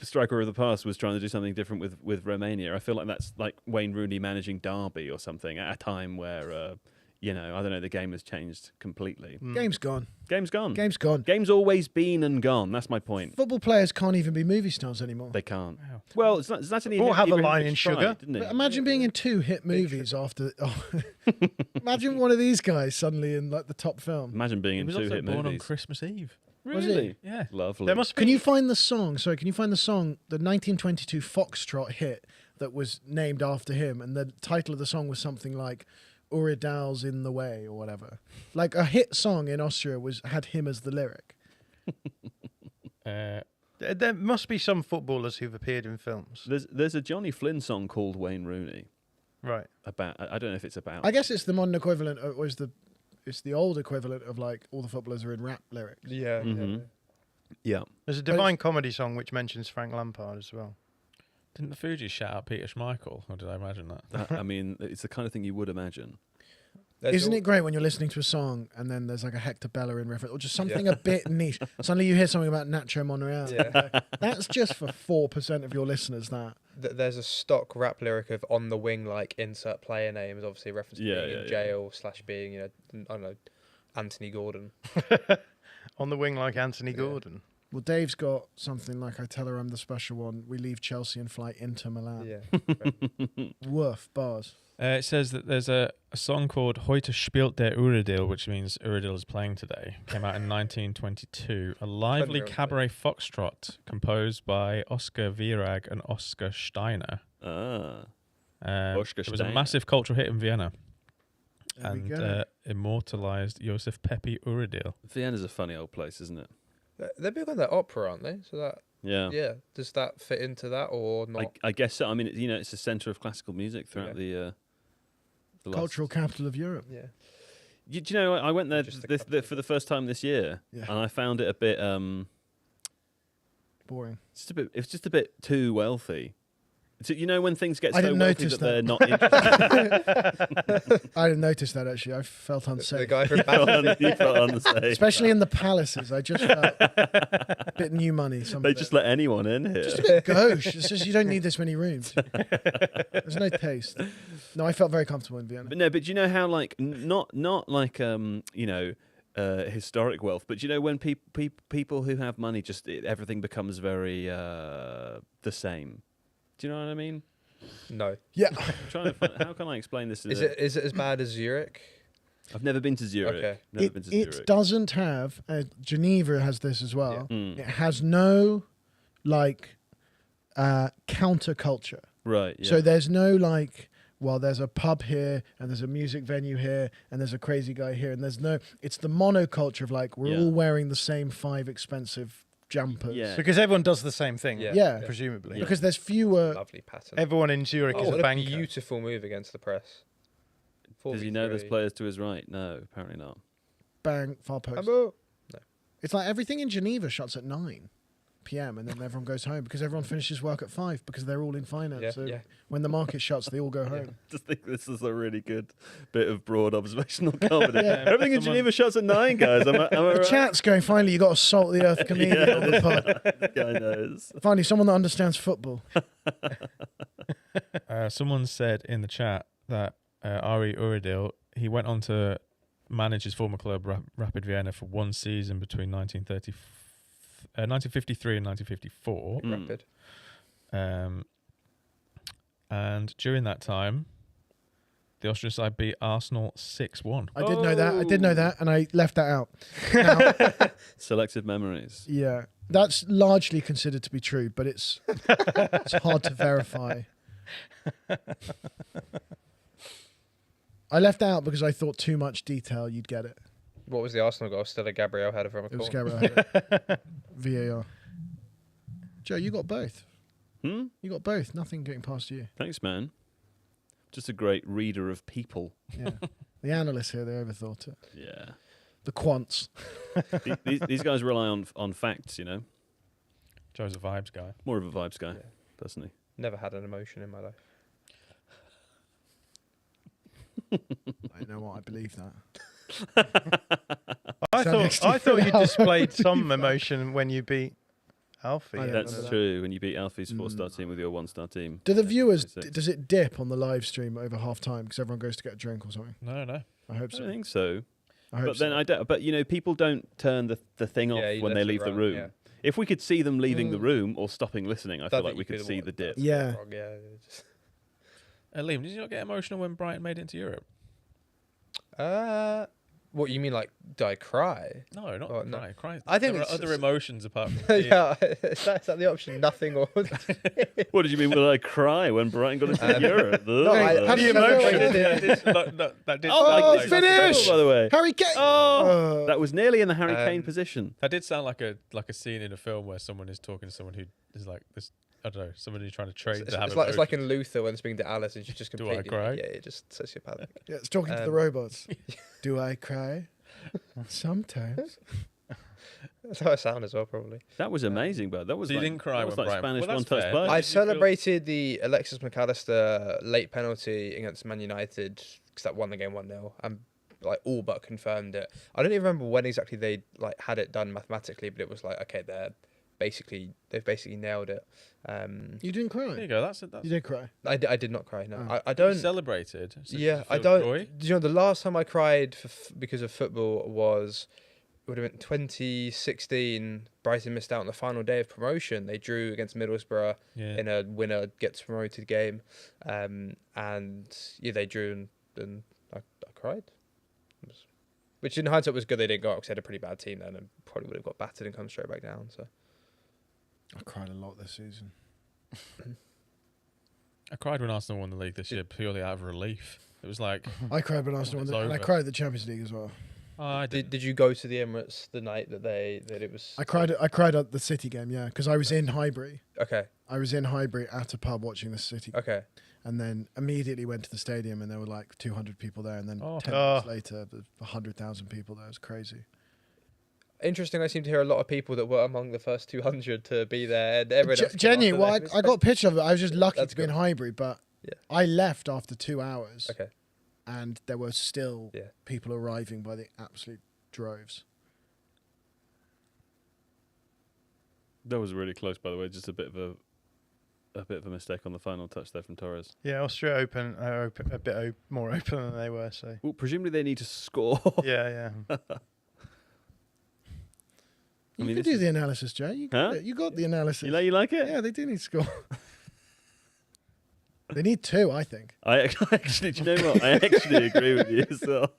striker of the past was trying to do something different with Romania. I feel like that's like Wayne Rooney managing Derby or something at a time where I don't know, the game has changed completely. Game's gone. Game's gone. Game's gone. Game's always been and gone. That's my point. Football players can't even be movie stars anymore. They can't. Wow. Well, it's not an Or have a line in sugar. didn't it? But imagine being in 2 hit movies after. Imagine one of these guys suddenly in like the top film. Imagine being He in was 2 also hit born on movies. Christmas Eve. Was he? Really? Yeah. Lovely. There must be. Can you find the song? Sorry, can you find the song, the 1922 Foxtrot hit that was named after him, and the title of the song was something like Uridal's in the Way or whatever. Like a hit song in Austria had him as the lyric. There must be some footballers who've appeared in films. There's a Johnny Flynn song called Wayne Rooney. Right. About I don't know if it's about. I guess it's the modern equivalent, or it's the old equivalent of like all the footballers are in rap lyrics. Yeah. Mhm. Yeah. There's a Divine Comedy song which mentions Frank Lampard as well. Didn't the Fugees shout out Peter Schmeichel? Or did I imagine that? I mean, it's the kind of thing you would imagine. Isn't it great when you're listening to a song and then there's like a Hector Bellerin reference or just something a bit niche? Suddenly you hear something about Nacho Monreal. Yeah. That's just for 4% of your listeners, that. There's a stock rap lyric of "on the wing," like insert player name is obviously a reference to being in jail / being, I don't know, Anthony Gordon. On the wing like Anthony Gordon. Well, Dave's got something like, I tell her I'm the special one. We leave Chelsea and fly into Milan. Yeah. Woof, bars. It says that there's a song called Heute spielt der Uridil, which means Uridil is playing today. Came out in 1922. A lively cabaret foxtrot composed by Oskar Virag and Oskar Steiner. Oskar It was a Steiner. massive cultural hit in Vienna There we go. and immortalized Josef Pepe Uridil. Vienna's a funny old place, isn't it? They're big on their opera, aren't they? So that Yeah. does that fit into that or not? I guess so. I mean, it's the center of classical music throughout the last- Cultural capital of Europe. Yeah. Do you know, I went there Just the for the first time this year, Yeah. and I found it a bit Boring. it's just a bit too wealthy. So, when things get I so didn't wealthy notice that they're not interested. I didn't notice that, actually. I felt The unsafe. guy from You Backseating. felt unsafe. Especially in the palaces. I just felt a bit new money. They just let anyone in here. Just a bit gauche. It's just you don't need this many rooms. There's no taste. No, I felt very comfortable in Vienna. But do you know how like not like historic wealth, but when people who have money everything becomes very the same. Do you know what I mean? No. Yeah. I'm trying to find, how can I explain this? Is it as bad as Zurich? I've never been to Zurich. Okay. Never been to It Zurich. doesn't have, Geneva has this as well. Mm. It has no like counterculture. Right. Yeah. So there's no like, well, there's a pub here and there's a music venue here and there's a crazy guy here and it's the monoculture of like, we're Yeah. all wearing the same 5 expensive jumpers. Yeah. Because everyone does the same thing. Yeah. Yeah. Presumably. Yeah. Because there's fewer. Lovely pattern. Everyone in Zurich is What a a banker. beautiful move against the press. Does he know there's 4v3. players to his right? No, apparently not. Bang, far post. No. It's like everything in Geneva shuts at 9 p.m. and then everyone goes home because everyone finishes work at 5 because they're all in finance. Yeah, so yeah. when the market shuts, they all go home. Just think this is a really good bit of broad observational comedy. Yeah. Everything in Geneva shuts at 9, guys. Am I The right? chat's going, finally, you got a salt the earth comedian Yeah. on the pod. The guy knows. Finally, someone that understands football. Someone said in the chat that Ari Uridil, he went on to managed his former club, Rapid Vienna, for one season between 1953 and 1954. Rapid. And during that time, the Austrian side beat Arsenal 6-1. I did know that, and I left that out. Now, Selective memories. yeah, that's largely considered to be true, but it's hard to verify. I left out because I thought too much detail, you'd get it. What was the Arsenal goal? Still a Gabriel header from a It was corner. Gabriel. VAR. Joe, you got both. Hmm? You got both. Nothing getting past you. Thanks, man. Just a great reader of people. Yeah. The analysts here, they overthought it. Yeah. The quants. These guys rely on facts, you know. Joe's a vibes guy. More of a vibes guy, Yeah. personally. Never had an emotion in my life. I know what, I believe that. I Sound next to thought you. you displayed some emotion when you beat Alfie. I don't That's remember that. true. When you beat Alfie's 4-star team with your 1-star team. Do the viewers, 26. does it dip on the live stream over half time because everyone goes to get a drink or something? No. I hope I so. don't think so. I hope But so. then I don't. But you know, people don't turn the thing off Yeah, you when they left it leave the wrong, room. yeah. If we could see them leaving the room or stopping listening, I feel Don't like think we you could could see walk the dip. that Yeah. wrong, yeah. Just- Liam, did you not get emotional when Brighton made it into Europe? What you mean? Like, do I cry? No, not Oh, no. cry. I think there are it's- other emotions apart from Yeah, is that the option? Nothing or What did you mean? Will I cry when Brighton got into Europe? no, I- How do you that did Oh, sound Oh, like, finish! By the way, Harry Kane! oh, that was nearly in the Harry Kane Um, position. that did sound like a scene in a film where someone is talking to someone who is like this. I don't know, somebody who's trying to train to have it's like in emotions. Luther when speaking to Alice and she's just Do I completely cry? yeah, just sociopathic. Yeah, it's talking to the Um, robots. Do I cry? Sometimes. That's how I sound as well, probably. That was amazing, but that was So you like, didn't cry that was when like Brighton- Spanish well, that's one-touch fair. punch. Did I you feel- celebrated the Alexis McAllister late penalty against Man United because that won the game 1-0 and like all but confirmed it. I don't even remember when exactly they like had it done mathematically, but it was like okay, they've basically nailed it. You didn't cry? There you go. That's You did cry. I did not cry. No, Oh. I You don't. celebrated. So did Yeah, you I feel don't. joy? Do you know the last time I cried because of football was it would have been 2016. Brighton missed out on the final day of promotion. They drew against Middlesbrough Yeah. in a winner gets promoted game, and yeah, they drew and I cried. Which in hindsight was good. They didn't go out because they had a pretty bad team then and probably would have got battered and come straight back down. So I cried a lot this season. I cried when Arsenal won the league this year purely out of relief. It was like, I cried when Arsenal won, It's and I over. cried at the Champions League as well. oh, I did you go to the Emirates the night that it was? I cried at the City game, yeah, because I was in Highbury. Okay, I was in Highbury at a pub watching the City, okay. and then immediately went to the stadium, and there were like 200 people there, and then Oh. 10 minutes later, there's 100,000 people there. It was crazy. Interesting. I seem to hear a lot of people that were among the first 200 to be there. And everyone else came Genuine. after Well, them. I got a picture of it. I was just lucky That's to be in good. Highbury, but Yeah. I left after 2 hours, Okay. and there were still Yeah. people arriving by the absolute droves. That was really close, by the way. Just a bit of a mistake on the final touch there from Torres. Yeah, Austria are a bit more open than they were. So Well, presumably they need to score. yeah. You mean, could this do is- the analysis, Jay. You got Huh? it. You got the analysis. You like it? Yeah, they do need to score. They need 2, I think. I actually, do you know what? I actually agree with you as well.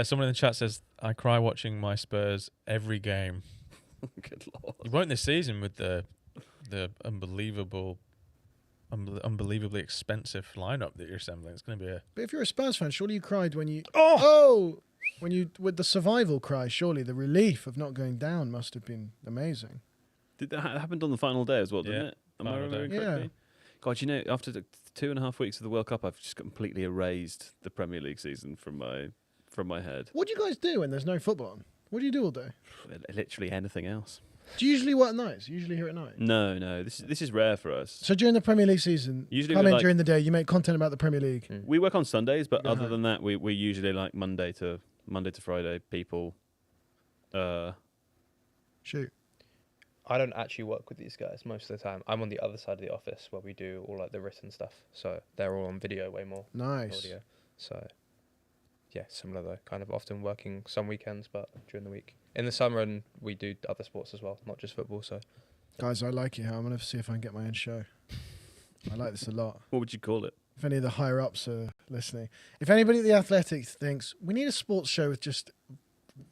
Someone in the chat says, I cry watching my Spurs every game. Good lord. You won't this season with the unbelievably expensive lineup that you're assembling. It's going to be a... But if you're a Spurs fan, surely you cried when you... Oh! When you... With the survival cry, surely the relief of not going down must have been amazing. That happened on the final day as well, didn't Yeah, it? Am I final remembering day. correctly? Yeah. God, you know, after the 2.5 weeks of the World Cup, I've just completely erased the Premier League season from my head. What do you guys do when there's no football on? What do you do all day? Literally anything else. Do you usually work nights? Usually here at night? No. This is rare for us. So during the Premier League season, Usually come we in like- during the day, you make content about the Premier League. We work on Sundays, but Go other home. than that, we usually like Monday to Friday. People. Shoot. I don't actually work with these guys most of the time. I'm on the other side of the office where we do all like the written stuff. So they're all on video way more than Nice. audio. So yeah, similar though. Kind of often working some weekends, but during the week. In the summer, and we do other sports as well, not just football. So, Guys, I like it here. I'm going to see if I can get my own show. I like this a lot. What would you call it? If any of the higher ups are listening. If anybody at the Athletics thinks we need a sports show with just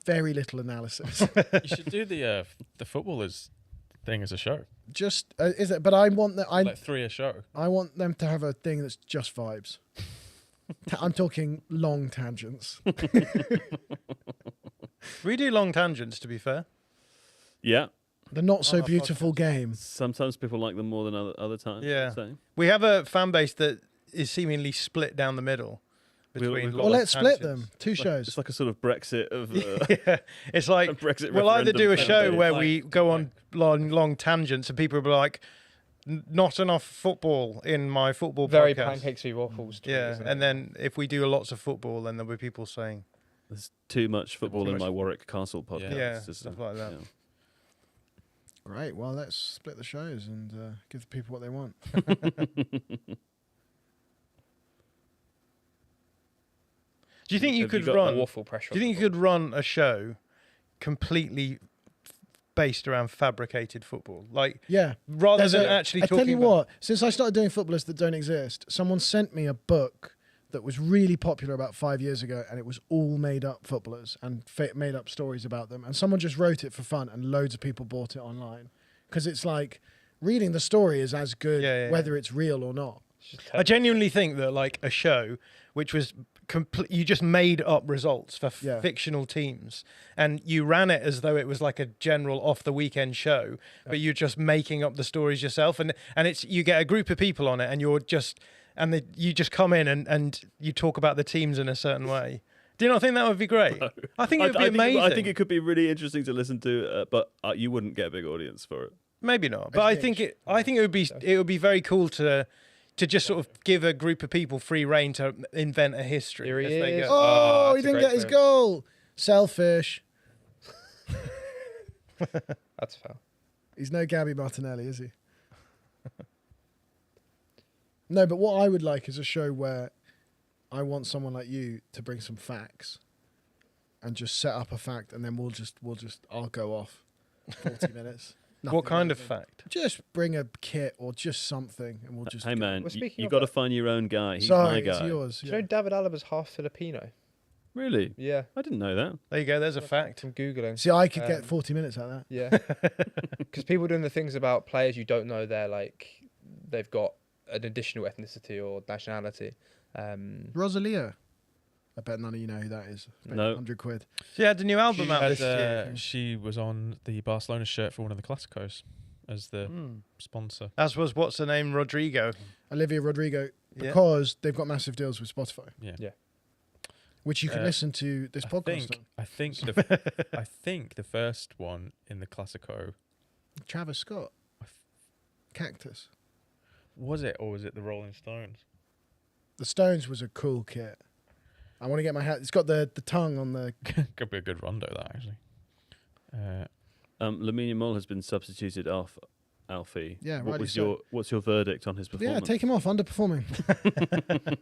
very little analysis, You should do the footballers thing as a show. just is it? But I want that. Like 3 a show. I want them to have a thing that's just vibes. I'm talking long tangents. We do long tangents, to be fair. Yeah. The not so our beautiful game. Sometimes people like them more than other times. Yeah. So. We have a fan base that is seemingly split down the middle between. we've got Well, long let's split tangents. them. 2 shows. It's like a sort of Brexit of. Yeah, it's like a Brexit we'll either do a referendum show fan where base. we go on long tangents and people will be like, not enough football in my football very podcast. pancakes v waffles. to me, Yeah, isn't it? and then if we do lots of football, then there'll be people saying, There's too much football Too in much. my Warwick Castle podcast. yeah, It's stuff like that. Great. Well, let's split the shows and give the people what they want. Do you think you Have could you got run? Awful pressure. Do you think you could run a show completely based around fabricated football, like Yeah. rather There's than a- actually I talking? tell you about, what, since I started doing footballers that don't exist, someone sent me a book that was really popular about 5 years ago, and it was all made up footballers and made up stories about them. And someone just wrote it for fun, and loads of people bought it online because it's like reading the story is as good Yeah. whether it's real or not. I genuinely think that like a show which was you just made up results for Yeah. fictional teams and you ran it as though it was like a general off the weekend show, but you're just making up the stories yourself, and it's you get a group of people on it and you're just you just come in and you talk about the teams in a certain way. Do you not think that would be great? No. I think it would be amazing. I think it could be really interesting to listen to, but you wouldn't get a big audience for it. Maybe not, but I think it would be very cool to just sort of give a group of people free rein to invent a history. Here he as they is. go. Oh, he that's a didn't great get his move. goal. Selfish. That's fair. He's no Gabby Martinelli, is he? No, but what I would like is a show where I want someone like you to bring some facts and just set up a fact, and then I'll go off 40 minutes. What Nothing kind of relevant. fact? Just bring a kit or just something, and we'll just. Hey go. man, Well, speaking you of got to that- find your own guy. He's Sorry, my it's guy. yours. Do you Yeah. know David Alaba's half Filipino? Really? Yeah. I didn't know that. There you go. There's a fact. From Googling. See, I could get Um, 40 minutes out of that. Yeah. Because people doing the things about players you don't know they've got an additional ethnicity or nationality. Rosalia. I bet none of you know who that is. No. 100 quid. She had a new album She, out had, this year. she was on the Barcelona shirt for one of the Classicos as the Hmm. sponsor. As was what's her name, Rodrigo. Olivia Rodrigo, Yeah. because they've got massive deals with Spotify. Yeah. Yeah. Which you can listen to this podcast on. I think the first one in the Classico Travis Scott. Cactus. was it, or was it the Rolling Stones? The Stones was a cool kit. I want to get my hat. It's got the tongue on the. Could be a good rondo, that actually. Lamine Yamal has been substituted off Alfie. Yeah, What rightly was so. what's your verdict on his performance? Yeah, take him off. Underperforming.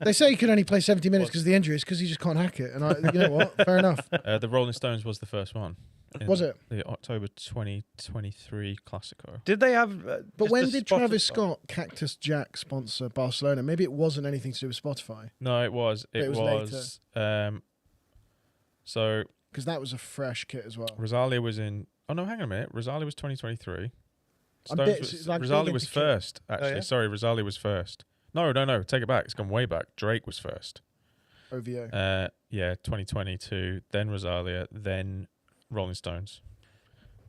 They say he could only play 70 minutes because of the injuries, because he just can't hack it. And you know what? Fair enough. The Rolling Stones was the first one. in Was it? The October 2023 Classico. Did they have? But just when a did Spotify? Travis Scott Cactus Jack sponsor Barcelona? Maybe it wasn't anything to do with Spotify, No, it was. It was So because that was a fresh kit as well. Rosalia was in. Oh no, hang on a minute. Rosalia was 2023. I'm Stones bit- was, like, Rosalia big was into kit. first. Actually, yeah? sorry, Rosalia was first. No, take it back. It's gone way back. Drake was first. OVO. 2022. Then Rosalia. Then Rolling Stones.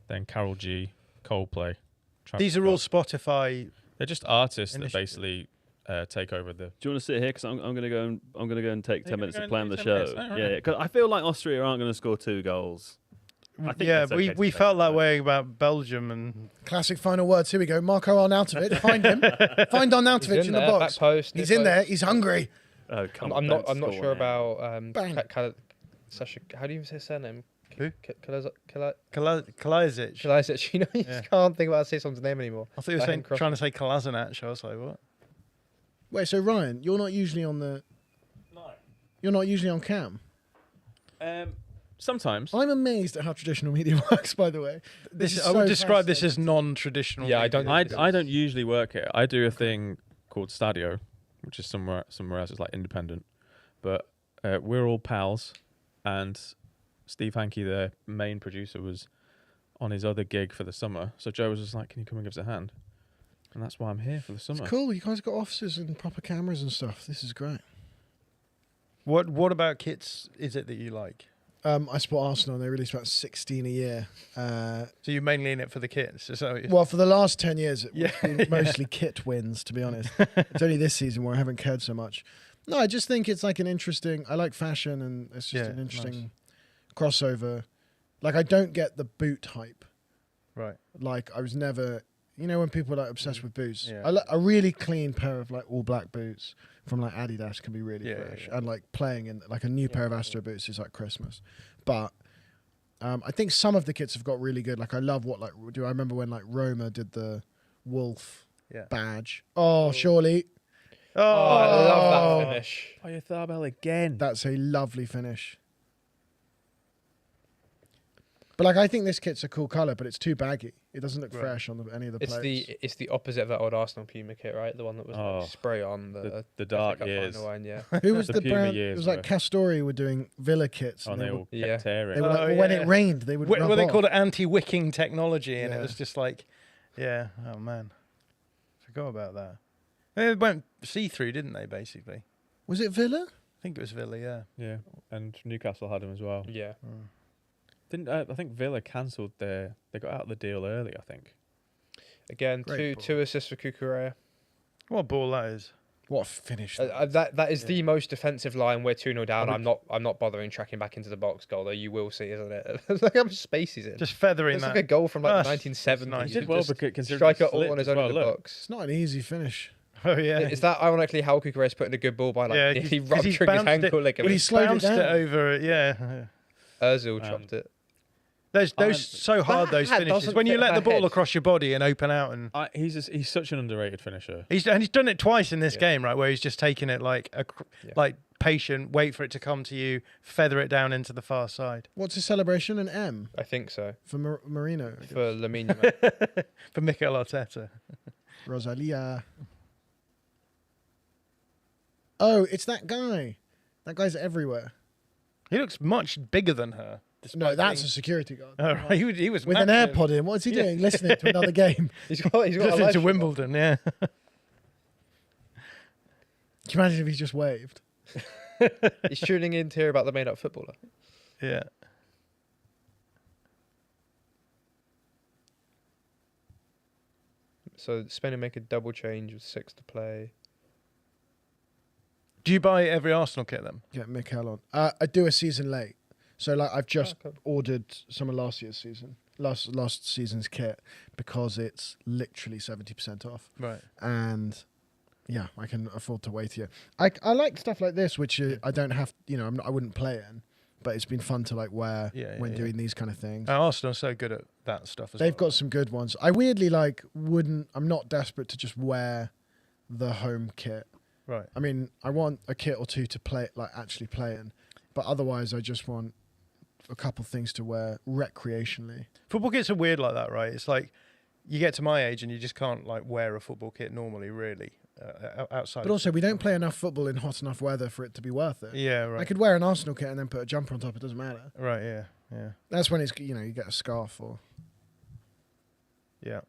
Then Karol G, Coldplay. Travis These are all Scott. Spotify. They're just artists that Initiative. basically take over the. Do you want to sit here? Because I'm going to go and take You're 10 minutes gonna to go plan and the do 10 show. minutes? Oh, right. Yeah, because I feel like Austria aren't going to score 2 goals. I think Yeah, that's okay we to say. felt that way about Belgium and Classic final words. Here we go. Marco Arnautovic. Find him. Find Arnautovic He's in the there, box. back post, He's near in there. post. He's hungry. Oh, come I'm on. not. don't I'm not score sure now. about Bang. Sasha. How do you even say his surname? Who? Kalajdzic. Kalajdzic. You know, you Yeah. just can't think about how to say someone's name anymore. I thought you were That saying, hand cross- trying to say Kolasinac. I was like, what? Wait, so Ryan, you're not usually on the. No. You're not usually on cam. Sometimes. I'm amazed at how traditional media works, by the way. I would describe this as non-traditional. Yeah, media. I don't usually work it. I do a thing called Stadio, which is somewhere else. It's like independent, but we're all pals, and Steve Hankey, the main producer, was on his other gig for the summer. So Joe was just like, "Can you come and give us a hand?" And that's why I'm here for the summer. It's cool. You guys got offices and proper cameras and stuff. This is great. What about kits is it that you like? I support Arsenal, and they release about 16 a year. So you're mainly in it for the kits? Well, for the last 10 years, it's Yeah. been mostly kit wins, to be honest. It's only this season where I haven't cared so much. No, I just think it's like an interesting... I like fashion, and it's just an interesting crossover. Like, I don't get the boot hype. Right. Like, I was never... You know when people are like obsessed with boots? Yeah. A really clean pair of like all black boots from like Adidas can be really Yeah, fresh. yeah. And like playing in like a new pair of Astro boots is like Christmas. But I think some of the kits have got really good. Like I love what like do I remember when like Roma did the wolf badge. Oh, surely. Oh, I love that finish. Oh, your Tharbell again. That's a lovely finish. But like I think this kit's a cool colour, but it's too baggy. It doesn't look fresh on any of the players. It's the opposite of that old Arsenal Puma kit, right? The one that was like, spray on the dark FA Cup years. final one, yeah. Who was the Puma brand? It years was like were- Castori were doing Villa kits. Oh, and they were, all kept tearing. they were like, Oh, well, when yeah. it rained, they would rub Well, they off. called it anti-wicking technology, and Yeah. it was just like, oh man, forgot about that. They went see-through, didn't they? Basically, Was it Villa? I think it was Villa. Yeah. Yeah, and Newcastle had him as well. Yeah. Didn't I think Villa cancelled their? They got out of the deal early. I think. Again, Great two assists for Kukurea. What a ball that is! What a finish! That is the most defensive line. We're 2-0 down. I'm not bothering tracking back into the box goal, though you will see, isn't it? Look how much space he's in. Just feathering It's that. like a goal from like the That's 1970s. nice. He did You well just because considering strike he it all slipped on his as own well, in the look. box. It's not an easy finish. Oh yeah. Is that ironically how Kukurea's putting a good ball by like Yeah, nearly 'cause he's rupturing his bounced it- ankle But ligament? he slowed it bounced down. it over. Yeah. Ozil chopped it. Those so hard. Those that finishes doesn't when you fit let the her ball head. across your body and open out, and He's such an underrated finisher. he's done it twice in this Yeah. game, right? Where he's just taken it like like patient, wait for it to come to you, feather it down into the far side. What's his celebration? An M I think so. for Marino. I guess. For Lamine Yamal. For Mikel Arteta. Rosalia. Oh, it's that guy. That guy's everywhere. He looks much bigger than her. No, despite that's a being- security guard. Oh, right. He was With an massive. AirPod in. What's he doing? Listening to another game. He's got a Listening live to stream Wimbledon, yeah. Can you imagine if he just waved? on. He's tuning in to hear about the made-up footballer. Yeah. So Spain will make a double change with 6 to play. Do you buy every Arsenal kit then? Get Mikel on. I do a season late. So like I've just ordered some of last season's kit because it's literally 70% off. Right. And yeah, I can afford to wait here. I like stuff like this, which I don't have, I wouldn't play in, but it's been fun to like wear when doing these kind of things. Arsenal are so good at that stuff as They've well. got some good ones. I weirdly I'm not desperate to just wear the home kit. Right. I mean, I want a kit or two to play, like actually play in, but otherwise I just want a couple things to wear recreationally. Football kits are weird like that, right? It's like you get to my age and you just can't like wear a football kit normally, really, outside. But also, we don't play enough football in hot enough weather for it to be worth it. Yeah, right. I could wear an Arsenal kit and then put a jumper on top. It doesn't matter. Right. Yeah. Yeah. That's when it's you get a scarf or Yeah.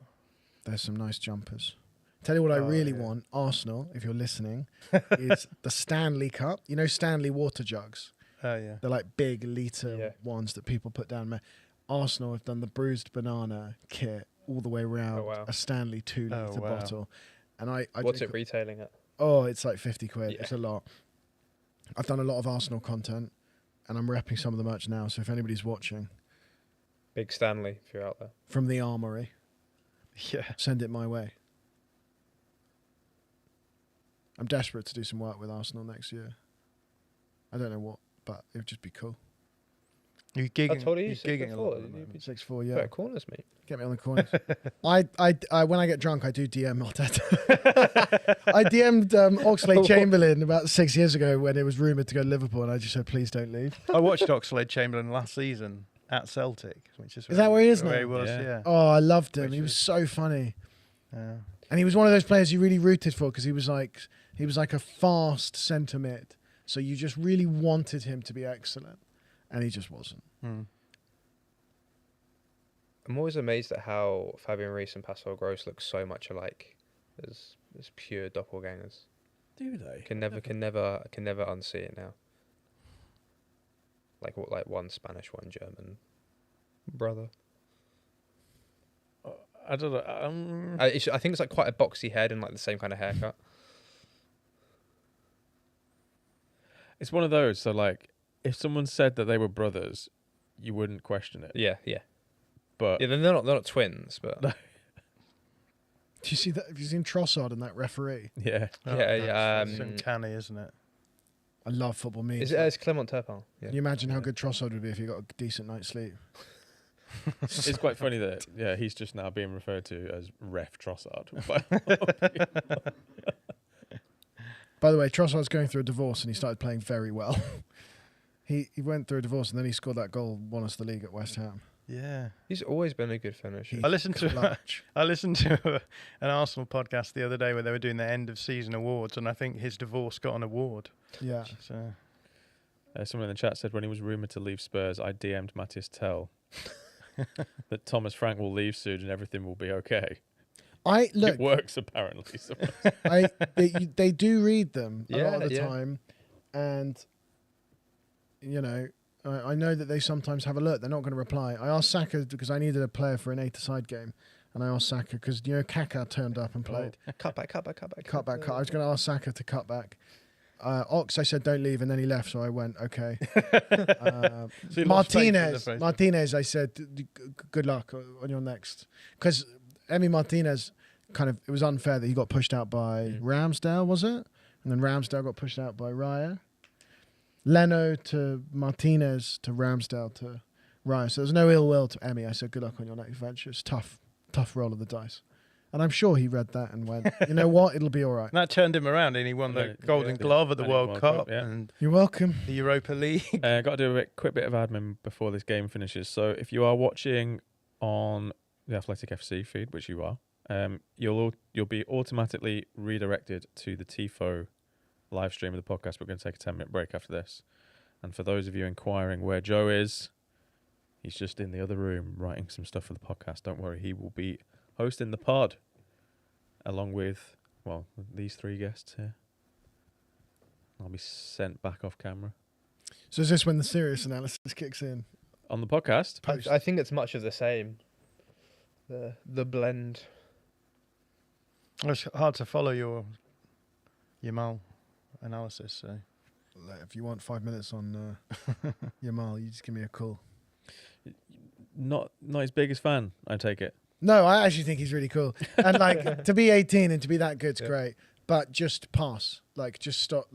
there's some nice jumpers. Tell you what I really want, Arsenal, if you're listening, is the Stanley Cup. You know Stanley water jugs? Oh yeah. They're like big litre ones that people put down. Arsenal have done the bruised banana kit all the way around, a Stanley 2-litre bottle. And I What's it retailing at? Oh, it's like 50 quid. Yeah. It's a lot. I've done a lot of Arsenal content and I'm repping some of the merch now. So if anybody's watching, Big Stanley, if you're out there. from the Armoury, Yeah. send it my way. I'm desperate to do some work with Arsenal next year. I don't know what, but it would just be cool. You're gigging. I told you, You're gigging a lot. At the 6'4". moment. 6'4", yeah. Better corners, mate. Get me on the corners. I when I get drunk, I do DM Arteta. I DM'd Oxlade-Chamberlain about 6 years ago when it was rumoured to go to Liverpool, and I just said, please don't leave. I watched Oxlade-Chamberlain last season at Celtic, which is that where he is now? Where he was, Yeah. yeah. Oh, I loved him. Which He was is- so funny. Yeah. And he was one of those players you really rooted for because he was like a fast centre mid. So you just really wanted him to be excellent. And he just wasn't. Hmm. I'm always amazed at how Fabian Rees and Pascal Gross look so much alike as pure doppelgangers. Do they? Can never unsee it now. Like one Spanish, one German brother. I don't know. I think it's like quite a boxy head and like the same kind of haircut. It's one of those. So like, if someone said that they were brothers, you wouldn't question it. Yeah. But Yeah, they're not twins, but No. Do you see that? Have you seen Trossard and that referee? yeah, Yeah, That's yeah, uncanny, isn't it? I love football memes. is it it's Clement Turpin? Yeah. Can you imagine how good Trossard would be if he got a decent night's sleep? it's quite funny that he's just now being referred to as Ref Trossard. By the way, Trossard's going through a divorce and he started playing very well. He went through a divorce and then he scored that goal, won us the league at West Ham. Yeah. He's always been a good finisher. I listened to Clutch. an Arsenal podcast the other day where they were doing their end of season awards, and I think his divorce got an award. Yeah. So Someone in the chat said when he was rumoured to leave Spurs, I DM'd Matthias Tell that Thomas Frank will leave soon and everything will be okay. Look, It works apparently. So they do read them a lot of the Yeah. time, and you know, I know that they sometimes have a look. They're not going to reply. I asked Saka because I needed a player for an 8-a-side game, and I asked Saka because Kaká turned up and played. Cut back. Cut back. I was going to ask Saka to cut back. Ox, I said don't leave, and then he left, so I went okay. So you lost faith in the Martinez, place. Martinez, I said good luck on your next, because Emi Martinez it was unfair that he got pushed out by Ramsdale, was it? And then Ramsdale got pushed out by Raya. Leno to Martinez to Ramsdale to Raya. So there's no ill will to Emi. I said good luck on your next venture. It's tough roll of the dice. And I'm sure he read that and went, you know what, it'll be all right. and that turned him around, and he won the Golden Glove at the World Cup yeah. and You're welcome. the Europa League. Got to do a quick bit of admin before this game finishes. So if you are watching on the Athletic FC feed, which you are, you'll be automatically redirected to the Tifo live stream of the podcast. We're going to take a 10-minute break after this. And for those of you inquiring where Joe is, he's just in the other room writing some stuff for the podcast. Don't worry, he will be hosting the pod along with, these three guests here. I'll be sent back off camera. So is this when the serious analysis kicks in? On the podcast? I think it's much of the same. The blend. It's hard to follow your Yamal analysis. So If you want 5 minutes on Yamal, you just give me a call. Not his biggest fan, I take it. No, I actually think he's really cool. And to be 18 and to be that good's great. But just pass. Just stop.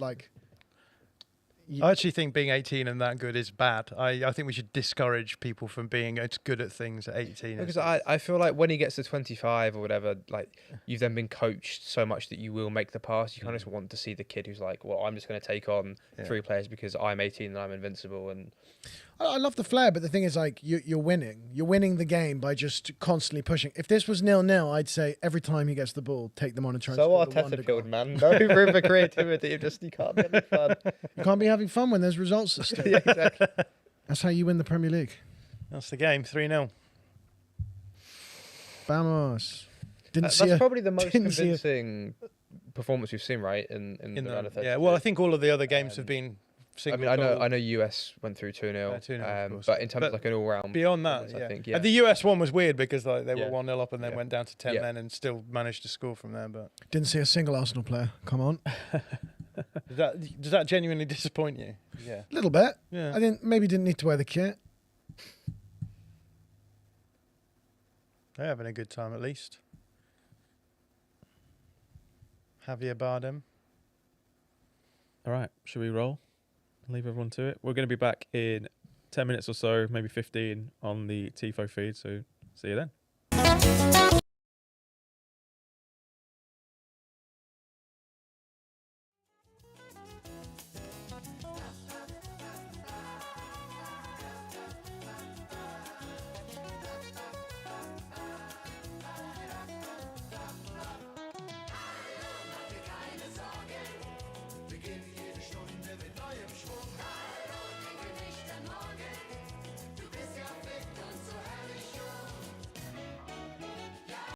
I actually think being 18 and that good is bad. I think we should discourage people from being as good at things at 18. Because I feel like when he gets to 25 or whatever, like you've then been coached so much that you will make the pass. You kind of just want to see the kid who's like, well, I'm just going to take on 3 players because I'm 18 and I'm invincible. And I love the flair, but the thing is, you're winning. You're winning the game by just constantly pushing. If this was 0-0, I'd say every time he gets the ball, take them on and try and so score the Arteta wonder killed, goal. man. No room for creativity. You can't be any fun. You can't be having fun when there's results at stake. Yeah, exactly. That's how you win the Premier League. That's the game, 3-0. Vamos. That's probably the most convincing performance we've seen, right? In the round of 32. Yeah, well, I think all of the other games have been single I goal. know US went through 2-0, 2-0, of course. but in terms But of like an all-round Beyond that, performance, yeah. I think, yeah. And the US one was weird because they were Yeah. 1-0 up and then Yeah. went down to 10 Yeah. men and still managed to score from there. But Didn't see a single Arsenal player. Come on. does that genuinely disappoint you? Yeah. A little bit. Yeah. I didn't need to wear the kit. They're having a good time at least. Javier Bardem. All right, should we roll? Leave everyone to it. We're going to be back in 10 minutes or so, maybe 15 on the Tifo feed. So see you then.